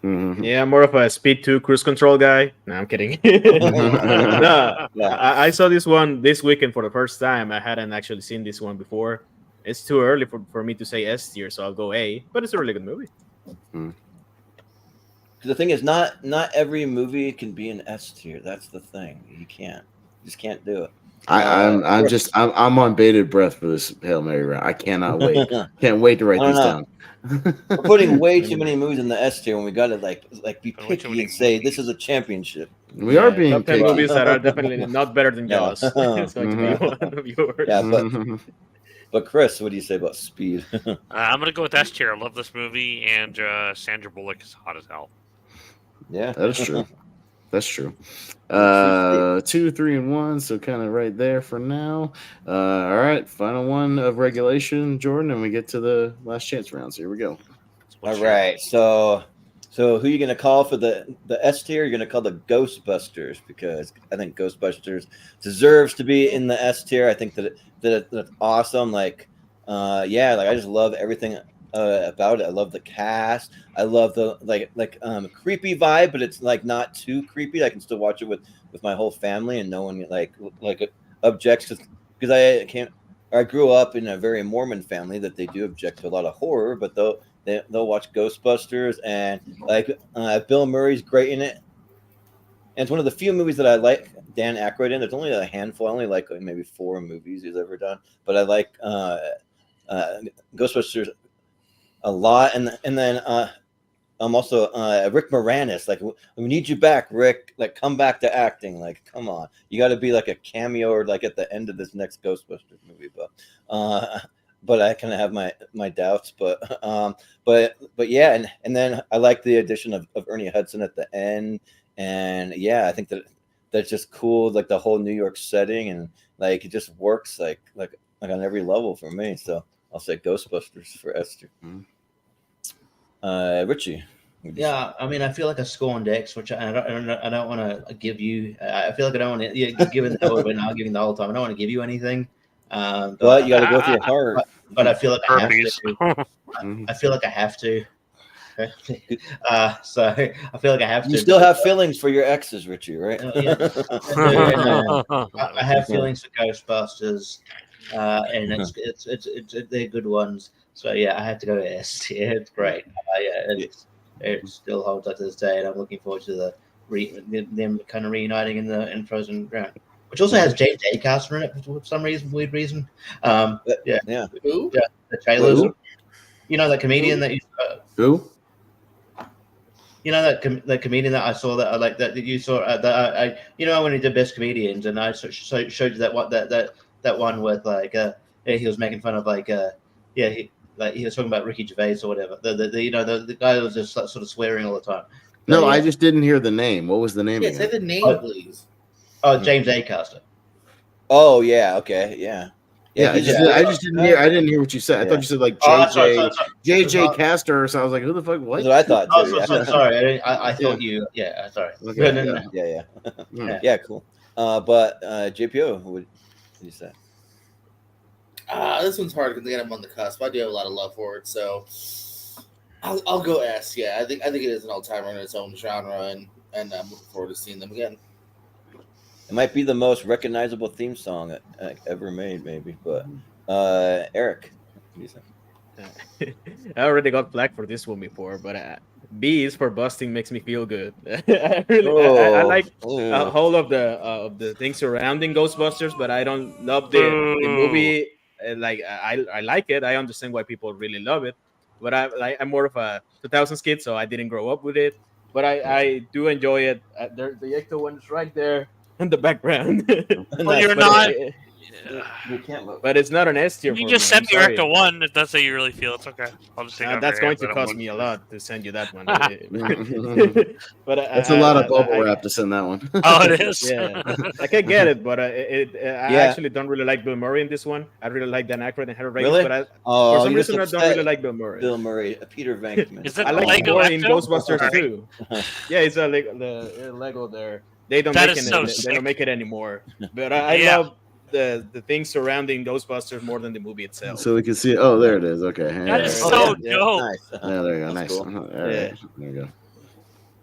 Yeah, I'm more of a speed 2 cruise control guy. No, I'm kidding. No, I saw this one this weekend for the first time. I hadn't actually seen this one before. It's too early for me to say S tier, so I'll go A. But it's a really good movie. The thing is, not every movie can be an S tier. That's the thing. You just can't do it. I'm on bated breath for this Hail Mary round. I cannot wait. Can't wait to write these down. We're putting way too many movies in the S tier when we got to like be picky and say this is a championship. We are being top 10 picky. movies that are definitely not better than Jaws. It's going to be one of yours. Yeah, but Chris, what do you say about Speed? I'm gonna go with S tier. I love this movie, and Sandra Bullock is hot as hell. Yeah, that is true. That's true. 2, 3, and 1. So kind of right there for now. All right, final one of regulation, Jordan, and we get to the last chance rounds. Here we go. All right, so who are you gonna call for the S tier? You're gonna call the Ghostbusters because I think Ghostbusters deserves to be in the S tier. I think that it's awesome. Like, I just love everything about it. I love the cast. I love the creepy vibe, but it's like not too creepy. I can still watch it with my whole family and no one like objects because I grew up in a very Mormon family that they do object to a lot of horror, but they'll watch Ghostbusters and Bill Murray's great in it. And it's one of the few movies that I like Dan Aykroyd in. There's only a handful. I only like maybe 4 movies he's ever done, but I like Ghostbusters a lot. And then I'm also Rick Moranis. Like, we need you back, Rick. Like, come back to acting. Like, come on, you got to be like a cameo or like at the end of this next Ghostbusters movie. But I kind of have my doubts. But yeah, and then I like the addition of Ernie Hudson at the end. And yeah, I think that's just cool. Like the whole New York setting and like it just works like on every level for me. So I'll say Ghostbusters for Esther. Richie. Yeah, I mean, I feel like a scorned ex, which I don't want to give you. I feel like I don't want to give it. We're not giving the whole time. I don't want to give you anything. But you got to go through your heart. But I feel like I have to. I feel like I have to. So I feel like I have to. You still have feelings for your exes, Richie, right? Yeah. I have feelings for Ghostbusters, and it's they're good ones. So yeah, I have to go S. Yeah, it's great. It still holds up to this day, and I'm looking forward to them kind of reuniting in Frozen Ground, which also has James Acaster in it for some weird reason. Yeah. Who? Yeah, the trailers. Who? You know that comedian that you. Who? You know that comedian that I saw that I like that you saw I when he did Best Comedians, and I showed you that one with he was making fun of he was talking about Ricky Gervais or whatever. The guy was just sort of swearing all the time. No, I just didn't hear the name. What was the name? Yeah, say the name, please. Oh, James Acaster. Oh yeah, okay, yeah. Yeah, I just didn't hear. I didn't hear what you said. I thought you said like JJ Caster. So I was like, who the fuck? What? That's what I thought. Oh, sorry. I thought you. Yeah, sorry. Okay. No. Yeah, cool. But JPO, what did you say? This one's hard because again I'm on the cusp. I do have a lot of love for it, so I'll go S. Yeah, I think it is an all-timer in its own genre, and I'm looking forward to seeing them again. It might be the most recognizable theme song ever made, maybe. But Eric, what do you say? I already got flack for this one before, but B is for busting makes me feel good. I like all of the things surrounding Ghostbusters, but I don't love the movie. Like I like it. I understand why people really love it, but I'm more of a 2000s kid, so I didn't grow up with it. but I do enjoy it. The Ecto one is right there in the background. Well, you're not. You can't vote. But it's not an S tier You for just me. send I'm me your sorry. Ecto one if that's how you really feel. It's okay. I'll just take it off That's your going hands. to I don't cost want me a to- lot to send you that one. But That's a lot of bubble wrap to send that one. Oh, it is. Yeah, I can get it, but I Yeah. actually don't really like Bill Murray in this one. I really like Dan Aykroyd and Harry Ramis, Really? but Oh, for some you're reason I just don't really upset. like Bill Murray. Bill Murray, Peter Venkman. Is that I the like Lego more in Ecto? Ghostbusters Sorry. too. Yeah, it's a the Lego there. They don't That make is it. so They sick. don't make it anymore. But I Yeah. love the things surrounding Ghostbusters more than the movie itself. So we can see. Oh, there it is. Okay. That is Yeah, so yeah, dope. nice. yeah, there you go. That's Nice. cool. All right. Yeah. There you go.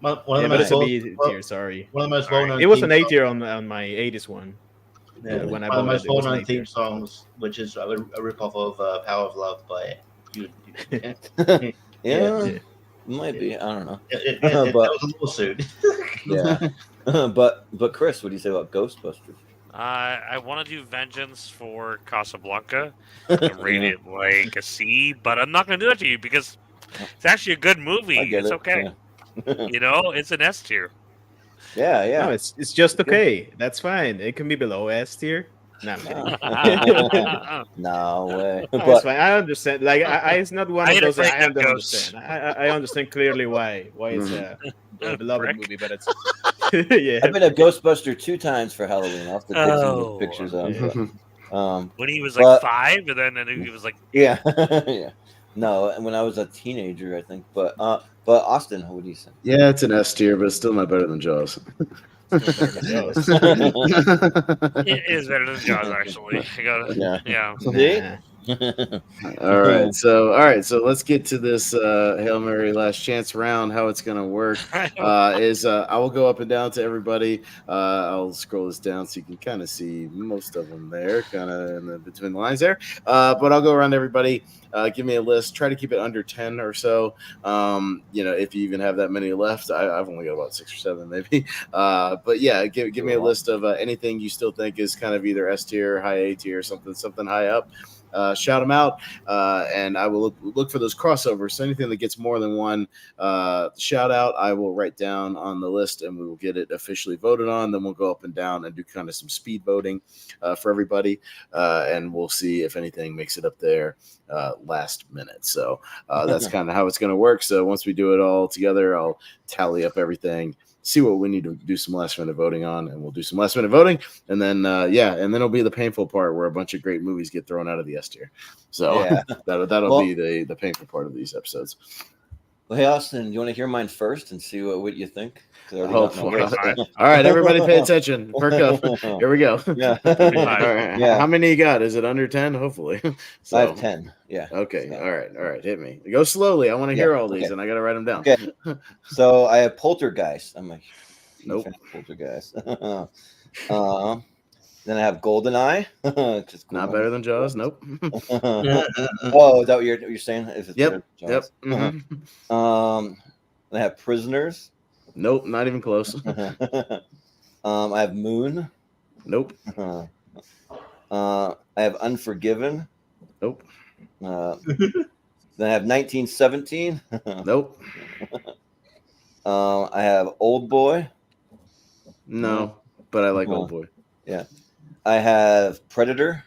One of Yeah, the but it's most a B tier. Sorry, one of the most Sorry. well-known. it was an theme A tier on my 80s one. Yeah, When I one of the most voted, it was an well-known A tier. theme songs, which is a rip-off of "Power of Love" by you. Yeah, might be. I don't know. That was a lawsuit. Yeah, but Chris, what do you say about Ghostbusters? I want to do Vengeance for Casablanca and rate it like a C, but I'm not going to do it to you because it's actually a good movie. I get It's it. okay. You know, it's an S tier. Yeah, yeah. No, it's just okay. That's fine. It can be below S tier. No, I'm kidding. No way. No, it's But fine. I understand. Like, it's not one I of hate a those that I break that don't goes. understand. I understand clearly why it's a beloved Brick. movie, but it's yeah. I've been a Ghostbuster 2 times for Halloween. I'll have to dig some Oh. pictures of. Yeah. But, When he was like But- 5, and then he was like, yeah, yeah. No, and when I was a teenager, I think. But Austin, what do you say? Yeah, it's an S tier, but it's still not better than Jaws. it is better than Jaws, actually. I gotta, yeah. All right, so let's get to this Hail Mary last chance round. How it's gonna work is I will go up and down to everybody. I'll scroll this down so you can kind of see most of them there, kind of between the lines there. But I'll go around to everybody. Give me a list. Try to keep it under 10 or so. If you even have that many left, I've only got about 6 or 7 maybe. But yeah, give me a list of anything you still think is kind of either S tier, high A tier, something high up. Shout them out, and I will look for those crossovers. So anything that gets more than one shout out, I will write down on the list, and we will get it officially voted on. Then we'll go up and down and do kind of some speed voting for everybody, and we'll see if anything makes it up there last minute. So that's kind of how it's going to work. So once we do it all together, I'll tally up everything, see what we need to do some last minute voting on, and we'll do some last minute voting, and then and then it'll be the painful part where a bunch of great movies get thrown out of the S tier. So Yeah. that'll be the painful part of these episodes. Well, hey Austin, do you want to hear mine first and see what you think? 'Cause I already Oh, got my list. all right, everybody, pay attention. Perk up. Here we go. Yeah. All right. Yeah. How many you got? Is it under 10? Hopefully. I have 10. Yeah. Okay. So- All right. Hit me. Go slowly. I want to hear all these, okay. and I got to write them down. Okay. So I have Poltergeist. I'm a huge Nope. fan of Poltergeist. Then I have Goldeneye. Not better than Jaws. Nope. Oh, is that what you're saying? Is it Yep. better than Yep. Jaws? Mhm. Then I have Prisoners. Nope. Not even close. I have Moon. Nope. I have Unforgiven. Nope. Then I have 1917. Nope. I have Old Boy. No, but I like Old Boy. Yeah. I have Predator.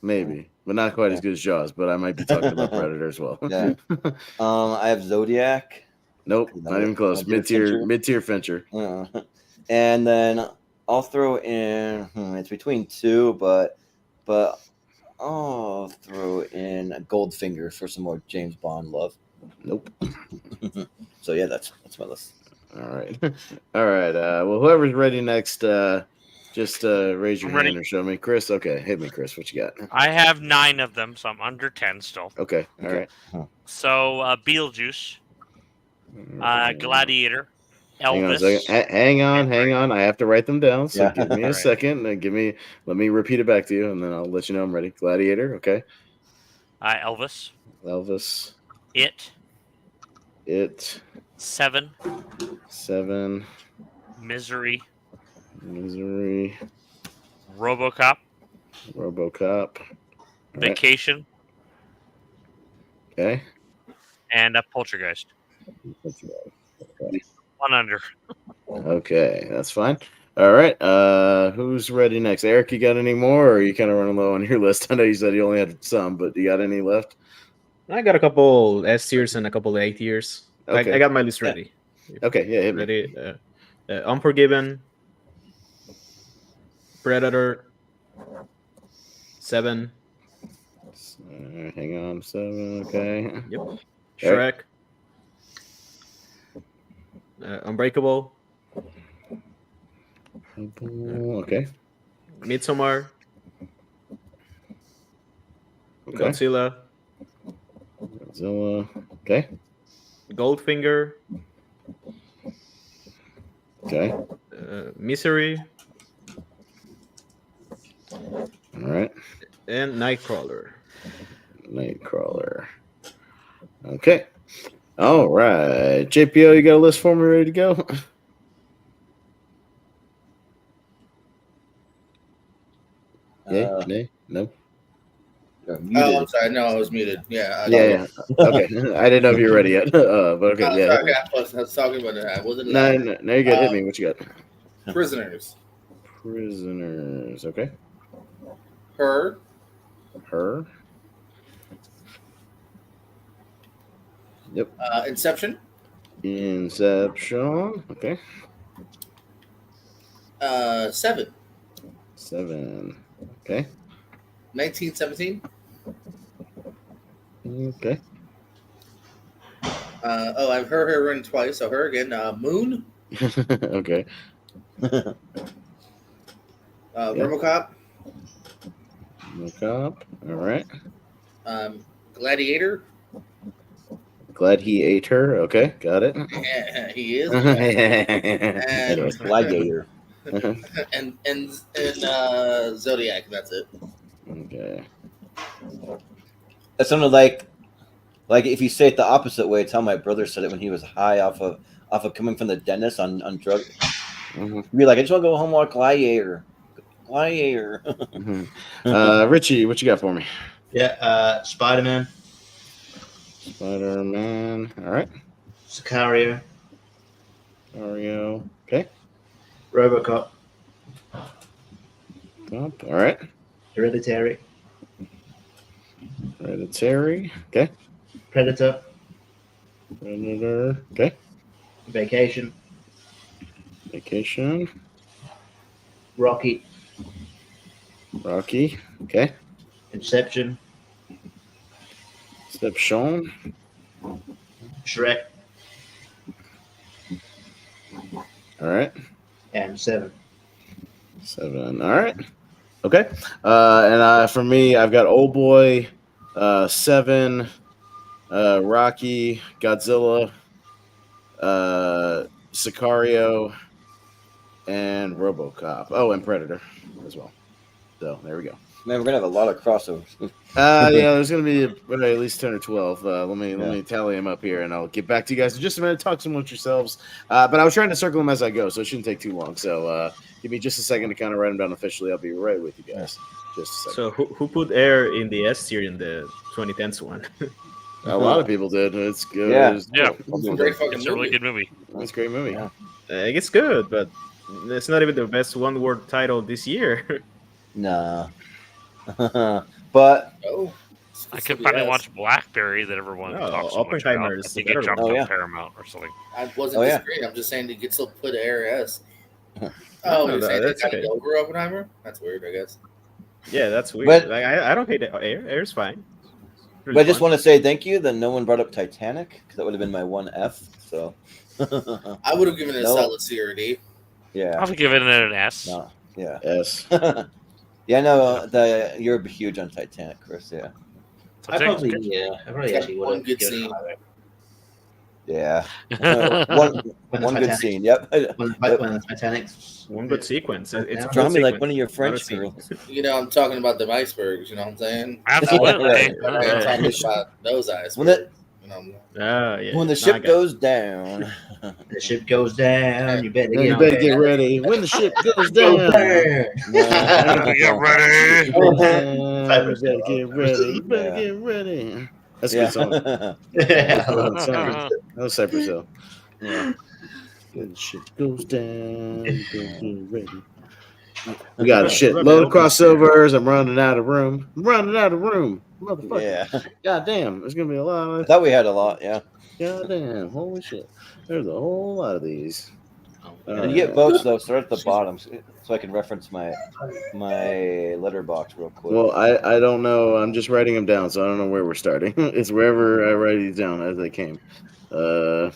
Maybe, but not quite as good as Jaws. But I might be talking about Predator as well. Yeah. I have Zodiac. Nope, not even close. Mid tier Fincher. And then I'll throw in. It's between 2, but I'll throw in Goldfinger for some more James Bond love. Nope. So yeah, that's my list. All right. Well, whoever's ready next, just raise your I'm ready. hand or show me. Chris, okay, hit me, Chris. What you got? I have 9 of them, so I'm under 10 still. Okay. All right. So Beetlejuice, Gladiator, Hang on a Elvis. second. Hang on. I have to write them down. So Yeah. give me a All right. second. And let me repeat it back to you, and then I'll let you know I'm ready. Gladiator. Okay. Elvis, Elvis. It, 7, 7, Misery, Misery, RoboCop, RoboCop. All right. Vacation, Okay. and Poltergeist. One under. Okay, that's fine. All right. Who's ready next? Eric, you got any more, or are you kind of running low on your list? I know you said you only had some, but you got any left? I got a couple S tiers and a couple A tiers. Okay. I got my list ready. Okay, yeah, hit me. Ready? Unforgiven, Predator, 7. Hang on, 7. Okay. Yep. Shrek. Unbreakable. Okay. Midsommar. Okay. Godzilla. Okay. Goldfinger. Okay. Misery. All right. And Nightcrawler. Okay. All right. JPO, you got a list for me ready to go? Yeah, nay, no. Oh, I'm sorry. No, I was muted. Yeah. Yeah. Okay. I didn't know if you were ready yet. But okay, yeah. Sorry, I was talking about it. I wasn't. No, you're good. Hit me. What you got? Prisoners. Okay. Her. Yep. Inception. Okay. 7. 7. Okay. 1917. Okay. I've heard her run twice. So her again. Moon. Okay. RoboCop. All right. Gladiator. Glad he ate her. Okay, got it. Yeah, he is. Anyways, Gladiator. and Zodiac. That's it. Okay. That sounded like if you say it the opposite way, it's how my brother said it when he was high off of coming from the dentist on drugs. Mm-hmm. Be like, I just want to go home and watch Gladiator. Richie, what you got for me? Yeah, Spider-Man. Spider-Man. All right. Sicario. Okay. RoboCop. All right. Hereditary. Okay. Predator. Okay. Vacation. Rocky. Okay. Inception. Shrek. All right. And 7. 7. All right. Okay. And for me, I've got Old Boy, 7, Rocky, Godzilla, Sicario, and RoboCop. Oh, and Predator as well. So there we go. Man, we're gonna have a lot of crossovers. Yeah, there's gonna be at least 10 or 12. Let me tally them up here, and I'll get back to you guys in just a minute. Talk some with yourselves. But I was trying to circle them as I go, so it shouldn't take too long. So give me just a second to kind of write them down officially. I'll be right with you guys. Just a second. So who put Air in the S tier in the 2010s one? A lot of people did. It's good. Yeah. It's a really good movie. It's a great movie. Yeah. It's good, but it's not even the best one-word title this year. Nah. But I could finally watch Blackberry that everyone talks so much about. I think it jumped on Paramount or something. I wasn't disagreeing. I'm just saying to get still put Air S. You're saying they got it over Oppenheimer? That's weird, I guess. Yeah, that's weird. But, I don't hate Air. Air's fine. Really but I just want to say thank you that no one brought up Titanic, because that would have been my 1F. So I would have given it a solid C or a D. Yeah. I would give it an S. No. Yeah. S. Yeah, no, you're huge on Titanic, Chris. Yeah. I probably actually would have good scene. Yeah. One good scene. Yep. When the Titanic's one good sequence. It's drawing me like one of your French girls. You know, I'm talking about the icebergs. You know what I'm saying? Absolutely. I'm talking about those icebergs. When the ship goes down. The ship goes down. You better get ready. When the ship goes down. Get ready. You better get ready. That's a good song. That was Cypress Hill. Yeah. When shit goes down, get ready. We got a shit load of crossovers. I'm running out of room. Motherfucker. Yeah. God damn. There's going to be a lot I thought we had a lot. Yeah. God damn. Holy shit. There's a whole lot of these. And you get votes though. Start at the bottom so I can reference my letterbox real quick. Well, I don't know. I'm just writing them down, so I don't know where we're starting. It's wherever I write these down as they came. Well,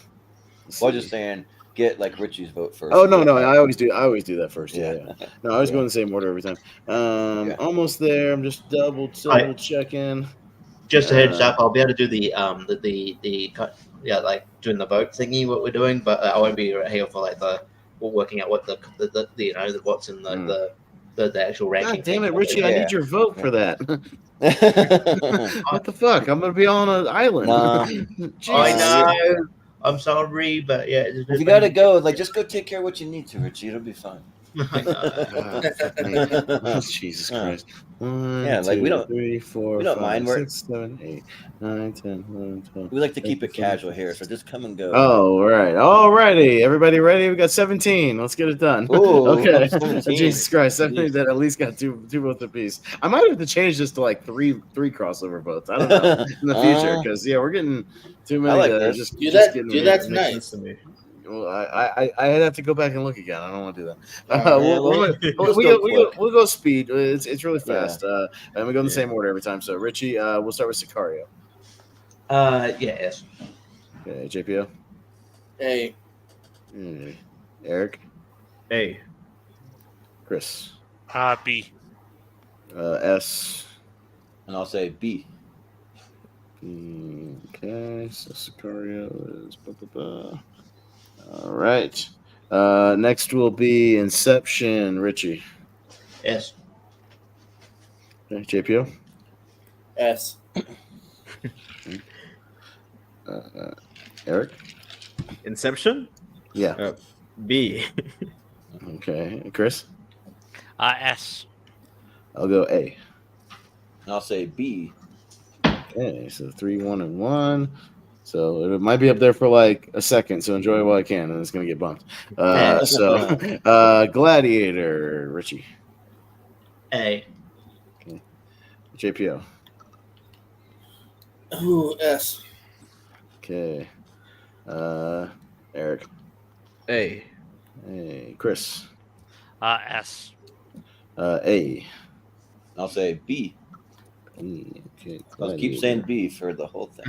just saying, get like Richie's vote first. Oh no, I always do that first. Yeah. No, I always go in the same order every time. Okay. Almost there. I'm just double checking. Just a heads up, I'll be able to do the like doing the vote thingy what we're doing, but I won't be here for like working out what the what's in the actual ranking. God damn it, Richie! I need your vote for that. What the fuck? I'm gonna be on an island. I know. I'm sorry, but yeah. If you gotta go, like just go take care of what you need to, Richie. It'll be fine. Jesus Christ. 1, Yeah, like 2, we don't 3, 4, we don't 5, mind. We're 6, 7, 8, 9, 10, 11, 12. We like to keep it casual here, so just come and go. Oh, right. Alrighty. Everybody ready? We got 17. Let's get it done. Ooh, okay. 17. Jesus Christ. 17 that at least got two votes apiece. I might have to change this to like three crossover votes. I don't know in the future because we're getting too many. I like that are this. Do that tonight. To me. Well, I'd have to go back and look again. I don't want to do that. We'll go speed. It's really fast. And we go in the same order every time. So Richie, we'll start with Sicario. Yes. Okay, JPO. A. Eric. A. Chris. B. S. And I'll say B. Okay, so Sicario is blah, blah, blah. All right. Next will be Inception. Richie. Yes. Okay, JPO. S. Eric. Inception? Yeah. B. Okay, Chris. S. I'll go A. And I'll say B. Okay, so 3, 1, and 1. So it might be up there for like a second. So enjoy it while I can, and it's gonna get bumped. Gladiator. Richie. A. Okay. JPO. Ooh, S. Okay. Eric. A. Hey, Chris. S. A. I'll say B. Okay. I'll keep saying B for the whole thing.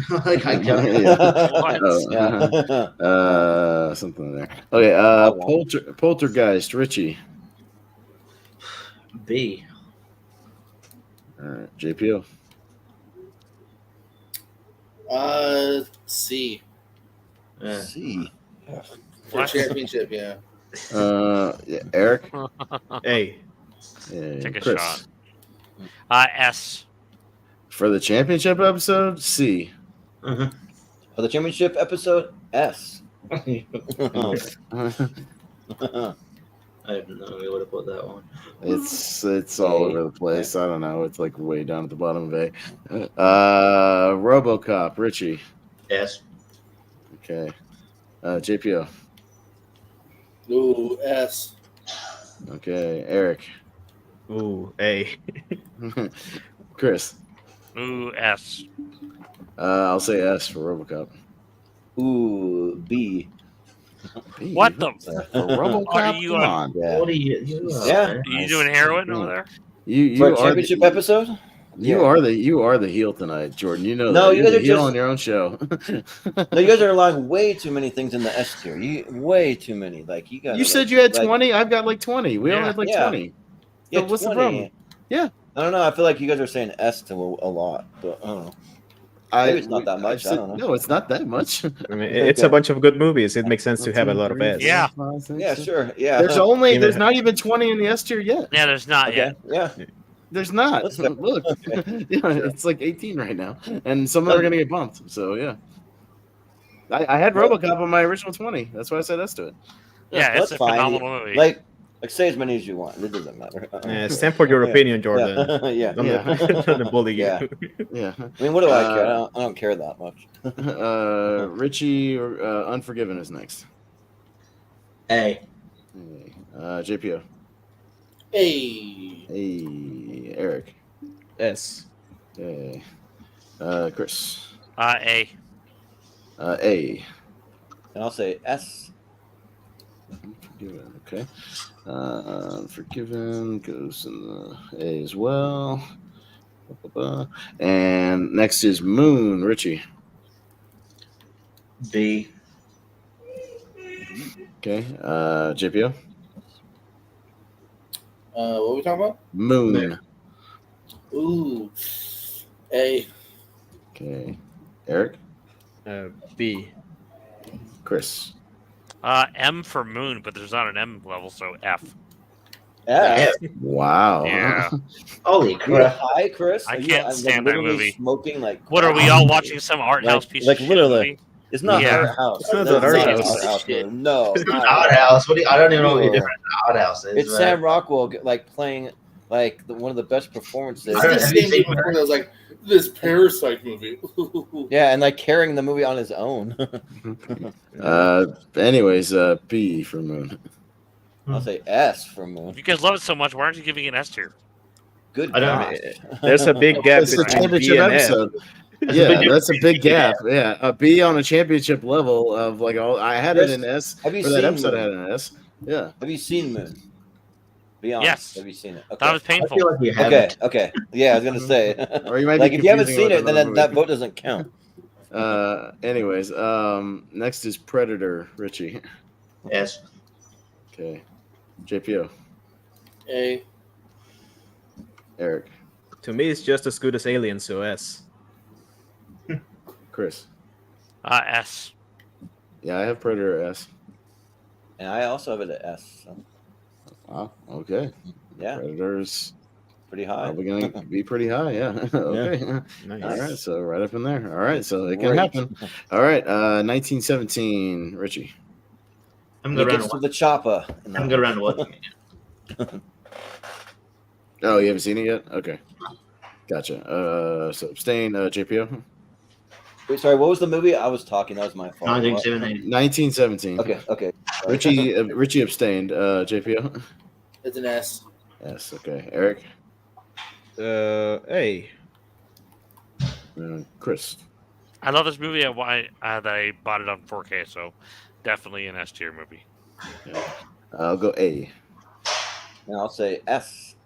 Something there. Okay. Poltergeist. Richie. B. All right. JPO. C. C. For championship, yeah. Eric. A. Take a Chris. shot. S. For the championship episode, C. For the championship episode, S. I have no idea where to put that one. It's all over the place. I don't know. It's like way down at the bottom of A. RoboCop. Richie. S. Okay. JPO. Ooh, S. Okay. Eric. Ooh, A. Chris. Ooh, S. I'll say S for RoboCop. Ooh, B. What the? For RoboCop? Are you Come on- on. Yeah. What are you? Yeah. Are you doing heroin over there? You For a are championship the, episode? you are the heel tonight, Jordan. You know No, that. you You're guys the are heel just- on your own show. No, you guys are allowing way too many things in the S tier. Way too many. Like you got. You said you had 20. I've got like 20. We all Yeah. had like Yeah. 20. Yeah, So what's the 20. problem? Yeah. I don't know. I feel like you guys are saying S to a lot, but I don't know. Maybe it's not that much. I don't know. No, it's not that much. I mean, it's a bunch of good movies. It makes sense to have a lot of S. Yeah. Yeah, sure. Yeah. There's not even 20 in the S tier yet. Yeah, there's not Okay. yet. Yeah. There's not. That's fair. Look, yeah, it's like 18 right now, and some of them are gonna get bumped. So yeah, I had RoboCop on my original 20. That's why I said S to it. Yeah, it's that's a fine. phenomenal movie. Like say as many as you want. It doesn't matter. Stand for your opinion, Jordan. Yeah. I'm not to bully you. Yeah. Yeah. I mean, what do I care? I don't care that much. Richie or Unforgiven is next. A. JPO. A. Hey, Eric. S. Okay. Chris. A. A. And I'll say S. Forgiven. Okay. Forgiven goes in the A as well. And next is Moon. Richie. B. Okay. JPO. What are we talking about? Moon. Ooh. A. Okay. Eric. B. Chris. M for Moon, but there's not an M level, so F. F. Wow. Yeah. Holy You're crap. high, Chris. I Are you, can't like, stand that literally movie. Smoking like. What are we all watching? Some art house piece Like of shit literally. movie? It's not Yeah. art house. It's not That's art not house. Art house movie. No. It's not not art Odd House. I don't even know what Cool. your different Odd House is. It's but- Sam Rockwell like playing like one of the best performances. It's the Have you same seen movie before that was like this Parasite movie. Yeah, and like carrying the movie on his own. Anyways, B for Moon. I'll say S for Moon. If you guys love it so much, why aren't you giving it an S tier? Good I don't gosh. There's a big gap It's a between championship B and F. episode. That's a Yeah, big that's a big difference. gap. Yeah, a B on a championship level of like all. I had it in S. Have you For that seen episode, I Moon? had an S. Yeah. Have you seen Moon? Be honest. Yes. Have you seen it? That was Okay. I painful. feel like you Okay. haven't. Okay. Yeah, I was gonna say. Or you might Like be if you haven't confusing seen it it, with then another that movie. vote doesn't count. Anyways, next is Predator. Richie. Yes. Okay. JPO. A. Eric. To me, it's just as good as Alien, so S. Chris. S. Yeah, I have Predator S. And I also have it at S. So, Wow. Okay. yeah, Predators pretty high. probably going to be pretty high. Yeah. Okay. Nice. All right. So right up in there. All right. So it can Great. happen. All right. 1917. Richie. I'm When going it to gets to run. the chopper. I'm going to run watching it. Oh, you haven't seen it yet? Okay. Gotcha. So abstain. JPO. Wait, sorry, what was the movie? I was talking. That was my fault. 1917. 1917. Okay. Okay. Richie abstained. JPO. It's an S. Yes. Okay. Eric. A. Chris. I love this movie. I bought it on 4K, so definitely an S tier movie. I'll go A. And I'll say S.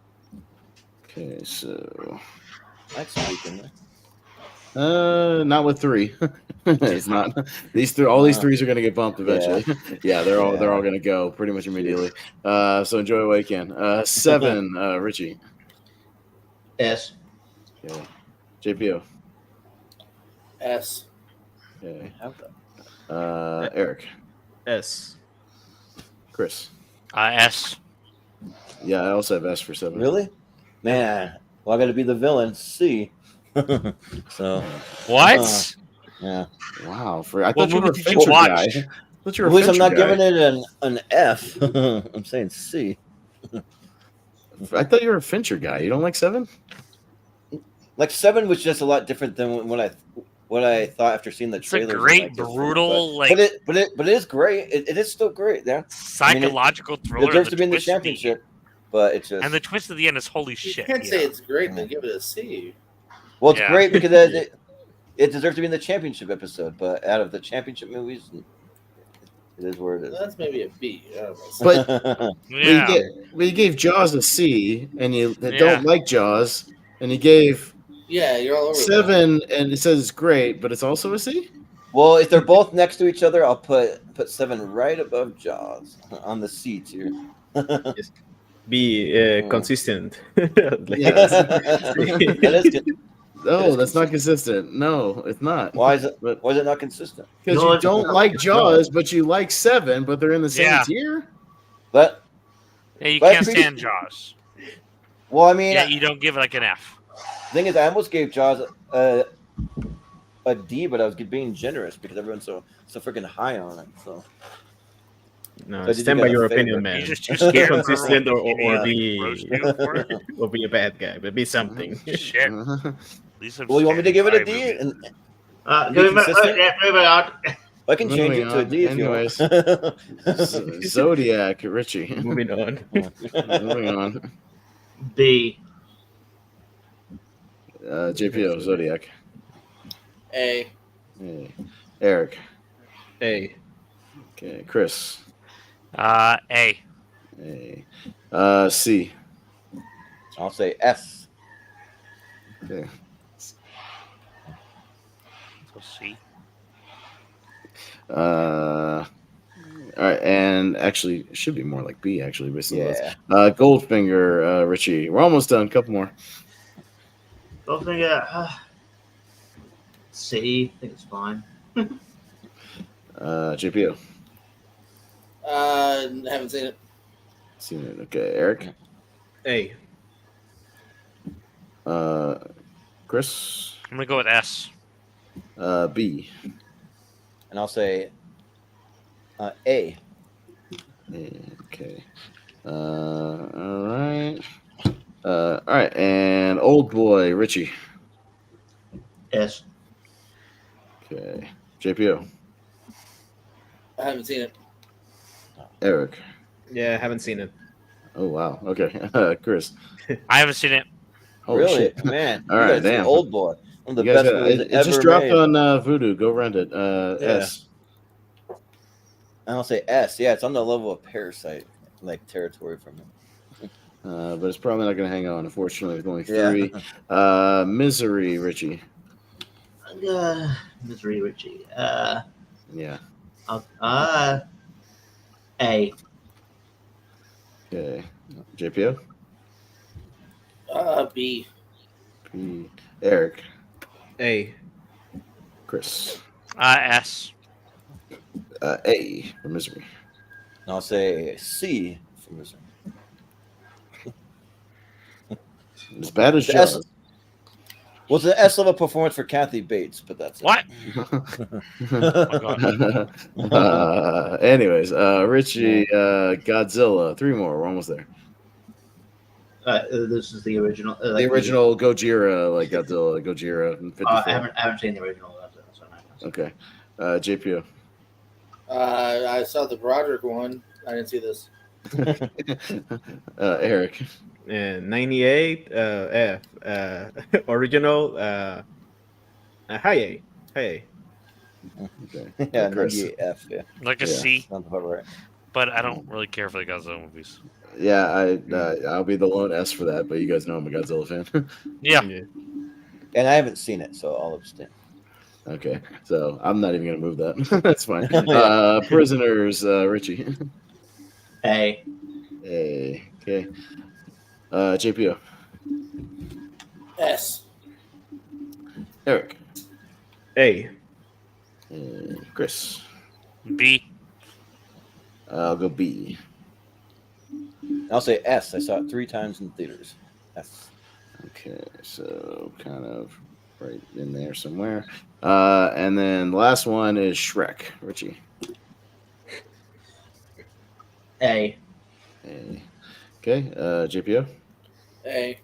Okay. So. Like speaking. Not with 3. It's not. These three. All these threes are going to get bumped eventually. Yeah, they're all going to go pretty much immediately. So enjoy what you can. 7. Richie. S. Okay. JPO. S. Okay. Eric. S. Chris. S. Yeah, I also have S for 7. Really? Man. Well, I got to be the villain. C. So. What? Yeah. Wow. I What thought you were a movie did you Fincher watch? guy. I thought you were At a least I'm Fincher not guy. giving it an F. I'm saying C. I thought you were a Fincher guy. You don't like 7? Like 7 was just a lot different than what I thought after seeing the It's a trailer. great, brutal, but it is great. It is still great. Yeah. psychological It thriller. deserves The to be in the twist at the championship, but it's just. And the twist at the end is holy You shit. can't you say know? it's great and then give it a C. Well, it's Yeah. great because it deserves to be in the championship episode, but out of the championship movies, it is where it is. That's maybe a B. I don't know. But Yeah. you gave Jaws a C, and you Yeah. don't like Jaws, and you gave Yeah, you're all over 7, and it says it's great, but it's also a C? Well, if they're both next to each other, I'll put 7 right above Jaws on the C tier. Be consistent. Like- That is good. No, that's not consistent. No, it's not. Why is it? But Why is it not consistent? because No, you it's don't not. like Jaws, but you like 7, but they're in the same Yeah. tier? But Yeah, you But I can't appreciate- stand Jaws. well, I mean, Yeah, you don't give it like an F. the thing is, I almost gave Jaws a D, but I was being generous because everyone's so freaking high on it. So No, So did stand you by get your a favor? opinion, man. You're just too Be scared. consistent or Yeah. be Roast you for it? or be a bad guy, but be something. Shit. At least I'm well, you want me to give it a D? scared And Give me consistent? move it on. I can change it to a D if you want. Zodiac, Richie. Moving on. Moving on. B. JPO, Zodiac. A. Eric. A. Okay, Chris. A. C. I'll say S. Okay. Let's see. All right, and actually, it should be more like B. Actually, based on Yeah. this. Goldfinger, Richie. We're almost done. Couple more. Goldfinger. C. I think it's fine. JPO. Haven't seen it. Seen it. Okay, Eric. A. Chris. I'm gonna go with S. B. And I'll say A. Okay. All right. All right, and old boy Richie. S. Okay. JPO. I haven't seen it. Eric. Yeah, I haven't seen it. Oh wow. Okay. Chris. I haven't seen it. Holy Really, shit. man. All You right, guys are damn. Old boy. One of the You guys best got- movies it ever just dropped made. on Voodoo. Go rent it. S. And I'll say S. Yeah, it's on the level of Parasite, like territory from him. But it's probably not going to hang on, unfortunately, with only Yeah. 3. Misery, Richie. Misery Richie. Yeah. A. Okay. JPO. B. P. Eric. A. Chris. S. A for Misery. And I'll say C for Misery. As bad as The Jaws. S- Well, it's an S level performance for Kathy Bates, but that's What? Anyways, Richie, Godzilla. 3 more. We're almost there. This is the original. The original Gojira, like Godzilla, Gojira. In 54. I haven't seen the original. So no. Okay. JPO. I saw the Broderick one. I didn't see this. Eric. 98. F. Original. High A. Okay. Yeah, Chris. 98F. Yeah, Like a Yeah. C, sounds about right. but I don't really care for the Godzilla movies. Yeah, I'll be the lone S for that, but you guys know I'm a Godzilla fan. Yeah. And I haven't seen it, so I'll abstain. Okay, so I'm not even gonna move that. That's fine. Prisoners, Richie. A. Okay. JPO. S. Eric. A. Chris. B. I'll go B. I'll say S. I saw it 3 times in theaters. S. Okay, so kind of right in there somewhere. And then the last one is Shrek, Richie. A. Okay, JPO. A.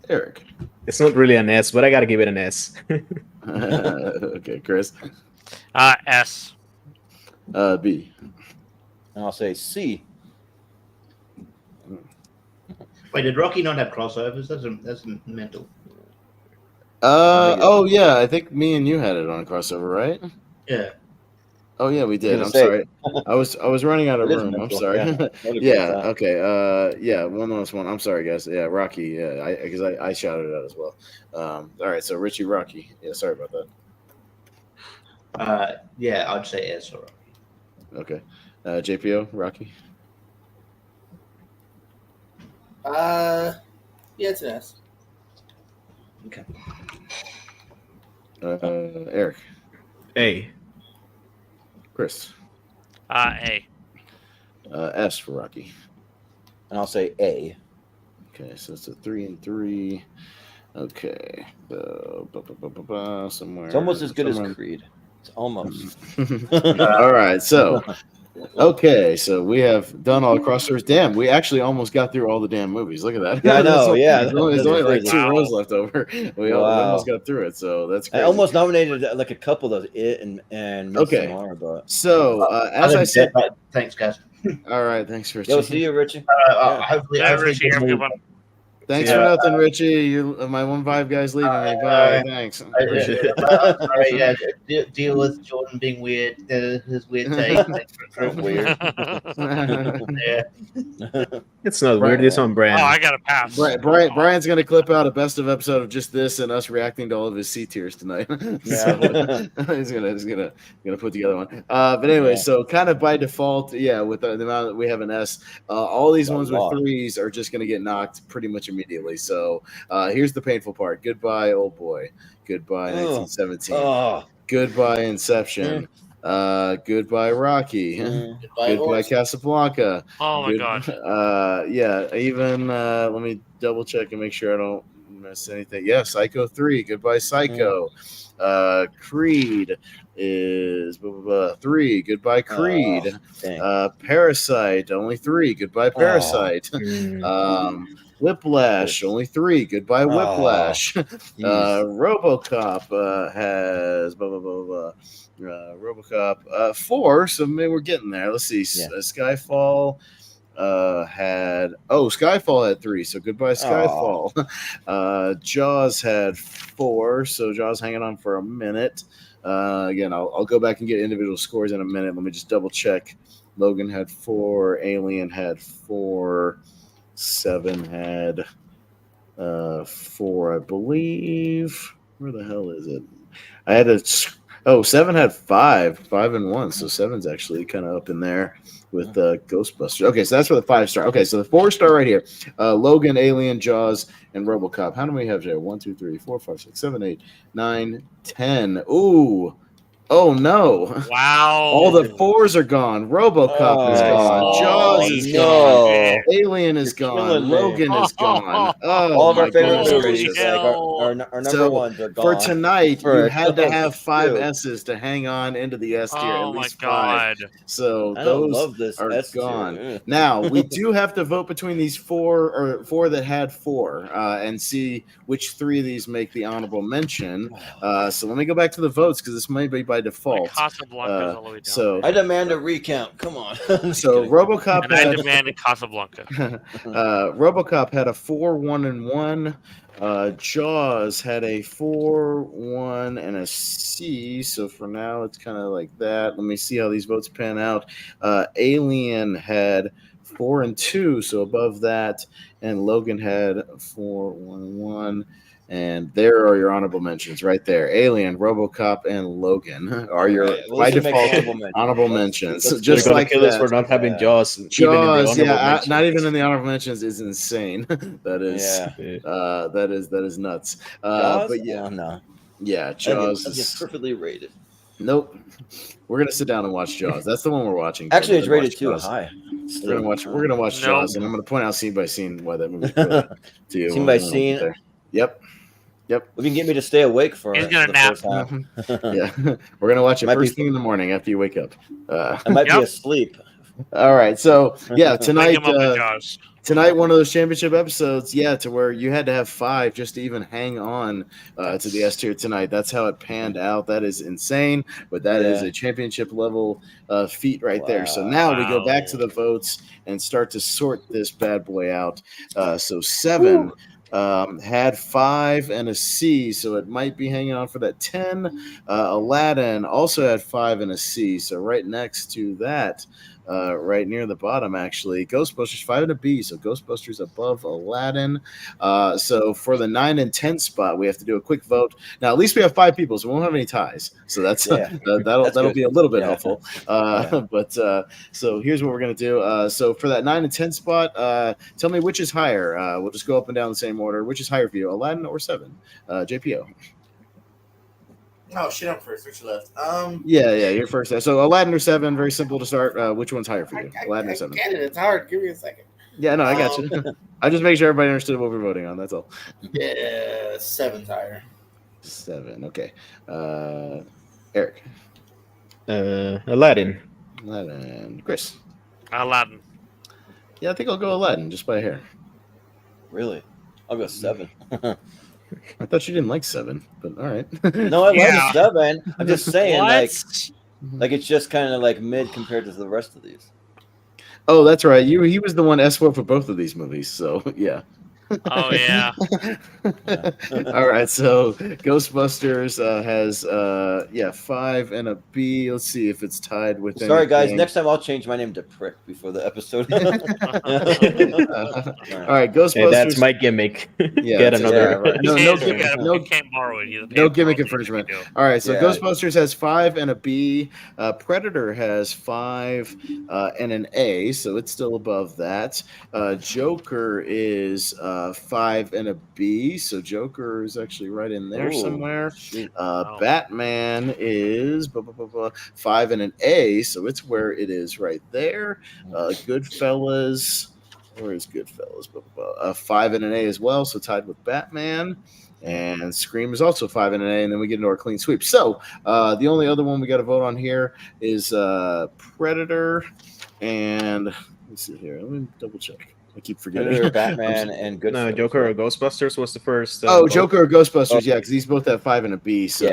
Eric. It's not really an S, but I gotta give it an S. Okay, Chris. S. B. And I'll say C. Wait, did Rocky not have crossovers? That's mental. Oh yeah, I think me and you had it on crossover, right? Yeah. Oh yeah, we did. Gonna I'm say- sorry. I was running out of It is room. I'm mental, sorry. yeah. Yeah. What a great time. Okay. Yeah. One last one. I'm sorry, guys. Yeah. Rocky. Yeah. Because I shouted it out as well. All right. So Richie, Rocky. Yeah. Sorry about that. Yeah, I'd say S or Rocky. Okay. JPO, Rocky. Yeah, it's an S. Okay. Eric. A. Chris. A. S for Rocky. And I'll say A. Okay. So it's a 3 and 3. Okay. Somewhere. It's almost as good as somewhere- Creed. It's almost. All right. So Okay, so we have done all across yours. Damn, we actually almost got through all the damn movies. Look at that. Yeah, I know. There's That's only like crazy. 2 rows left over. We almost got through it, so that's I crazy. almost nominated like a couple of it and missed some more, but So as I said, thanks, guys. All right, thanks for. Yo, see you, Richie. Hopefully, Richie, have a good one. Thanks for nothing, Richie. You, my 1-5 guy's leaving me. Bye. Thanks. Appreciate it. Sorry, deal with Jordan being weird. His weird take. Weird. Yeah. It's not weird. It's on brand. Oh, I got to pass. Brian's going to clip out a best of episode of just this and us reacting to all of his C tiers tonight. So, he's gonna put together one. But anyway, so kind of by default, with the amount that we have an S, all these ones with 3s are just going to get knocked pretty much immediately. So here's the painful part. Goodbye, old boy. Goodbye, 1917. Goodbye, Inception. Goodbye, Rocky. Goodbye, Casablanca. Oh my god. Even let me double check and make sure I don't miss anything. Yeah, Psycho 3. Goodbye, Psycho. Creed is 3. Goodbye, Creed. Parasite, only 3. Goodbye, Parasite. Whiplash, only 3. Goodbye, Whiplash. RoboCop has RoboCop 4. So maybe we're getting there. Let's see. Skyfall Skyfall had 3. So goodbye, Skyfall. Jaws had 4. So Jaws hanging on for a minute. Again, I'll go back and get individual scores in a minute. Let me just double check. Logan had 4. Alien had 4. 7 had 4, I believe. Where the hell is it? I had 7 had 5 and 1. So 7's actually kind of up in there with Ghostbusters. Okay, so that's for the 5-star. Okay, so the 4-star right here. Logan, Alien, Jaws, and RoboCop. How many we have there? 1, 2, 3, 4, 5, 6, 7, 8, 9, 10. Ooh. Oh no! Wow! All the 4s are gone. RoboCop is gone. Jaws is gone. Alien is gone. Logan is gone. All of our favorite movies, like our number ones are gone. For tonight, you had to have 5 S's to hang on into the S tier. Oh at least my god! 5. So I those love this are S gone. tier. Now we do have to vote between these 4 that had 4 and see which 3 of these make the honorable mention. So let me go back to the votes because this may be by default. Casablanca's all the way down. So I demand a recount. Come on. So RoboCop and I demand a Casablanca. RoboCop had a 4, 1, and 1. Jaws had a 4, 1, and a C. So for now, it's kind of like that. Let me see how these votes pan out. Alien had 4 and 2, so above that, and Logan had 4, 1, and 1. And there are your honorable mentions right there. Alien, RoboCop, and Logan are your by default honorable mentions. So just like kill us for not having Jaws. Jaws, not even in the honorable mentions is insane. That is nuts. Jaws? But Jaws is perfectly rated. Nope. We're gonna sit down and watch Jaws. That's the one we're watching. Actually, it's rated too high. We're gonna watch Jaws, and I'm gonna point out scene by scene why that movie to you. Scene by scene. Yep. If you can get me to stay awake for He's gonna nap. Yeah, we're gonna watch it first thing in the morning after you wake up. I might be asleep. All right, so tonight, one of those championship episodes, to where you had to have 5 just to even hang on to the S tier tonight. That's how it panned out. That is insane, but that is a championship level feat right there. So now we go back to the votes and start to sort this bad boy out. So 7. Had 5 and a C, so it might be hanging on for that 10. Aladdin also had 5 and a C, so right next to that, right near the bottom, actually, Ghostbusters 5 and a B, so Ghostbusters above Aladdin. So for the 9 and 10 spot, we have to do a quick vote. Now, at least we have 5 people, so we won't have any ties. So that's that'll be a little bit helpful. But so here's what we're gonna do. So for that 9 and 10 spot, tell me which is higher. We'll just go up and down the same order. Which is higher for you, Aladdin or 7? JPO. Oh shit! I'm first. Which left? You're first. So Aladdin or 7? Very simple to start. Which one's higher for you, Aladdin or 7? Get it. It's hard. Give me a second. Yeah, no, I got you. I just make sure everybody understood what we're voting on. That's all. Yeah, 7's higher. 7. Okay. Eric. Aladdin. Aladdin. Chris. Aladdin. Yeah, I think I'll go Aladdin just by a hair. Really? I'll go 7. I thought you didn't like 7, but all right. No, I Yeah. love 7. I'm just saying, What? like it's just kind of like mid compared to the rest of these. Oh, that's right. He was the one S4 for both of these movies, so yeah. Oh yeah. All right, so Ghostbusters has 5 and a B. Let's see if it's tied with. Sorry, guys. anything. Next time I'll change my name to Prick before the episode. All right, Ghostbusters. Hey, that's my gimmick. Yeah, Get that's- another. yeah, right. No, You no, can't- no, you can't borrow it. You pay no for gimmick it. infringement. You do. All right, so Yeah. Ghostbusters has 5 and a B. Predator has 5 and an A, so it's still above that. Joker is 5 and a B, so Joker is actually right in there Ooh, somewhere. shoot. Wow. Batman is 5 and an A, so it's where it is right there. Goodfellas, where is Goodfellas? 5 and an A as well, so tied with Batman. And Scream is also 5 and an A, and then we get into our clean sweep. So the only other one we got to vote on here is Predator, and let me see here. Let me double check. I keep forgetting. Predator, Batman, and Goodfellas. No, Joker or Ghostbusters was the first. Oh, vote. Joker or Ghostbusters, yeah, because these both have 5 and a B. So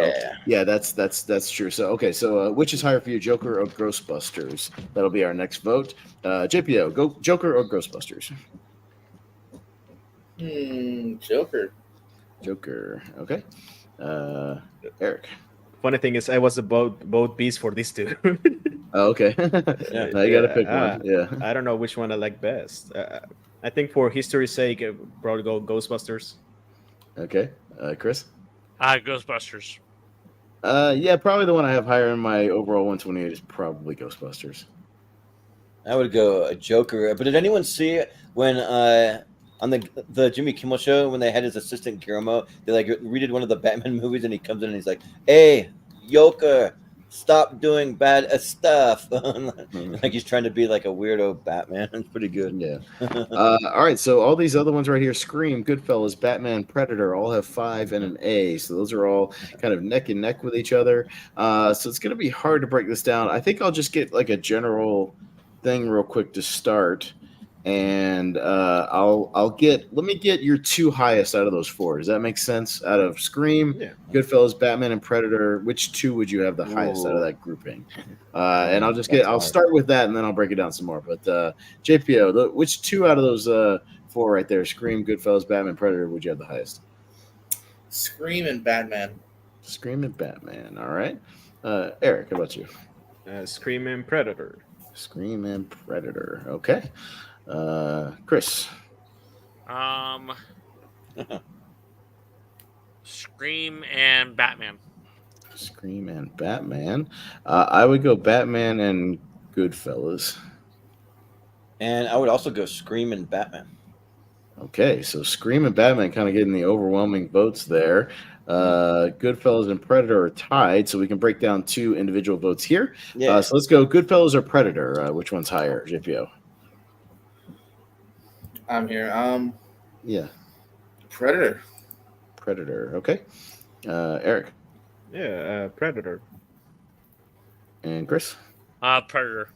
Yeah. that's true. So okay, so which is higher for you, Joker or Ghostbusters? That'll be our next vote. JPO, go Joker or Ghostbusters? Joker. Joker. Okay. Eric. Funny thing is, I was both B's for these two. Oh, okay. Yeah. Now you got to pick one. Yeah. I don't know which one I like best. I think for history's sake, I would probably go Ghostbusters. Okay. Chris. Ghostbusters. Yeah, probably the one I have higher in my overall 128 is probably Ghostbusters. I would go Joker. But did anyone see it when on the Jimmy Kimmel show when they had his assistant Guillermo? They like redid one of the Batman movies, and he comes in and he's like, "Hey, Joker, stop doing bad stuff." Like he's trying to be like a weirdo Batman. It's pretty good. Yeah. All right. So all these other ones right here, Scream, Goodfellas, Batman, Predator, all have 5 and an A. So those are all kind of neck and neck with each other. So it's going to be hard to break this down. I think I'll just get like a general thing real quick to start. And let me get your 2 highest out of those 4. Does that make sense? Out of Scream, Goodfellas, Batman, and Predator, which 2 would you have the highest out of that grouping? And I'll start with that, and then I'll break it down some more. But JPO, which 2 out of those 4 right there, Scream, Goodfellas, Batman, Predator, would you have the highest? Scream and Batman. Scream and Batman. All right. Eric, how about you? Scream and Predator. Scream and Predator. Okay. Chris. Scream and Batman. Scream and Batman. I would go Batman and Goodfellas. And I would also go Scream and Batman. Okay, so Scream and Batman kind of getting the overwhelming votes there. Goodfellas and Predator are tied, so we can break down 2 individual votes here. Yeah. So let's go Goodfellas or Predator. Which one's higher, JPO? I'm here. Yeah. Predator. Predator. Okay. Eric. Yeah, Predator. And Chris. Predator.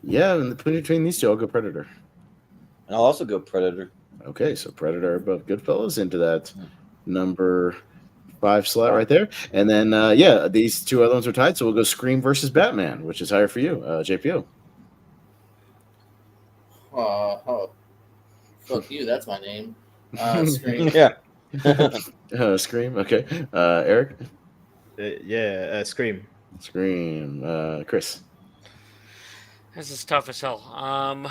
Yeah, and between these 2, I'll go Predator. And I'll also go Predator. Okay, so Predator above Goodfellas into that number 5 slot right there. And then, these 2 other ones are tied, so we'll go Scream versus Batman, which is higher for you, JPO. Fuck you. That's my name. Scream. Yeah. Scream. Okay. Eric. Scream. Scream. Chris. This is tough as hell.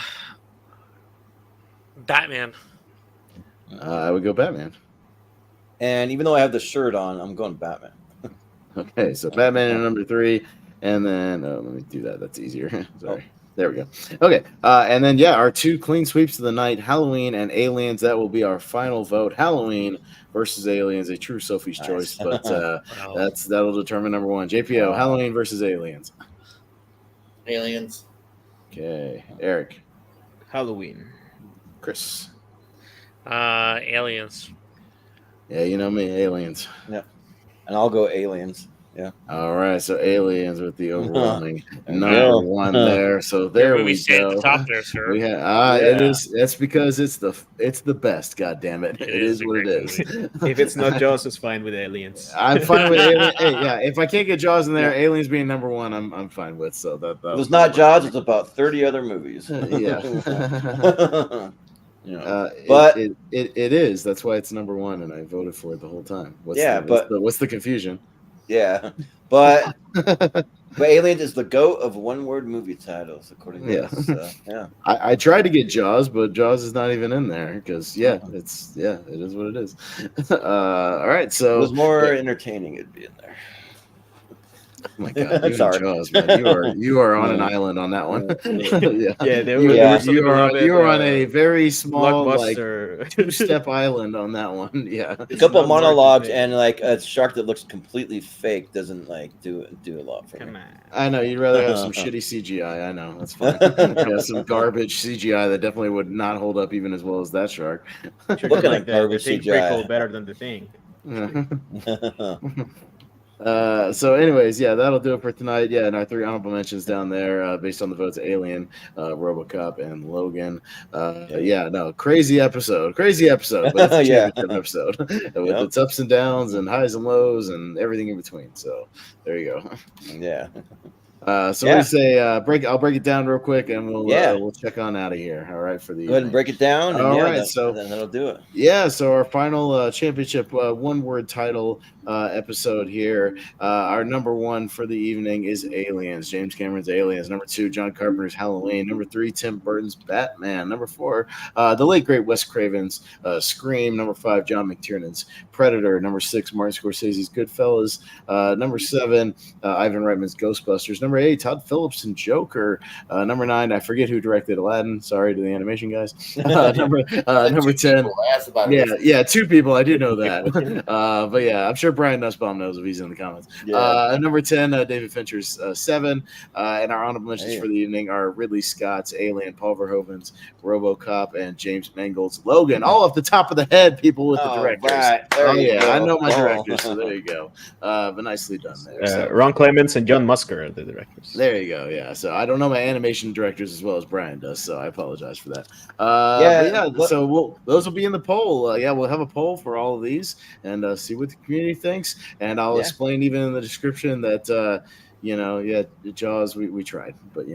Batman. I would go Batman. And even though I have the shirt on, I'm going Batman. Okay, so Batman in number 3, and then let me do that. That's easier. Sorry. There we go. Okay, and then our 2 clean sweeps of the night: Halloween and Aliens. That will be our final vote. Halloween versus Aliens, a true Sophie's choice, but that'll determine number 1. JPO, Halloween versus Aliens. Aliens. Okay, Eric. Halloween. Chris. Aliens. Yeah, you know me, Aliens. Yeah. And I'll go Aliens. Yeah. All right, so Aliens with the overwhelming There you number go. one there. So there Your movie we stayed at go. the top there, sir. We have it Yeah. is. That's because it's the best. God damn it! It It is is a what it great is. If it's not Jaws, it's fine with Aliens. I'm fine with Alien. Hey, yeah, if I can't get Jaws in there, Aliens being number one, I'm fine with. So that If it's not Jaws, it's about 30 other movies. yeah. But it is. That's why it's number one, and I voted for it the whole time. What's the confusion? yeah, but Aliens is the GOAT of one-word movie titles, according to us. So, yeah. I tried to get Jaws, but Jaws is not even in there because it is what it is. All right, so If it was more entertaining, it'd be in there. Oh my God, you Sorry. Jaws, man. You are on an island on that one. You are on a very small blockbuster two-step island on that one. Yeah, A couple of monologues and like a shark that looks completely fake doesn't like do a lot for me. I know you'd rather have some shitty CGI. I know that's fine. Some garbage CGI that definitely would not hold up even as well as that shark. Looking like garbage the CGI. better than the Thing. So anyways, that'll do it for tonight. And our 3 honorable mentions down there based on the votes: Alien, RoboCop, and Logan. Crazy episode, but it's a championship episode with its ups and downs and highs and lows and everything in between. So there you go. Yeah. What do you say? I'll break it down real quick, and we'll check on out of here. All right, for the go ahead and break it down. All right, so then that'll do it. Yeah, so our final championship one-word title episode here. Our number 1 for the evening is Aliens. James Cameron's Aliens. Number 2, John Carpenter's Halloween. Number 3, Tim Burton's Batman. Number 4, the late great Wes Craven's Scream. Number 5, John McTiernan's Predator. Number 6, Martin Scorsese's Goodfellas. Number 7, Ivan Reitman's Ghostbusters. Number 8, Todd Phillips and Joker. Number 9, I forget who directed Aladdin. Sorry to the animation guys. Number 10. 2 people. I do know that. But yeah, I'm sure Brian Nussbaum knows if he's in the comments. Number 10, David Fincher's 7. And our honorable mentions for the evening are Ridley Scott's Alien, Paul Verhoeven's RoboCop, and James Mangold's Logan. All off the top of the head, people with the directors. Right. I know my directors, so there you go. But nicely done there. Ron Clements and John Musker are the directors. There you go. Yeah. So I don't know my animation directors as well as Brian does, so I apologize for that. So those will be in the poll. We'll have a poll for all of these and see what the community thinks. And I'll explain even in the description that Jaws we tried, but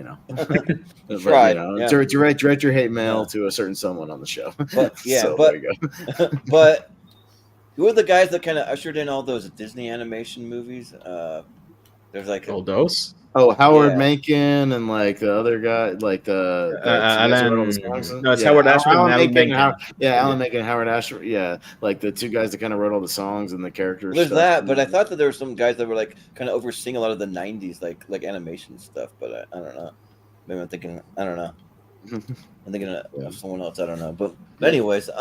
direct your hate mail to a certain someone on the show. But there you go. But who are the guys that kind of ushered in all those Disney animation movies? There's like those. Oh, Howard Menken and like the other guy, like the it's Howard Ashman and Alan Menken. Alan Menken and Howard Ashman. Yeah, like the 2 guys that kind of wrote all the songs and the characters. There's that, but I thought that there were some guys that were like kind of overseeing a lot of the '90s, like animation stuff. But I don't know. Maybe I'm thinking. I don't know. I'm thinking of someone else. I don't know. But anyways,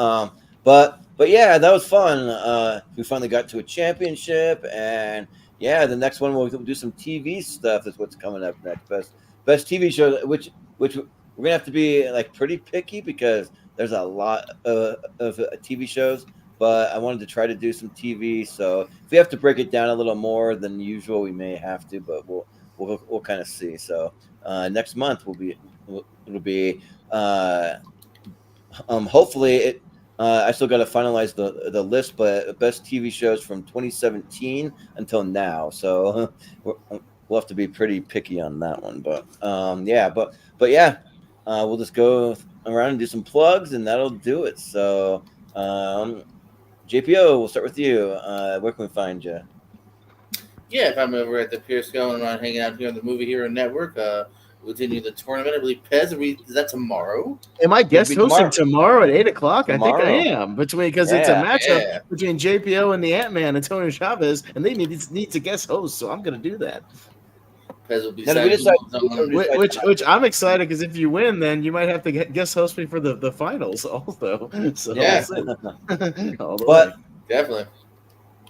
but yeah, that was fun. We finally got to a championship and. Yeah, the next one we'll do some TV stuff. That's what's coming up next. Best TV show, which we're gonna have to be like pretty picky because there's a lot of TV shows. But I wanted to try to do some TV. So if we have to break it down a little more than usual, we may have to. But we'll kind of see. So next month it'll be hopefully it. I still got to finalize the list, but best TV shows from 2017 until now. So we'll have to be pretty picky on that one. But we'll just go around and do some plugs, and that'll do it. So JPO, we'll start with you. Where can we find you? Yeah, if I'm over at the Pierce going around hanging out here on the Movie Hero Network, we'll continue the tournament. I believe Pez. Is that tomorrow? Am I guest hosting tomorrow at 8:00? I think I am because it's a matchup between JPO and the Ant-Man, Antonio Chavez, and they need to guest host. So I'm going to do that. Pez will be which I'm excited because if you win, then you might have to guest host me for the finals also. So but definitely.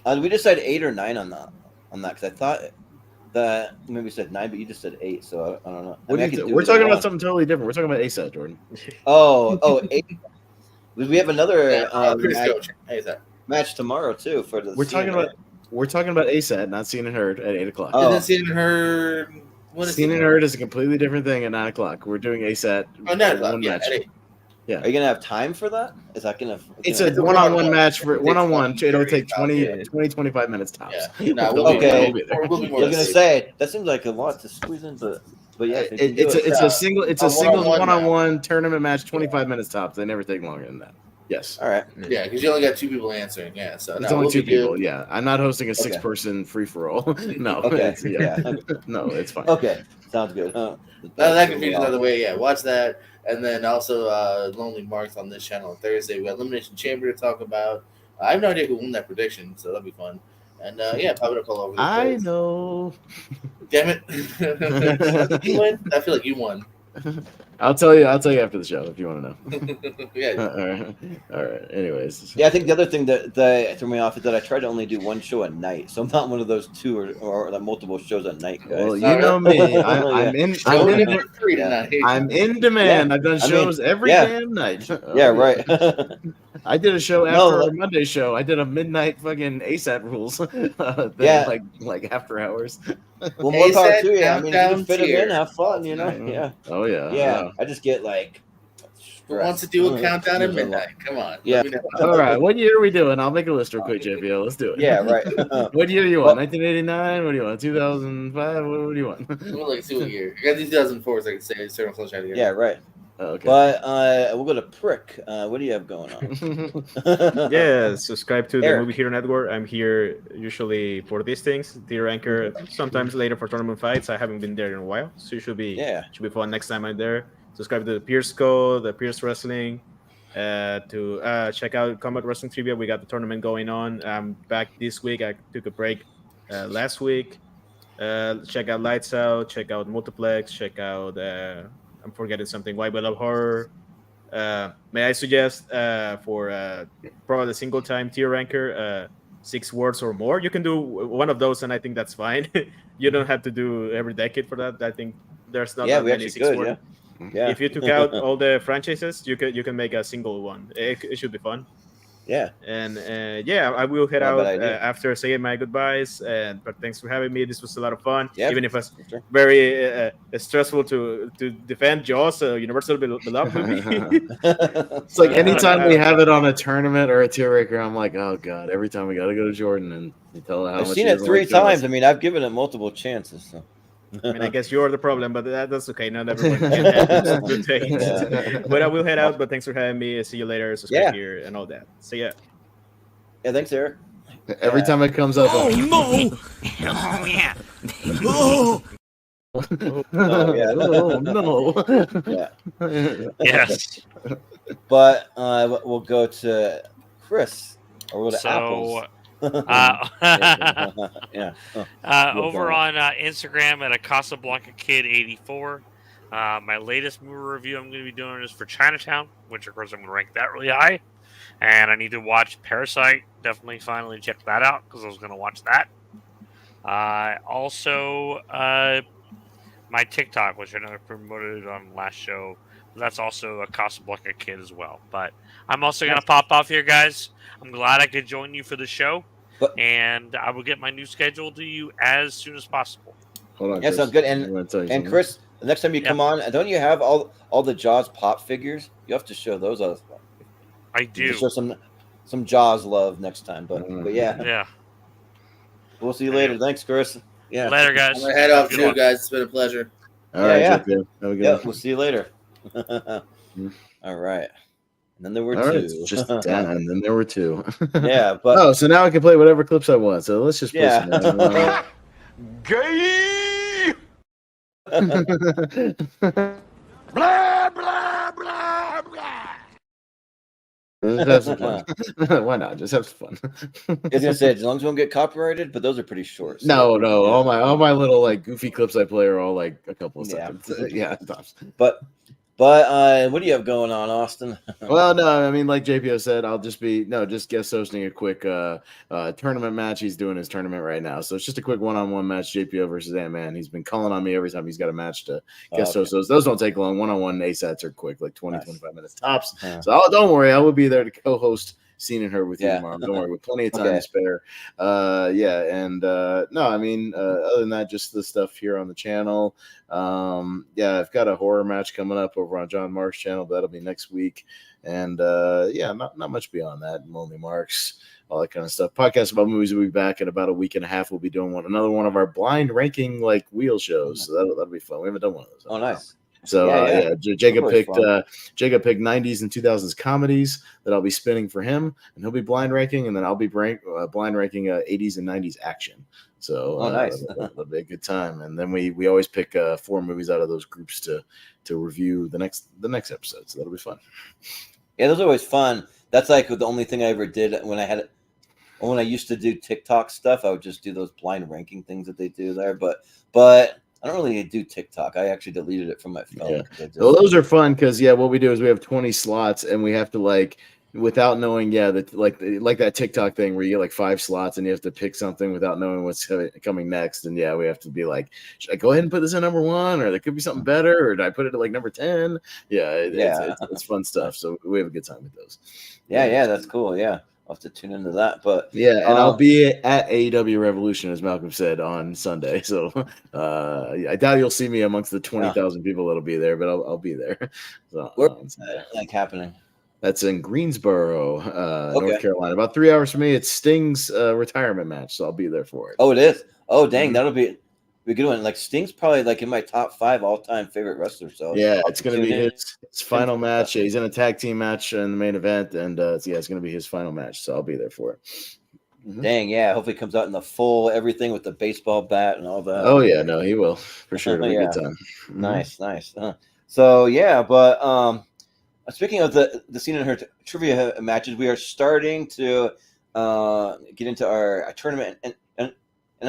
We decided 8 or 9 on that because I thought. That maybe we said 9, but you just said 8, so I don't know. We're talking about something totally different. We're talking about ASAP, Jordan. 8. We have another match tomorrow too for the. We're talking about We're talking about ASAT, not Seen and Heard at 8 o'clock. And then Seen and Heard. Seen and Heard is a completely different thing at 9 o'clock. We're doing ASAT. Oh, 9 o'clock. One Yeah, match. at 8. Yeah. Are you gonna have time for that? Is that gonna? It's a one-on-one match for one-on-one. It'll take 20, 25 minutes tops. Yeah. No, okay. We'll be I was gonna say that seems like a lot to squeeze in, but yeah, it's a single one-on-one tournament match, 25 minutes tops. They never take longer than that. Yes. All right. Yeah, because you only got 2 people answering. Yeah, so it's only 2 people. Yeah, I'm not hosting a 6-person free-for-all. No. Okay. No, it's fine. Okay. Sounds good. That confusion out of the way. Yeah, watch that. And then also Lonely Marks on this channel on Thursday. We got Elimination Chamber to talk about. I have no idea who won that prediction, so that'll be fun. And yeah, pop it up all over the place. I know. Damn it. You win? I feel like you won. I'll tell you after the show if you want to know. Yeah. All right. Anyways. Yeah, I think the other thing that threw me off is that I try to only do one show a night, so I'm not one of those 2 or multiple shows a night guys. Well, you know me. I'm in demand. Yeah, I've done shows every damn night. Yeah, right. I did a show after our Monday show. I did a midnight fucking ASAP rules. Thing, like after hours. Well, more power to you. I mean, if you fit them in, have fun, you know? Yeah. Oh, yeah. Yeah. I just get like. Who wants to do a countdown at midnight? Come on. Yeah. All right. What year are we doing? I'll make a list real quick, JPL. Let's do it. Yeah, right. What year do you want? 1989? What do you want? 2005? What do you want? We'll like see what year. You got 2004, so I can say Circle Sunshine again. Yeah, right. Oh, okay. But we'll go to Prick. What do you have going on? Yeah, subscribe to the Erick. Movie Hero Network. I'm here usually for these things. Tier Ranker, sometimes later for tournament fights. I haven't been there in a while, so it should be fun next time I'm there. Subscribe to the Pierce Co, the Pierce Wrestling, to check out Combat Wrestling Trivia. We got the tournament going on. I'm back this week. I took a break last week. Check out Lights Out. Check out Multiplex. Check out. I'm forgetting something. Why We Love Horror. May I suggest for probably the single time tier ranker 6 words or more? You can do one of those, and I think that's fine. You don't have to do every decade for that. I think there's not that many 6 words. Yeah. If you took out all the franchises, you can make a single one. It should be fun. Yeah. And I will head out after saying my goodbyes. But thanks for having me. This was a lot of fun. Yep. Even if it's very stressful to defend Jaws, Universal Beloved movie. It's like anytime we have it on a tournament or a tier ranker, I'm like, oh god! Every time we got to go to Jordan and you tell her how I've much. seen it 3 times. I mean, I've given it multiple chances. So. I mean, I guess you're the problem, but that's okay. Not everyone can have good things. Yeah. But I will head out. But thanks for having me. See you later. Subscribe here and all that. So yeah. Yeah, thanks, Erick. Every time it comes up. Oh no! Oh yeah! Oh! Oh yeah! Oh no! Yeah. Yes. But we'll go to Chris or we'll go to Apples. Over on Instagram at Casablanca Kid 84. My latest movie review I'm going to be doing is for Chinatown, which of course I'm going to rank that really high. And I need to watch Parasite. Definitely finally check that out because I was going to watch that. Also, my TikTok, which I know I promoted on last show. That's also a Casablanca Kid as well. But I'm also going to pop off here, guys. I'm glad I could join you for the show. And I will get my new schedule to you as soon as possible. Hold on, yeah, sounds good. And Chris, the next time you come on, don't you have all the Jaws pop figures? You have to show those us. I do. Show some Jaws love next time. But yeah. Yeah. We'll see you later. Thanks, Chris. Yeah. Later, guys. I'm going to head off too, guys. It's been a pleasure. All right. Yeah. Have a good Yeah, we'll see you later. All right. And then there were 2. Right, just Dan, and then there were 2. Yeah, but so now I can play whatever clips I want. So let's just play some. Gay! Blah blah blah blah. Let's have some fun. Why not? Just have some fun. I was gonna say, as long as we don't get copyrighted, but those are pretty short. So. No. All my little like goofy clips I play are all like a couple of seconds. Yeah, tops. But what do you have going on, Austin? Well, no, I mean, like JPO said, I'll just guest hosting a quick tournament match. He's doing his tournament right now, so it's just a quick one-on-one match. JPO versus Ant-Man. He's been calling on me every time he's got a match to guest host. Those don't take long. One-on-one ASATs are quick, like 20, 25 minutes tops. Yeah. So don't worry, I will be there to co-host Seen and Heard with you tomorrow. Don't worry, with plenty of time Okay. to spare. No, I mean, other than that, just the stuff here on the channel. I've got a horror match coming up over on John Mark's channel. That'll be next week. And not much beyond that. Lonely Marks, all that kind of stuff. Podcast about movies will be back in about a week and a half. We'll be doing another one of our blind ranking like wheel shows. So that'll be fun. We haven't done one of those. Oh, nice. So Jacob picked fun. Jacob picked 90s and 2000s comedies that I'll be spinning for him, and he'll be blind ranking, and then I'll be blind ranking 80s and 90s action. So nice. That'll be a good time. And then we always pick 4 movies out of those groups to review the next episode. So that'll be fun. Yeah, those are always fun. That's like the only thing I ever did when I used to do TikTok stuff. I would just do those blind ranking things that they do there, but I don't really do TikTok. I actually deleted it from my phone. Yeah. Well, those are fun because what we do is we have 20 slots, and we have to without knowing, that like that TikTok thing where you get 5 slots and you have to pick something without knowing what's coming next. And we have to be like, should I go ahead and put this in number 1, or there could be something better, or did I put it at number 10? It's fun stuff. So we have a good time with those. Yeah, that's cool. Yeah. I'll have to tune into that, but and I'll be at AEW Revolution, as Malcolm said, on Sunday. So I doubt you'll see me amongst the 20,000 people that'll be there, but I'll be there. So, where's that happening? That's in Greensboro, North Carolina. About 3 hours from me. It's Sting's retirement match, so I'll be there for it. Oh, it is. Oh, dang, that'll be a good one. Sting's probably in my top 5 all-time favorite wrestlers. So it's going to be his final match. He's in a tag team match in the main event, and it's going to be his final match. So I'll be there for it. Mm-hmm. Dang, yeah. Hopefully, it comes out in the full everything with the baseball bat and all that. Oh yeah, no, he will for sure. It'll be a good time. Nice. So but speaking of the Scene and Her trivia matches, we are starting to get into our tournament, and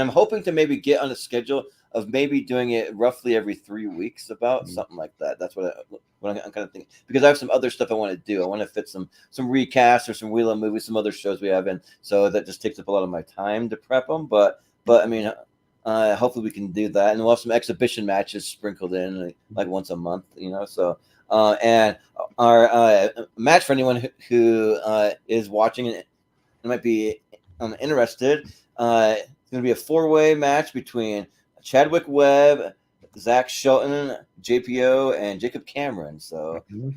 I'm hoping to maybe get on a schedule of maybe doing it roughly every 3 weeks, about something like that. That's what I'm kind of thinking, because I have some other stuff I want to do. I want to fit some recasts or some Wheel of Movies, some other shows we have, and so that just takes up a lot of my time to prep them. But I mean, hopefully we can do that, and we'll have some exhibition matches sprinkled in once a month, So and our match, for anyone who is watching and might be interested, it's going to be a 4-way match between Chadwick Webb, Zach Shelton, JPO, and Jacob Cameron. So it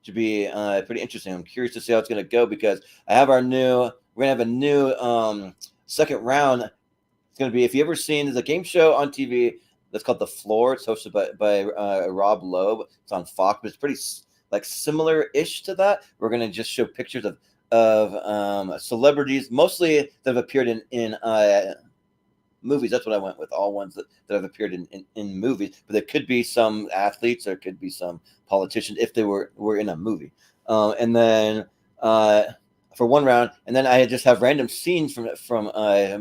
should be pretty interesting. I'm curious to see how it's going to go, because we're going to have a new second round. It's going to be, if you ever seen, there's a game show on TV that's called The Floor. It's hosted by Rob Loeb. It's on Fox, but it's pretty similar-ish to that. We're going to just show pictures of celebrities, mostly that have appeared in movies. That's what I went with, all ones that have appeared in movies. But there could be some athletes, there could be some politicians if they were in a movie. And then for one round, and then I just have random scenes from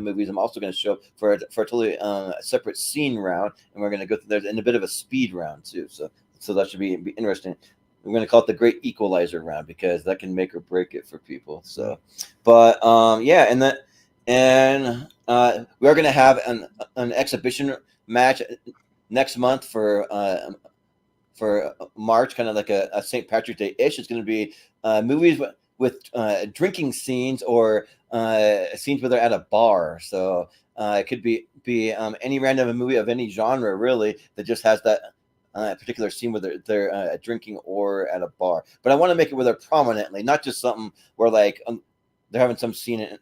movies. I'm also going to show for a totally separate scene round, and we're going to go through there in a bit of a speed round too. So that should be interesting. We're going to call it the Great Equalizer round, because that can make or break it for people. So, but and we are going to have an exhibition match next month for March, kind of like a St. Patrick's Day ish. It's going to be movies with drinking scenes, or scenes where they're at a bar. So it could be any random movie of any genre, really, that just has that particular scene where they're drinking or at a bar. But I want to make it where they're prominently, not just something where they're having some scene and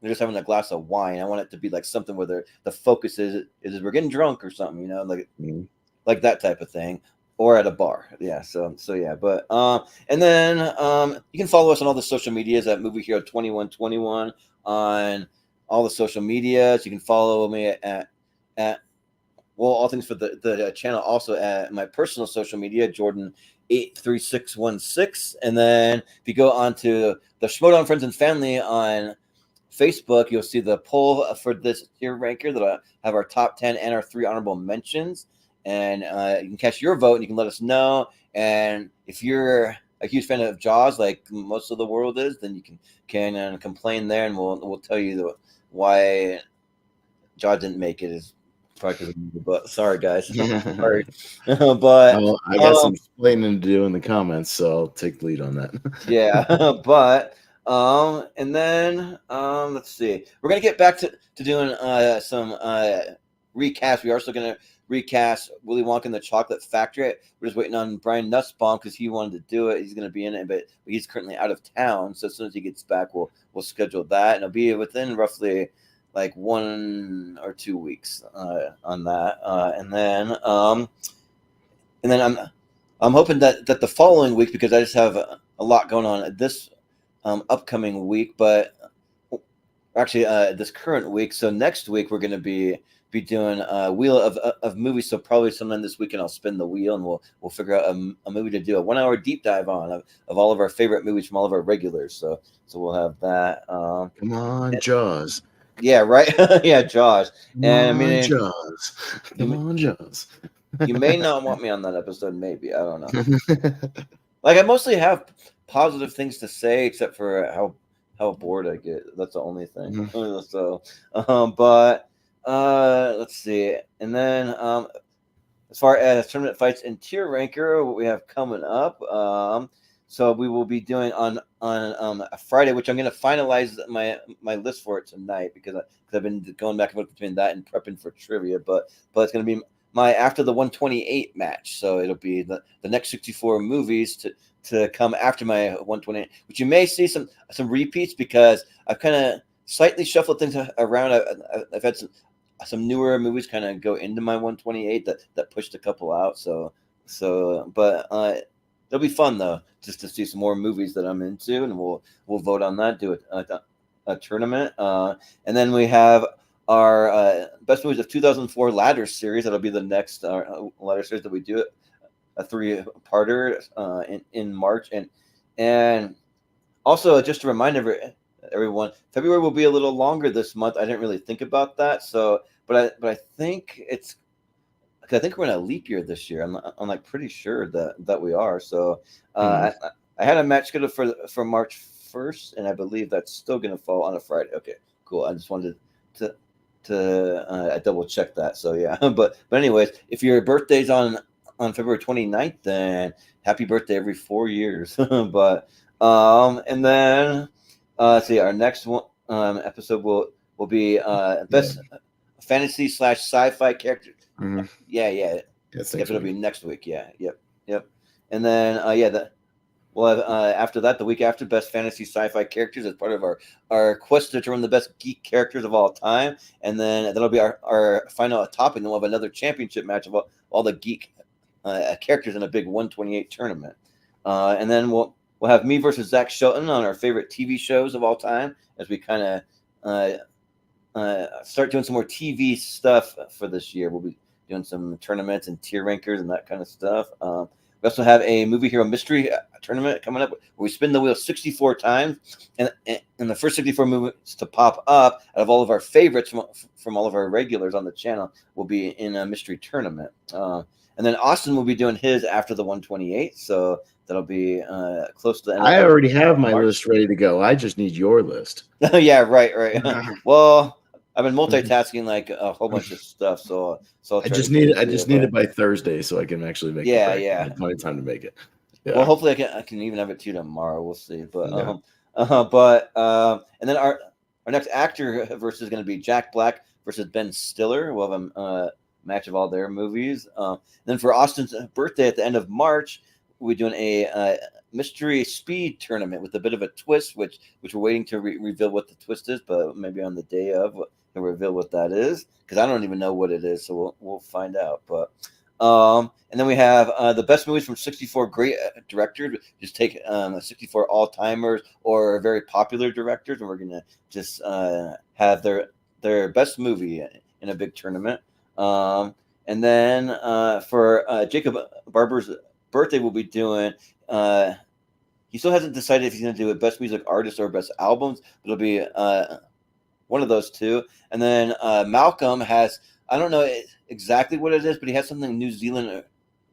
they're just having a glass of wine. I want it to be something where the focus is we're getting drunk or something, like that type of thing, or at a bar. Yeah. So yeah. But and then you can follow us on all the social medias at Movie Hero 2121 on all the social medias. You can follow me at all things for the channel, also at my personal social media, Jordan83616. And then if you go on to the Schmodown Friends and Family on Facebook, you'll see the poll for this tier ranker that I have our top 10 and our 3 honorable mentions. And you can cast your vote, and you can let us know. And if you're a huge fan of Jaws, like most of the world is, then you can complain there, and we'll tell you why Jaws didn't make it. Is probably, but sorry guys. Sorry. But I got some explaining to do in the comments, so I'll take the lead on that. Yeah, but And then let's see. We're gonna get back to doing some recast. We're also gonna recast Willy Wonka and the Chocolate Factory. We're just waiting on Brian Nussbaum because he wanted to do it. He's gonna be in it, but he's currently out of town. So as soon as he gets back, we'll schedule that, and it'll be within roughly like 1 or 2 weeks on that. And then I'm hoping that the following week, because I just have a lot going on this upcoming week, but actually this current week. So next week we're going to be doing a wheel of movies. So probably sometime this weekend I'll spin the wheel and we'll figure out a movie to do a 1 hour deep dive on of all of our favorite movies from all of our regulars. So we'll have that. Come on, Jaws. Yeah, right. Yeah, Jaws. And I mean, Jaws. Come on, Jaws. You may not want me on that episode. Maybe, I don't know. Like, I mostly have positive things to say, except for how bored I get. That's the only thing. So, but let's see. And then as far as tournament fights and tier ranker, what we have coming up. So we will be doing on a Friday, which I'm going to finalize my list for it tonight because I've been going back and forth between that and prepping for trivia. But it's going to be my after the 128 match. So it'll be the next 64 movies to come after my 128, which you may see some repeats because I've kind of slightly shuffled things around. I've had some newer movies kind of go into my 128 that pushed a couple out. But it'll be fun though, just to see some more movies that I'm into, and we'll vote on that, do a tournament, and then we have our best movies of 2004 ladder series. That'll be the next ladder series that we do, a 3-parter in March, and also just to remind everyone, February will be a little longer this month. I didn't really think about that, but I think it's. I think we're in a leap year this year. I'm like pretty sure that we are. So I had a match scheduled for March 1st, and I believe that's still going to fall on a Friday. Okay, cool. I just wanted to double check that. So yeah, but anyways, if your birthday's on February 29th, then happy birthday every 4 years. But and then let's see, our next one episode will be best fantasy / sci-fi character. Mm-hmm. Yeah. Yes, it'll be next week. Yeah. Yep. And then we'll have after that, the week after, best fantasy sci-fi characters as part of our quest to determine the best geek characters of all time. And then that'll be our final topic. And we'll have another championship match of all the geek characters in a big 128 tournament. And then we'll have me versus Zach Shelton on our favorite TV shows of all time as we kind of start doing some more TV stuff for this year. We'll be doing some tournaments and tier rankers and that kind of stuff. We also have a movie hero mystery tournament coming up where we spin the wheel 64 times, and the first 64 movies to pop up out of all of our favorites from all of our regulars on the channel will be in a mystery tournament. And then Austin will be doing his after the 128, so that'll be close to the end. I already have my list ready to go. I just need your list. Yeah, right. Well, I've been multitasking like a whole bunch of stuff, so I just need it by Thursday so I can actually make it. Yeah. Plenty of time to make it. Yeah. Well, hopefully I can even have it to you tomorrow. We'll see. But and then our next actor versus is going to be Jack Black versus Ben Stiller. We'll have a match of all their movies. Then for Austin's birthday at the end of March, we're doing a mystery speed tournament with a bit of a twist, which we're waiting to reveal what the twist is, but maybe on the day of we'll reveal what that is, because I don't even know what it is, so we'll find out. But and then we have the best movies from 64 great directors. Just take 64 all-timers or very popular directors, and we're gonna just have their best movie in a big tournament. And then for Jacob Barber's birthday, we'll be doing he still hasn't decided if he's going to do a best music artist or best albums, but it'll be one of those two. And then Malcolm has, I don't know exactly what it is, but he has something New Zealand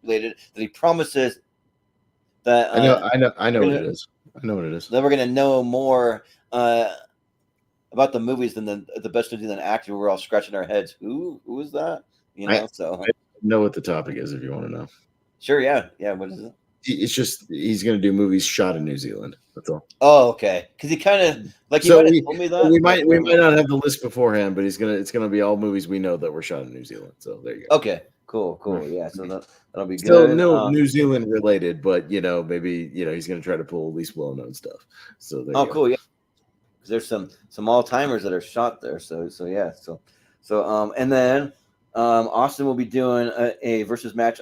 related that he promises that I know what it is. I know what it is. Then we're going to know more about the movies than the best New Zealand actor. We're all scratching our heads. Who is that? I know what the topic is if you want to know. Sure, yeah. What is it? It's just he's going to do movies shot in New Zealand. That's all. Oh, okay. Because he kind of like So he told me that. we might not have the list beforehand, but it's gonna be all movies we know that were shot in New Zealand. So there you go. Okay, cool. Yeah, so that'll be Still good. no New Zealand related, but maybe he's gonna try to pull at least well-known stuff. So there you go. Cool. Yeah, there's some all-timers that are shot there. So yeah. So and then Austin will be doing a versus match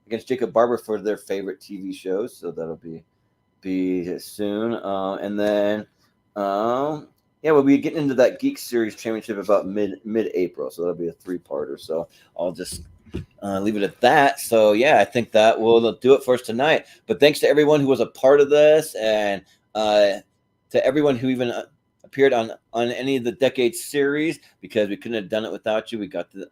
against Jacob Barber for their favorite TV shows. So that'll be soon. And then we'll be getting into that Geek Series Championship about mid-April. So that'll be a 3-parter. So I'll just leave it at that. So yeah, I think that will do it for us tonight. But thanks to everyone who was a part of this, and to everyone who even appeared on any of the Decade series, because we couldn't have done it without you. We got to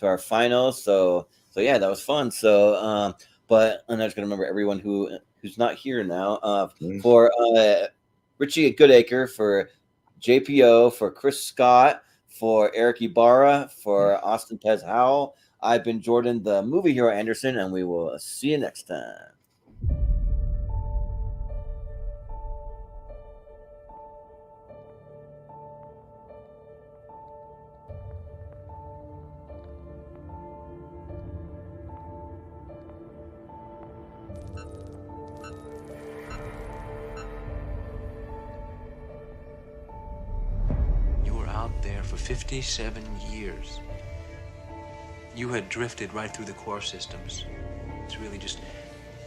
our finals. So yeah, that was fun. So but I'm just gonna remember everyone who's not here now. For Richie Goodacre, for JPO, for Chris Scott, for Erick Ibarra, for Austin Pez Howell. I've been Jordan, the movie hero Anderson, and we will see you next time. For 57 years. You had drifted right through the core systems. It's really just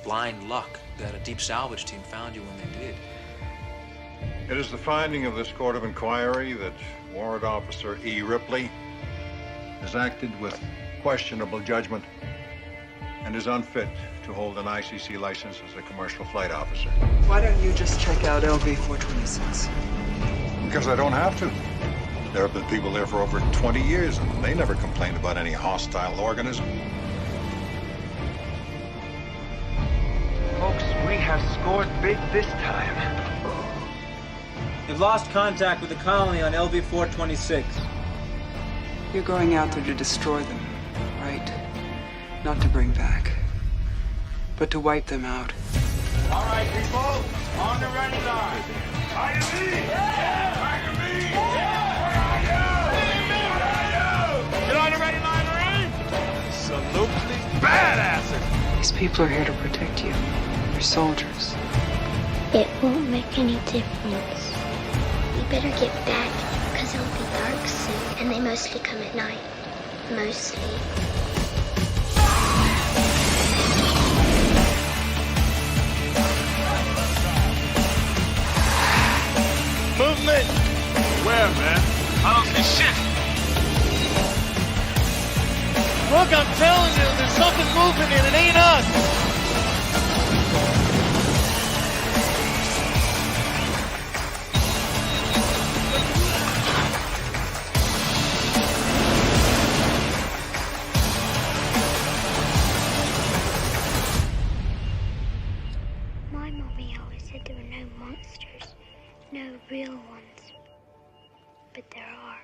blind luck that a deep salvage team found you when they did. It is the finding of this court of inquiry that Warrant Officer E. Ripley has acted with questionable judgment and is unfit to hold an ICC license as a commercial flight officer. Why don't you just check out LV-426? Because I don't have to. There have been people there for over 20 years, and they never complained about any hostile organism. Folks, we have scored big this time. You've lost contact with the colony on LV-426. You're going out there to destroy them, right? Not to bring back, but to wipe them out. All right, people, on the ready line. Fire me! Yeah! Fire me! Yeah! Get on the ready line, Marine! Absolutely badass! These people are here to protect you. They're soldiers. It won't make any difference. We better get back, because it'll be dark soon, and they mostly come at night. Mostly. Movement! Where, man? I don't see shit. Look, I'm telling you, there's something moving and it ain't us. My mommy always said there were no monsters, no real ones, but there are.